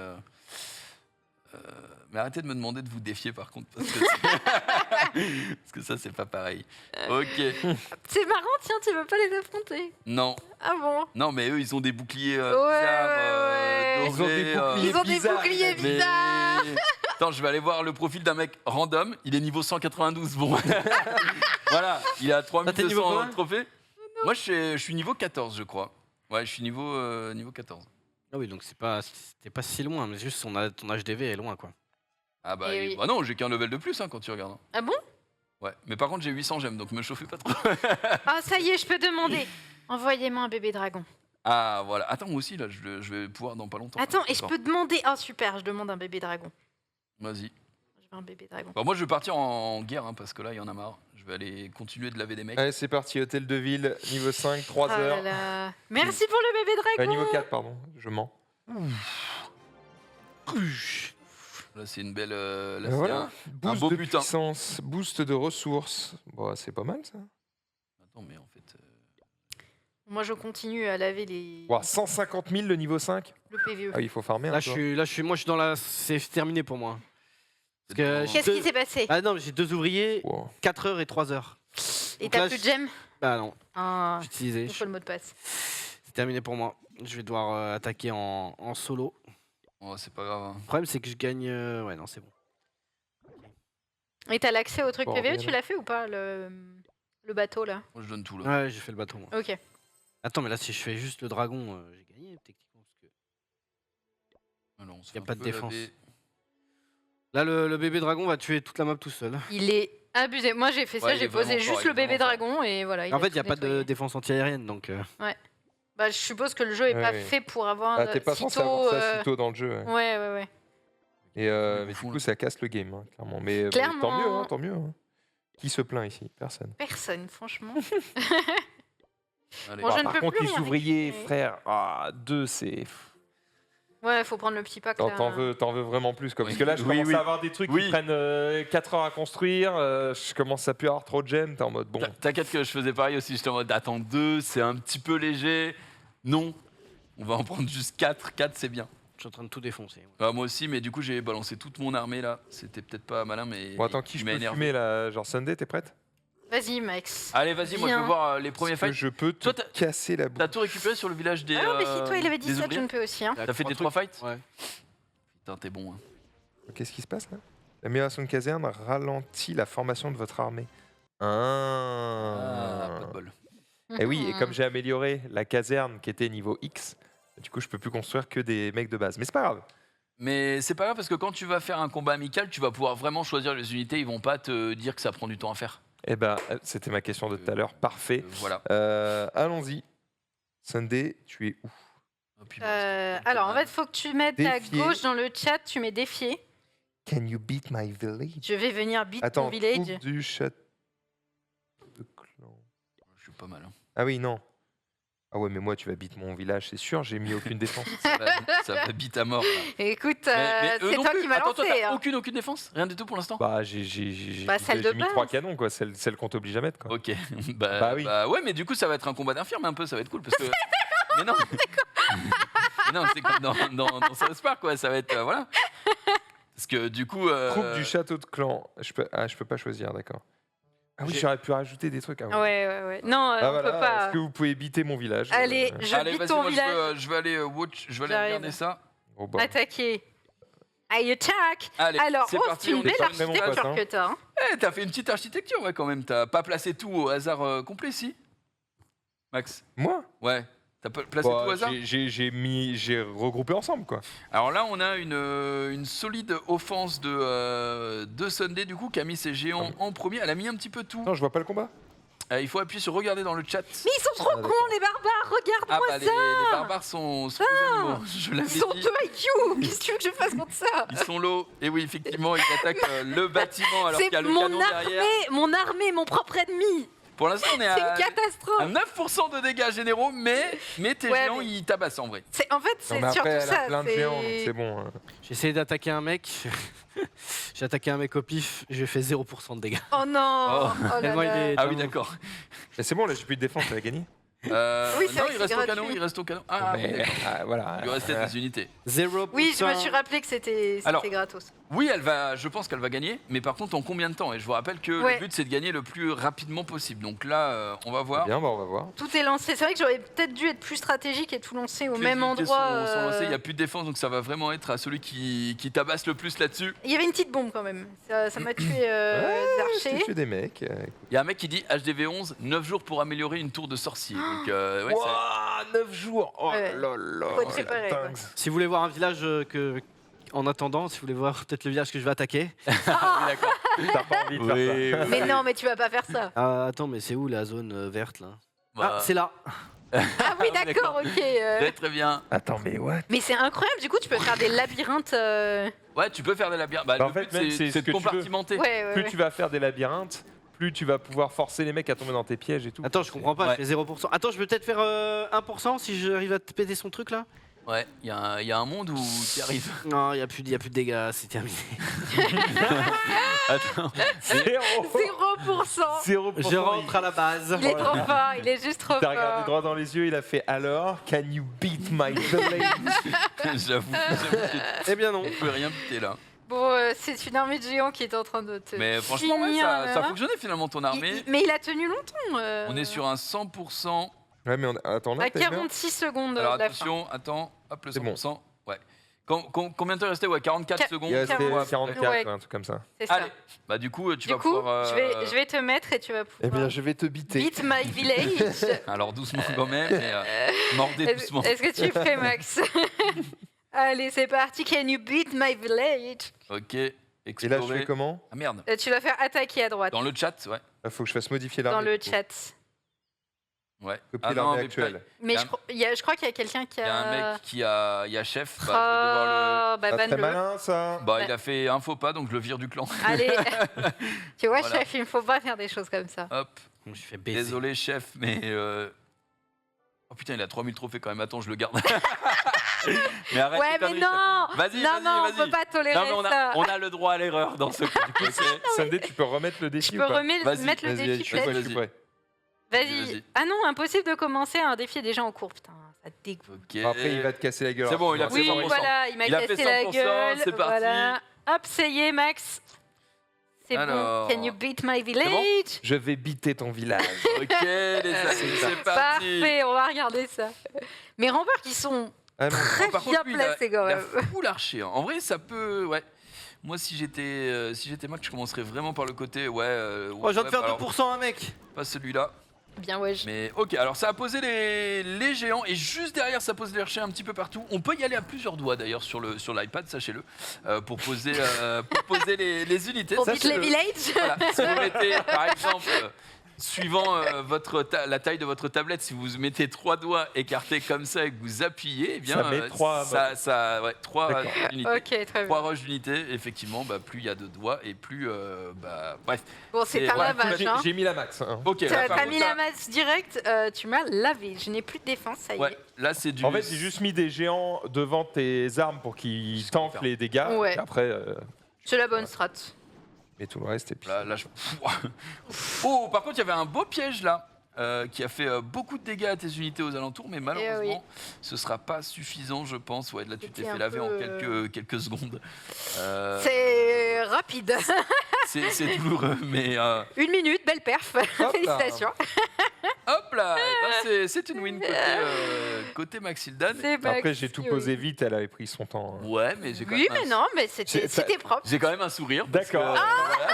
Mais arrêtez de me demander de vous défier par contre parce que ça c'est pas pareil. Ok. C'est marrant, tiens, tu veux pas les affronter? Non, Ah bon? non mais eux ils ont des boucliers Ouais, bizarres, ouais. Ils ont des dorés, boucliers Ils ont des bizarres, boucliers mais- bizarres. Attends, je vais aller voir le profil d'un mec random. Il est niveau 192. Bon, voilà, il a t'es niveau 3200 combien trophées. Moi, je suis niveau 14, je crois. Ouais, je suis niveau 14. Ah oui, donc c'était pas si loin, mais juste ton HDV est loin quoi. Ah bah, Eh oui. bah non, j'ai qu'un level de plus quand tu regardes. Ah bon? Ouais, mais par contre, j'ai 800 gemmes, donc me chauffez pas trop. Ah, ça y est, je peux demander. Envoyez-moi un bébé dragon. Ah voilà. Attends, moi aussi, là, je vais pouvoir dans pas longtemps. Attends, et je Attends. peux demander... Oh, super, je demande un bébé dragon. Vas-y. Je veux un bébé dragon. Bon, moi, je vais partir en guerre, parce que là, il y en a marre. Je vais aller continuer de laver des mecs. Allez, c'est parti, hôtel de ville, niveau 5, 3 Ah là heures. là. Merci pour le bébé dragon. Niveau 4, pardon, je mens. Là, c'est une belle... là, Et c'est voilà, un boost beau de butin. puissance, boost de ressources. Bon, c'est pas mal ça. Attends, mais en fait... Moi, je continue à laver les... Wow, 150 000 le niveau 5. le PVE. Ah, il faut farmer Là, un peu. moi je suis dans la. C'est terminé pour moi. Parce que Qu'est-ce qui s'est passé? Ah non, j'ai 2 ouvriers, Wow. 4 heures et 3 heures. Et donc t'as là, plus de gemmes? Ah non, Ah, j'ai utilisé. il faut le mot de passe. C'est terminé pour moi. Je vais devoir attaquer en solo. Oh, c'est pas grave. Hein. Le problème, c'est que je gagne. Ouais, non, c'est bon. Et t'as l'accès au truc Bon, PVE, bien. tu l'as fait ou pas, le bateau, là? Moi, je donne tout là. Ouais, j'ai fait le bateau, moi. Ok. Attends, mais là, si je fais juste le dragon, j'ai gagné, techniquement. Parce que... Alors, on se Y a fait pas un de peu défense. laver. Là, le bébé dragon va tuer toute la map tout seul. Il est abusé. Moi, j'ai fait ça, Ouais, il j'ai est posé vraiment juste fort, il le est bébé vraiment dragon et voilà. En fait, il n'y a tout pas de nettoyé. défense anti-aérienne, donc... Bah, je suppose que le jeu est pas Ouais. fait pour avoir Ah, t'es pas si censé tôt, avoir ça si tôt dans le jeu. Ouais. Ouais. Et mais du fou, coup, là. ça casse le game, hein, clairement. Mais Clairement. tant mieux, tant mieux. Hein. Qui se plaint ici? Personne. Personne, franchement. Allez. Bon, je ne Par peux contre, plus les rien ouvriers, récupérer. frère, 2, c'est. Ouais, faut prendre le petit pack là. T'en veux vraiment plus, quoi. Parce Oui. que là, je Oui, commence oui. à avoir des trucs Oui. qui prennent 4 heures à construire. Je commence à plus avoir trop de gemmes. T'es en mode bon. T'inquiète que je faisais pareil aussi. J'étais en mode attends, 2, c'est un petit peu léger. Non, on va en prendre juste 4. 4, c'est bien. Je suis en train de tout défoncer. Ah, moi aussi, mais du coup, j'ai balancé toute mon armée là. C'était peut-être pas malin, mais. Bon, attends, qui je m'a peux énervé. fumer là? Genre Sunday, t'es prête? Vas-y, Max. Allez, vas-y, moi je veux Viens. voir les premiers Parce que fights. je peux te Toi, t'as- casser la bouche. T'as tout récupéré sur le village des. Ah non, mais si toi, il avait des 17, je ouvriers ne peux aussi. Hein. T'as fait tes 3 fights? Ouais. Putain, t'es bon. Hein. Qu'est-ce qui se passe là? L'amélioration de caserne ralentit la formation de votre armée. Ah, pas de bol. Et oui, et comme j'ai amélioré la caserne qui était niveau X, du coup je peux plus construire que des mecs de base. Mais c'est pas grave. Mais c'est pas grave parce que quand tu vas faire un combat amical, tu vas pouvoir vraiment choisir les unités. Ils vont pas te dire que ça prend du temps à faire. Eh ben, c'était ma question de tout à l'heure. Parfait. Voilà. Allons-y. Sunday, tu es où? Et puis, bah, Alors, en fait, faut que tu mettes à Défier. gauche dans le chat, tu mets défier. Can you beat my village? Je vais venir beat Attends, ton village. troupe du château de clan. je suis pas mal. Hein. Ah oui, non. Ah ouais, mais moi tu vas beat mon village, c'est sûr, j'ai mis aucune défense. Ça va bite à mort. Là. Écoute, Mais eux c'est non toi plus. qui m'as Attends, toi, lancé. t'as hein. aucune défense? Rien du tout pour l'instant? Bah, j'ai Bah, celle de mis base. 3 canons, quoi, celle qu'on t'oblige à mettre, quoi. Ok. bah, Bah oui. ouais, mais du coup, ça va être un combat d'infirme un peu, ça va être cool parce que. Mais non. Mais non, c'est comme dans South Park, quoi. Ça va être voilà. Parce que du coup. Troupe du château de clan. Je peux pas choisir, d'accord. Ah oui, J'ai- j'aurais pu rajouter des trucs. Ah ouais. Ouais. Non, Ah on voilà, peut pas. est-ce que vous pouvez biter mon village? Allez, je Allez, bite vas-y, ton moi village. je vais aller watch, je vais aller J'arrive. regarder ça. Oh, bah. Attaquer. I attack. Allez, Alors, c'est oh, parti, c'est on une est belle parti, mon pote, architecture hein. que t'as. Hein. T'as fait une petite architecture, ouais, quand même. T'as pas placé tout au hasard complet, si Max? Moi Ouais. T'as placé tout au hasard? J'ai regroupé ensemble, quoi. Alors là, on a une solide offense de Sunday, du coup, qui a mis ses géants en premier. Elle a mis un petit peu tout. Non, je vois pas le combat. Il faut appuyer sur regarder dans le chat. Mais ils sont trop cons, les barbares. Regarde-moi ça. Les barbares sont des animaux. Je l'avais Ils sont dit. 2 IQ. Qu'est-ce que tu veux que je fasse contre ça? Ils sont low. Et oui, effectivement, ils attaquent le bâtiment alors qu'il y a le canon derrière. Mon armée, mon propre ennemi. Pour l'instant, on est C'est à une catastrophe. 9% de dégâts généraux, mais tes Ouais, géants, mais- ils tabassent en vrai. En fait, Non, c'est mais après, surtout elle a ça. plein de géants, donc c'est bon. J'ai essayé d'attaquer un mec. J'ai attaqué un mec au pif. J'ai fait 0% de dégâts. Oh non. Oh là Tellement il là. est- Ah oui, d'accord. Et c'est bon, là, j'ai plus de défense, elle a gagné. Oui, c'est non, vrai il que reste c'est au canon, gratuit. il reste au canon. Ah, oui, Mais, d'accord. voilà. Il lui restait des unités. 0%. Oui, je me suis rappelé que c'était Alors, gratos. Oui, je pense qu'elle va gagner, mais par contre, en combien de temps? Et je vous rappelle que Ouais. le but, c'est de gagner le plus rapidement possible. Donc là, on va voir. Bien, bah, on va voir. Tout est lancé. C'est vrai que j'aurais peut-être dû être plus stratégique et tout lancer au Toutes même les unités endroit. sont lancées, il n'y a plus de défense, donc ça va vraiment être à celui qui tabasse le plus là-dessus. Il y avait une petite bombe quand même. Ça m'a tué des J'ai archers. tué des mecs. Il y a un mec qui dit HDV 11, 9 jours pour améliorer une tour de sorcier. Donc, ouais, Wouah, 9 jours. Oh Ouais. là là. Faut être préparé, la quoi. dingue. Si vous voulez voir un village en attendant, si vous voulez voir peut-être le village que je vais attaquer. d'accord. T'as pas envie de faire ça. Mais non, mais tu vas pas faire ça. Ah, attends, mais c'est où la zone verte là Bah, Ah, c'est là. Ah oui, d'accord. d'accord, ok. Très bien. Attends, mais what? Mais c'est incroyable, du coup, tu peux faire des labyrinthes. Ouais, tu peux faire des labyrinthes. Bah, Bah, le en fait, but, même, c'est c'est ce de que tu veux. compartimenter. Ouais, Plus tu vas faire des labyrinthes, plus tu vas pouvoir forcer les mecs à tomber dans tes pièges et tout. Attends, je comprends pas, Ouais. je fais 0%. Attends, je peux peut-être faire 1% si j'arrive à te péter son truc là. Ouais, il y a un monde où tu arrives. Non, il y a plus de dégâts, c'est terminé. Attends. 0%. 0%. Je rentre à la base. Il est trop fort, il est juste trop T'as regardé fort. droit dans les yeux, il a fait alors, can you beat my village? J'avoue, Eh bien non. on peut rien buter là. Bon, c'est une armée de géants qui est en train de te. Mais franchement, ouais, finir, ça là. fonctionnait finalement ton armée. Mais il a tenu longtemps. On est sur un 100%. Ouais, mais attends, là, À t'as 46 secondes Alors de la fin. attention, attends, hop, le C'est bon. 100%. Ouais. Combien de temps il restait? Ouais, 44 secondes. Il restait 40. 44, Ouais. un truc comme ça. C'est ça. Allez, bah du coup, tu Du vas coup, pouvoir. je vais te mettre et tu vas pouvoir. Eh bien, je vais te biter. Beat my village. Alors doucement quand même, mais mordez doucement. Est-ce que tu es prêt, Max? Allez, c'est parti. Can you beat my village? Ok, Et là, je explorer. fais comment? Ah merde. Tu vas faire attaquer à droite. Dans le chat, ouais. Il faut que je fasse modifier Dans l'armée. le du coup. chat. Ouais. Copier non, l'armée mais actuelle. Mais Y a- je crois qu'il y a quelqu'un qui Il y a un a. mec qui a. Il y a chef. Bah, je vais devoir le. Oh, bah, Pas très banne-le. malin, ça. Bah, il a fait un faux pas, donc je le vire du clan. Allez. Tu vois, Voilà. chef, il ne faut pas faire des choses comme ça. Hop. Je fais baiser. Désolé, chef, mais. Oh putain, il a 3000 trophées quand même. Attends, je le garde. Mais arrête. Ouais, tes mais conneries, non. chef. Vas-y, Non, vas-y, non, on vas-y. peut pas tolérer Non, mais ça. on a le droit à l'erreur dans ce cas. Ok. Sunday, tu peux remettre le défi Tu ou peux pas? Vas-y, mettre le Vas-y, défi, je suis prêt, peut-être. je suis prêt. Vas-y. Vas-y. Ah non, impossible de commencer un défi déjà en cours. Putain, ça dégoûte. Ok. Bon, après, il va te casser la gueule. C'est bon, il a fait Oui, 100%. voilà, il m'a Il a fait cassé la 100%, gueule. c'est parti. Voilà. Hop, ça y est, Max. C'est bon. Alors. Can you beat my village? Je vais biter ton village. Ok, les amis, c'est parti. Parfait, on va regarder ça. Mes remparts qui sont Ah non. très Par bien contre, lui, placés quand il a même. full archer. Hein. En vrai, ça peut. Ouais. Moi, si j'étais Max, je commencerais vraiment par le côté. Ouais. Oh, je viens de faire alors, 2%, un mec. Pas celui-là. Bien, ouais. Mais ok, alors ça a posé les géants et juste derrière ça pose les archers un petit peu partout. On peut y aller à plusieurs doigts d'ailleurs sur l'iPad, sachez-le, pour poser les unités. Pour beat les Sachez-le. villages. Voilà, si vous mettez par exemple, suivant la taille de votre tablette, si vous mettez 3 doigts écartés comme ça et que vous appuyez, eh bien Ça met trois- ouais, 3 D'accord. unités. Ok, très 3 bien. rushs d'unités, effectivement, bah, plus il y a de doigts et plus. Bref. Bon, c'est Et un voilà, lavage. Hein. J'ai mis la max. Hein. Ok, là, par T'as contre, mis là- la masse direct, tu m'as lavé. Je n'ai plus de défense, ça y Ouais, est. là c'est du. En fait, j'ai juste mis des géants devant tes armes pour qu'ils C'est ce qu'on tankent va faire. les dégâts. Ouais. Et après, C'est la bonne strat. mais tout le reste, et puis. Là, je... Oh, par contre, il y avait un beau piège là. Qui a fait beaucoup de dégâts à tes unités aux alentours, mais malheureusement, ce sera pas suffisant, je pense. Ouais, là, tu t'es C'était fait un laver en peu, quelques secondes. C'est rapide. C'est douloureux, mais 1 minute, belle perf. Félicitations. hop là, eh ben, c'est une win côté Maxildan. C'est Après, Maxi, j'ai tout oui. posé vite, elle avait pris son temps. Hein. Ouais, mais j'ai quand Oui, même mais non, mais c'était C'est- ça- propre. j'ai quand même un sourire. parce D'accord. que, voilà.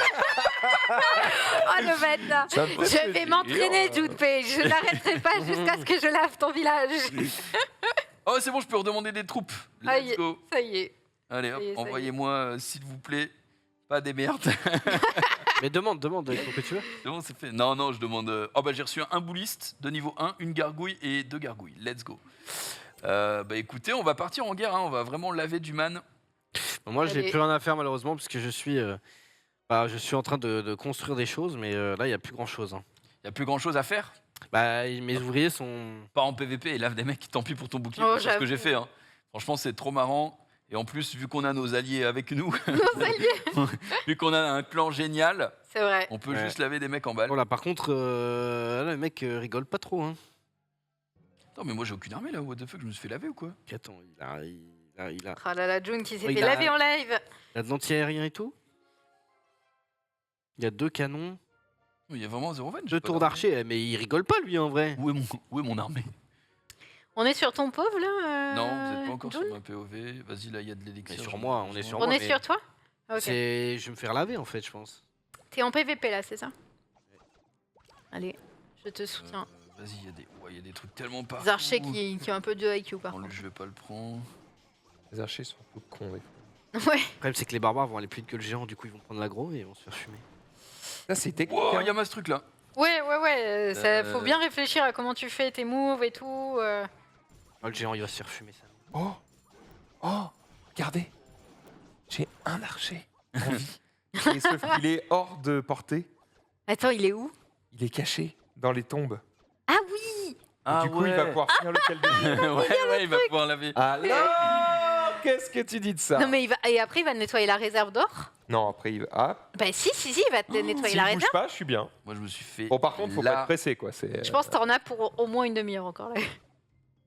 Oh le bâtard. Ça me fait Je vais plaisir. m'entraîner, Junpei. Je n'arrêterai pas jusqu'à ce que je lave ton village. Oh, c'est bon, je peux redemander des troupes. Aïe. Let's go. Ça y est. Allez, Ça hop, y est, ça y est. envoyez-moi, s'il vous plaît, pas des merdes. Mais demande, il faut que tu veux. C'est bon, c'est fait. Non, non, je demande. Oh, bah, j'ai reçu un bouliste de niveau 1, une gargouille et 2 gargouilles. Let's go. Bah, écoutez, on va partir en guerre. Hein. On va vraiment laver du man. Bon, moi, j'ai Allez. plus rien à faire malheureusement parce que je suis en train de construire des choses, mais là, il n'y a plus grand chose. Il n'y a plus grand chose à faire. Bah, mes ouvriers sont. Pas en PVP et lave des mecs. Tant pis pour ton bouclier. Oh, c'est ce que j'avoue. j'ai fait. Hein. Franchement, c'est trop marrant. Et en plus, vu qu'on a nos alliés avec nous, Nos alliés. vu qu'on a un clan génial, C'est vrai. on peut Ouais. juste laver des mecs en balle. Bon, là, par contre, là, les mecs rigolent pas trop. Hein. Non, mais moi, j'ai aucune armée là. What the fuck, je me suis fait laver ou quoi? Attends, il a Oh là là, June qui s'est Oui, fait il a- laver en live. de l'anti-aérien et tout. Il y a 2 canons, Il y a vraiment 0 van. 2 tours d'archer, mais il rigole pas lui en vrai. Où est mon armée? On est sur ton pauvre là Non, vous n'êtes pas encore June sur ma POV. Vas-y, là, il y a de l'élixir. Mais sur moi, on est sur On moi, est mais- sur toi. Ok. Je vais me faire laver en fait, je pense. T'es en PVP là, c'est ça? Allez, je te soutiens. Vas-y, il y a des trucs tellement pas. Les archers qui ont un peu de IQ par Non, lui, contre. je vais pas le prendre. Les archers sont un peu cons. des fois. Ouais. Le problème, c'est que les barbares vont aller plus vite que le géant, du coup, ils vont prendre l'aggro et ils vont se faire fumer. Là, c'est technique. Wow, hein. il y a ma ce truc là. Ouais, ça, Euh. faut bien réfléchir à comment tu fais tes moves et tout. Oh, le géant, il va se faire fumer ça. Oh, oh, regardez. J'ai un archer en vie. Et sauf qu'il est hors de portée. Attends, il est où? Il est caché dans les tombes. Ah oui! Et du coup, il va pouvoir finir le calde. ouais, il va pouvoir laver. Alors, qu'est-ce que tu dis de ça? Non mais et après il va nettoyer la réserve d'or? Non, après, il va. Ah, Bah si, il va te nettoyer s'il la bouge réserve. pas, je suis bien. Moi, je me suis fait. Bon, par contre, faut pas la- être pressé, quoi. C'est. Je pense que t'en as pour au moins une demi-heure encore là.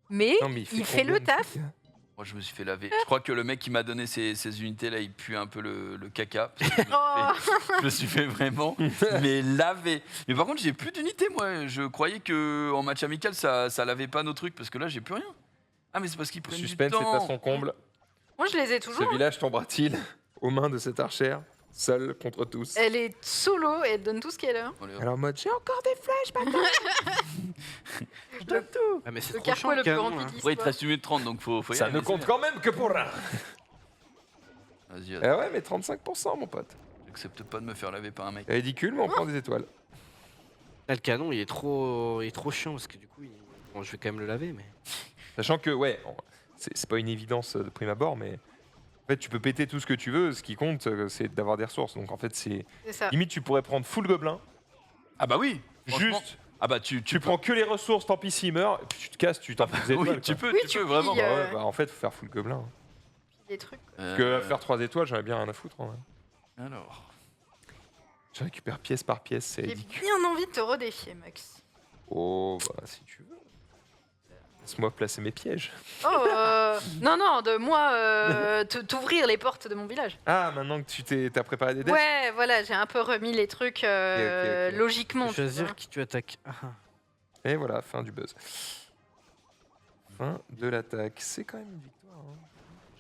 Mais, Non, mais il fait combien le de taf. trucs, hein? Moi, je me suis fait laver. Je crois que le mec qui m'a donné ces unités là, il pue un peu le caca. Parce que Oh. je me suis fait vraiment mais laver. Mais par contre, j'ai plus d'unités, moi. Je croyais que en match amical, ça lavait pas nos trucs parce que là, j'ai plus rien. Ah, mais c'est parce qu'ils Le prennent du suspense est à temps. son comble. Moi je les ai Ce toujours. village tombera-t-il aux mains de cette archère, seule contre tous? Elle est solo et elle donne tout ce qu'elle a. Allez, hop. Alors, en mode, j'ai encore des flèches, bâtard. Je donne tout. Ah, mais c'est Le trop chiant carquois le plus canon, rempli hein. qui Ouais, il te soit. reste une minute 30, donc faut y Ça aller, ne mais compte c'est quand même que pour rien. bien. Vas-y, Eh ouais, mais 35%, mon pote. j'accepte pas de me faire laver par un mec. C'est ridicule, mais on prend des étoiles. Là, le canon, il est trop chiant parce que du coup, bon, je vais quand même le laver, mais. Sachant que, ouais, c'est pas une évidence de prime abord, mais en fait, tu peux péter tout ce que tu veux. Ce qui compte, c'est d'avoir des ressources. Donc, en fait, c'est C'est ça. limite, tu pourrais prendre full gobelin. Ah bah oui. franchement. Juste, Ah bah tu tu prends que les ressources, tant pis s'il meurt, et puis tu te casses, tu t'en fous des étoiles. Oui, tu quoi. peux, Oui, tu tu peux vraiment. plies, Bah ouais, bah, en fait, faut faire full gobelin. Des trucs. Parce que faire 3 étoiles, j'en ai bien rien à foutre. Hein. Alors. Je récupère pièce par pièce, c'est J'ai ridicule. bien envie de te redéfier, Max. Oh, bah si tu veux. Laisse-moi placer mes pièges. Oh, non, de moi t'ouvrir les portes de mon village. Ah, maintenant que tu t'as préparé des decks. Ouais, voilà, j'ai un peu remis les trucs ok. logiquement. Tu peux tu vois. choisir qui tu attaques. Ah, ah. Et voilà, fin du buzz. Fin de l'attaque. C'est quand même une victoire. Hein.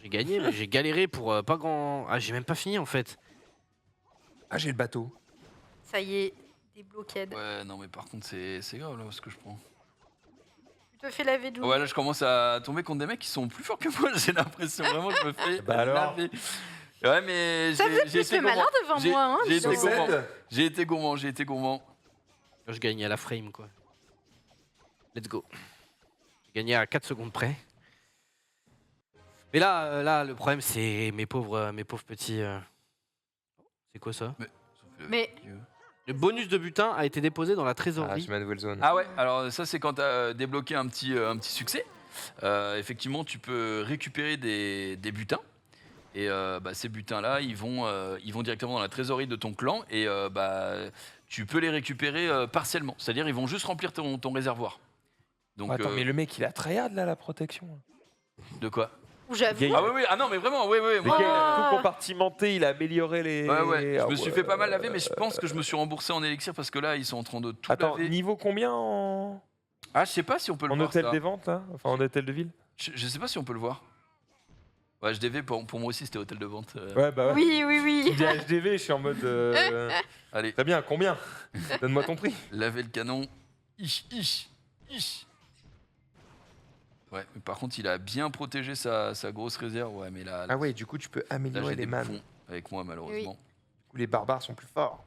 J'ai gagné, mais j'ai galéré pour pas grand. Ah, j'ai même pas fini en fait. Ah, j'ai le bateau. Ça y est, débloqué. Ouais, non mais par contre c'est grave là ce que je prends. Tu te fais laver d'où? Ouais là je commence à tomber contre des mecs qui sont plus forts que moi, j'ai l'impression vraiment que je me fais Bah alors laver. Ouais mais Ça faisait j'ai plus fait été malin gourmand. devant J'ai- moi, hein, j'ai dis été donc. gourmand. J'ai été gourmand. Là, je gagne à la frame quoi. Let's go. J'ai gagné à 4 secondes près. Mais là, le problème c'est mes pauvres petits. C'est quoi ça? Mais- Le bonus de butin a été déposé dans la Ah, trésorerie. j'ai ma nouvelle zone. Ah ouais, alors ça c'est quand tu as débloqué un petit succès. Effectivement, tu peux récupérer des butins. Et bah, ces butins-là, ils vont directement dans la trésorerie de ton clan. Et bah, tu peux les récupérer partiellement. C'est-à-dire ils vont juste remplir ton réservoir. Donc, Attends, mais le mec, il a tryhard là, la protection. de quoi? Ou j'avoue. Il- Ah oui, oui, ah non, mais vraiment, oui, oui. Le Moi, gars, il a Oh. tout compartimenté, il a amélioré les. ouais, ouais. Je Ah me suis ouais. fait pas mal laver, mais je pense que je me suis remboursé en élixir parce que là, ils sont en train de tout Attends, laver. niveau combien en, Ah, je sais pas si on peut le en voir. hôtel ça. des ventes là? Enfin, en hôtel de ville? Je sais pas si on peut le voir. Ouais, HDV, pour moi aussi, c'était hôtel de vente. Ouais, bah ouais. Oui. Tu dis HDV, je suis en mode. Allez, Très bien, combien? Donne-moi ton prix. laver le canon. Ich. Ouais, mais par contre, il a bien protégé sa grosse réserve. Ouais, mais là, Ah ouais, du coup, tu peux là améliorer j'ai les des man. bouffons avec moi, malheureusement. Du coup, les barbares sont plus forts.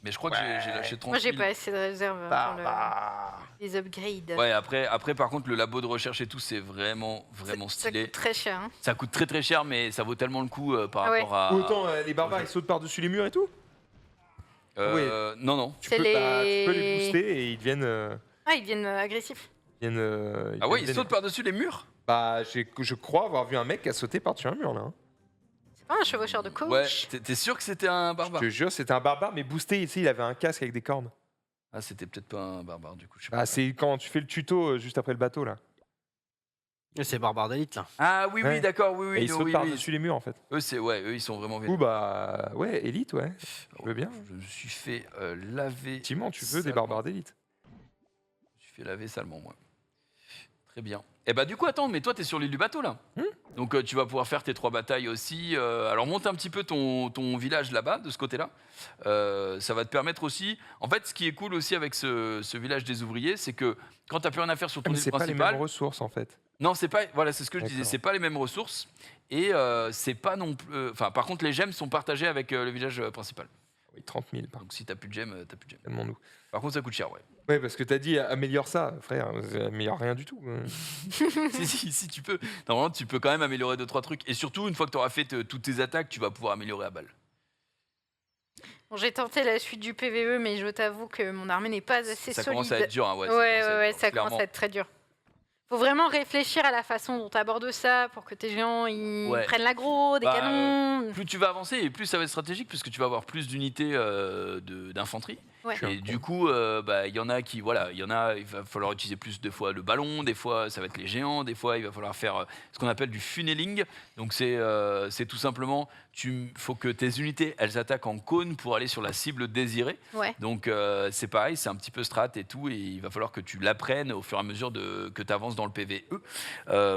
Mais je crois que j'ai lâché 30 Moi, 000. j'ai pas assez de réserve pour les upgrades. Ouais, après, par contre, le labo de recherche et tout, c'est vraiment Ça stylé. coûte très cher. Hein. Ça coûte très très cher, mais ça vaut tellement le coup par Ah ouais. rapport à. Autant les barbares, ils sautent par-dessus les murs et tout. Non. C'est Tu peux les booster et ils deviennent. Ah, ils deviennent agressifs. Ah ouais, ils sautent par-dessus les murs? Bah, je crois avoir vu un mec qui a sauté par-dessus un mur là. Hein. C'est pas un chevaucheur de coach. Ouais, t'es sûr que c'était un barbare? Je te jure, c'était un barbare, mais boosté, ici, il avait un casque avec des cornes. Ah, c'était peut-être pas un barbare du coup. Je sais Ah, pas. c'est quand tu fais le tuto juste après le bateau là. C'est barbare d'élite là. Ah oui, Ouais. d'accord, oui. Et ils sautent par-dessus les murs en fait. Eux, ils sont vraiment Du bien. coup, bah, ouais, élite, ouais. Je veux bien. Je me suis fait laver. Effectivement, tu veux des salement. barbares d'élite. Je me suis fait laver salement, moi. Très bien. Et bah, du coup, attends, mais toi, t'es sur l'île du bateau là. Donc, tu vas pouvoir faire tes 3 batailles aussi. Alors, monte un petit peu ton village là-bas, de ce côté-là. Ça va te permettre aussi. En fait, ce qui est cool aussi avec ce village des ouvriers, c'est que quand t'as plus rien à faire sur ton Mais île c'est pas les principale. mêmes ressources en fait. Non, c'est pas. Voilà, c'est ce que je disais. D'accord. C'est pas les mêmes ressources et c'est pas non plus. Enfin, par contre, les gemmes sont partagées avec le village principal. Oui, 30 000 par Donc, si t'as plus de gemmes, t'as plus de gemmes. tellement nous. Par contre, ça coûte cher, ouais. Ouais, parce que t'as dit améliore ça, frère. Améliore rien du tout. si tu peux. Normalement, tu peux quand même améliorer 2-3 trucs. Et surtout, une fois que tu auras fait toutes tes attaques, tu vas pouvoir améliorer à balle. Bon, j'ai tenté la suite du PVE, mais je t'avoue que mon armée n'est pas assez Ça solide. commence à être dur, hein, ouais. Ouais, ça clairement. commence à être très dur. Faut vraiment réfléchir à la façon dont tu abordes ça pour que tes géants ils Ouais. prennent l'aggro, des Bah, canons. Plus tu vas avancer et plus ça va être stratégique puisque tu vas avoir plus d'unités d'infanterie. Ouais. Et du coup, il y en a qui, voilà, il va falloir utiliser plus de fois le ballon, des fois ça va être les géants, des fois il va falloir faire ce qu'on appelle du funneling. Donc c'est tout simplement, faut que tes unités elles attaquent en cône pour aller sur la cible désirée. Ouais. Donc c'est pareil, c'est un petit peu strat et tout, et il va falloir que tu l'apprennes au fur et à mesure que tu avances dans le PVE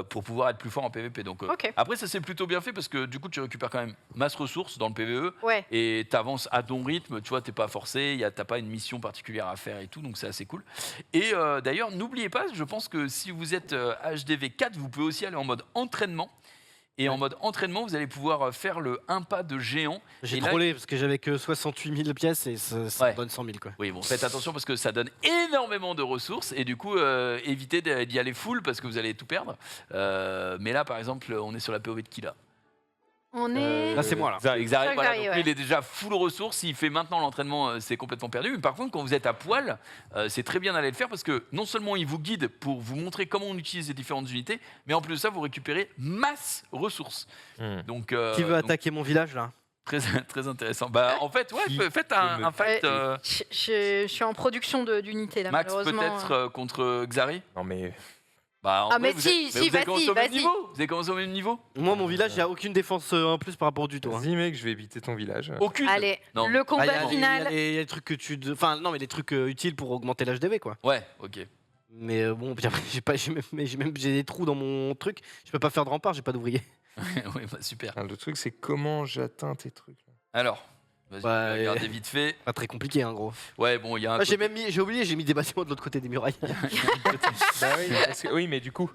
pour pouvoir être plus fort en PVP. Donc Ok. après ça c'est plutôt bien fait parce que du coup tu récupères quand même masse ressources dans le PVE Ouais. et tu avances à ton rythme, tu vois, t'es pas forcé, t'as pas une mission particulière à faire et tout, donc c'est assez cool. Et d'ailleurs n'oubliez pas, je pense que si vous êtes HDV 4, vous pouvez aussi aller en mode entraînement. Et en mode entraînement, vous allez pouvoir faire le 1 pas de géant. J'ai Et là- trollé parce que j'avais que 68 000 pièces et ça Ouais. me donne 100 000 quoi. Oui, bon, faites attention parce que ça donne énormément de ressources et du coup, évitez d'y aller full parce que vous allez tout perdre. Mais là, par exemple, on est sur la POV de qui là? On est. Là, c'est moi, là. Xari, Xari, voilà, donc ouais. lui, il est déjà full ressources. S'il fait maintenant l'entraînement, c'est complètement perdu. Mais par contre, quand vous êtes à poil, c'est très bien d'aller le faire parce que non seulement il vous guide pour vous montrer comment on utilise les différentes unités, mais en plus de ça, vous récupérez masse ressources. Donc, Qui veut donc, attaquer mon village là? très, très intéressant. Bah, en fait, Qui faites un fight. Ouais. Je suis en production d'unités là, Max malheureusement. peut-être contre Xari. Non mais. Bah, en Ah, vrai, mais vous si, êtes- si, vous avez commencé au même vas-y. niveau. Vous avez commencé au même niveau. Moi, mon village, il n'y a aucune défense en plus par rapport du tout. Hein. Vas-y mec, je vais éviter ton village. Aucune. Allez, Non. le Ah, combat il y a final. il y a des trucs que tu. Enfin, non, mais des trucs utiles pour augmenter l'HDV quoi. Ouais, ok. Mais bon, puis après, j'ai des trous dans mon truc. Je peux pas faire de rempart, j'ai pas d'ouvrier. Oui, bah, super. Ah, le truc c'est comment j'atteins tes trucs. Là. Alors, vas-y, Bah, regardez vite fait. Pas très compliqué, hein, gros. Ouais, bon, il y a un. Ah, j'ai côté- même mis, j'ai oublié, j'ai mis des bâtiments de l'autre côté des murailles. Bah oui, parce que- oui, mais du coup,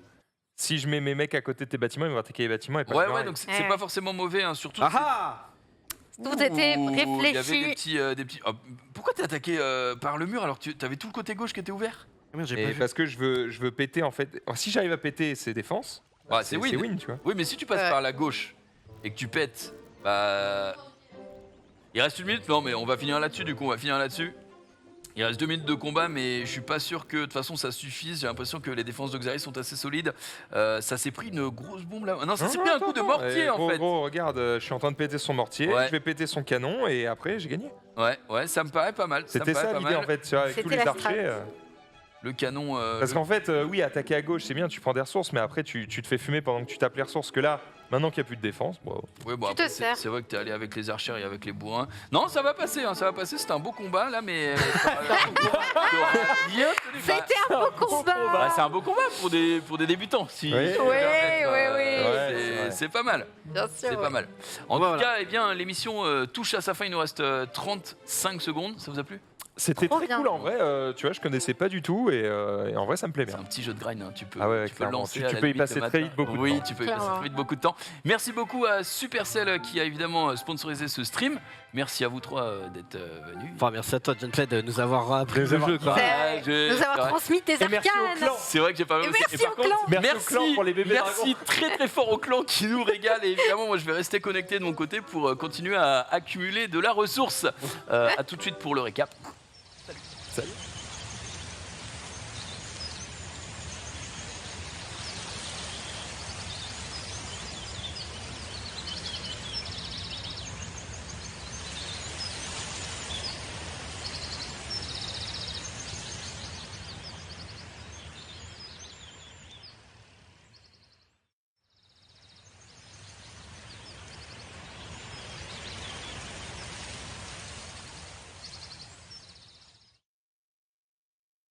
si je mets mes mecs à côté de tes bâtiments, ils vont attaquer les bâtiments et pas Ouais, les ouais, murailles. donc c'est Ouais. pas forcément mauvais, hein, surtout. Ah Tout était Ouh, Il y avait réfléchi. des petits. Oh, pourquoi t'es attaqué par le mur alors que t'avais tout le côté gauche qui était ouvert? ah, merde, j'ai Et pas vu. parce que je veux péter en fait. Alors, si j'arrive à péter ses défenses, Ouais, c'est win. win, tu vois. Oui, mais si tu passes Ouais. par la gauche et que tu pètes, bah. Il reste 1 minute. Non, mais on va finir là-dessus, du coup, on va finir là-dessus. Il reste 2 minutes de combat, mais je suis pas sûr que de toute façon ça suffise. J'ai l'impression que les défenses de Xari sont assez solides. Ça s'est pris une grosse bombe là. Non, ça s'est pris un coup de mortier en fait. Gros, regarde, je suis en train de péter son mortier, Ouais. je vais péter son canon et après j'ai gagné. Ouais, ça me paraît pas mal. C'était me paraît ça pas l'idée mal. en fait, tu vois, avec tous C'était les la archers. strat. Le canon. Parce qu'en fait, oui, attaquer à gauche c'est bien, tu prends des ressources, mais après tu te fais fumer pendant que tu tapes les ressources. Que là, maintenant qu'il n'y a plus de défense, bon, Ouais, bon, Tu après, te sers. c'est vrai que t'es allé avec les archers et avec les bourrins. Non, ça va passer, hein, ça va passer. C'était un beau combat là, mais. Bien tenu. Bah, C'était un beau combat. bah, c'est un beau combat pour des débutants. Si Oui. je peux me Ouais, permettre, ouais, ouais. Ouais, c'est pas mal. Bien sûr. C'est ouais. pas mal. En Voilà. tout cas, eh bien, l'émission touche à sa fin. Il nous reste 35 secondes. Ça vous a plu? C'était Trop très bien. cool en vrai, tu vois, je connaissais pas du tout et en vrai ça me plaît C'est bien. un petit jeu de grind. Hein. Tu peux, Ah ouais, tu peux le clairement. lancer. Tu à la peux y limite passer le très matin. vite beaucoup de Oui, temps. tu peux y passer Clairement. très vite beaucoup de temps. Merci beaucoup à Supercell qui a évidemment sponsorisé ce stream. Merci à vous trois d'être venus. Enfin, merci à toi, Gunplay, de nous avoir appris Nous le avoir- jeu. Quoi. Nous avoir transmis tes Et merci au arcanes. clan. C'est vrai que j'ai pas Et aussi. merci par au clan. Merci au clan pour les bébés merci très très fort au clan qui nous régale. Et évidemment, moi je vais rester connecté de mon côté pour continuer à accumuler de la ressource. À tout de suite pour le récap. Salut.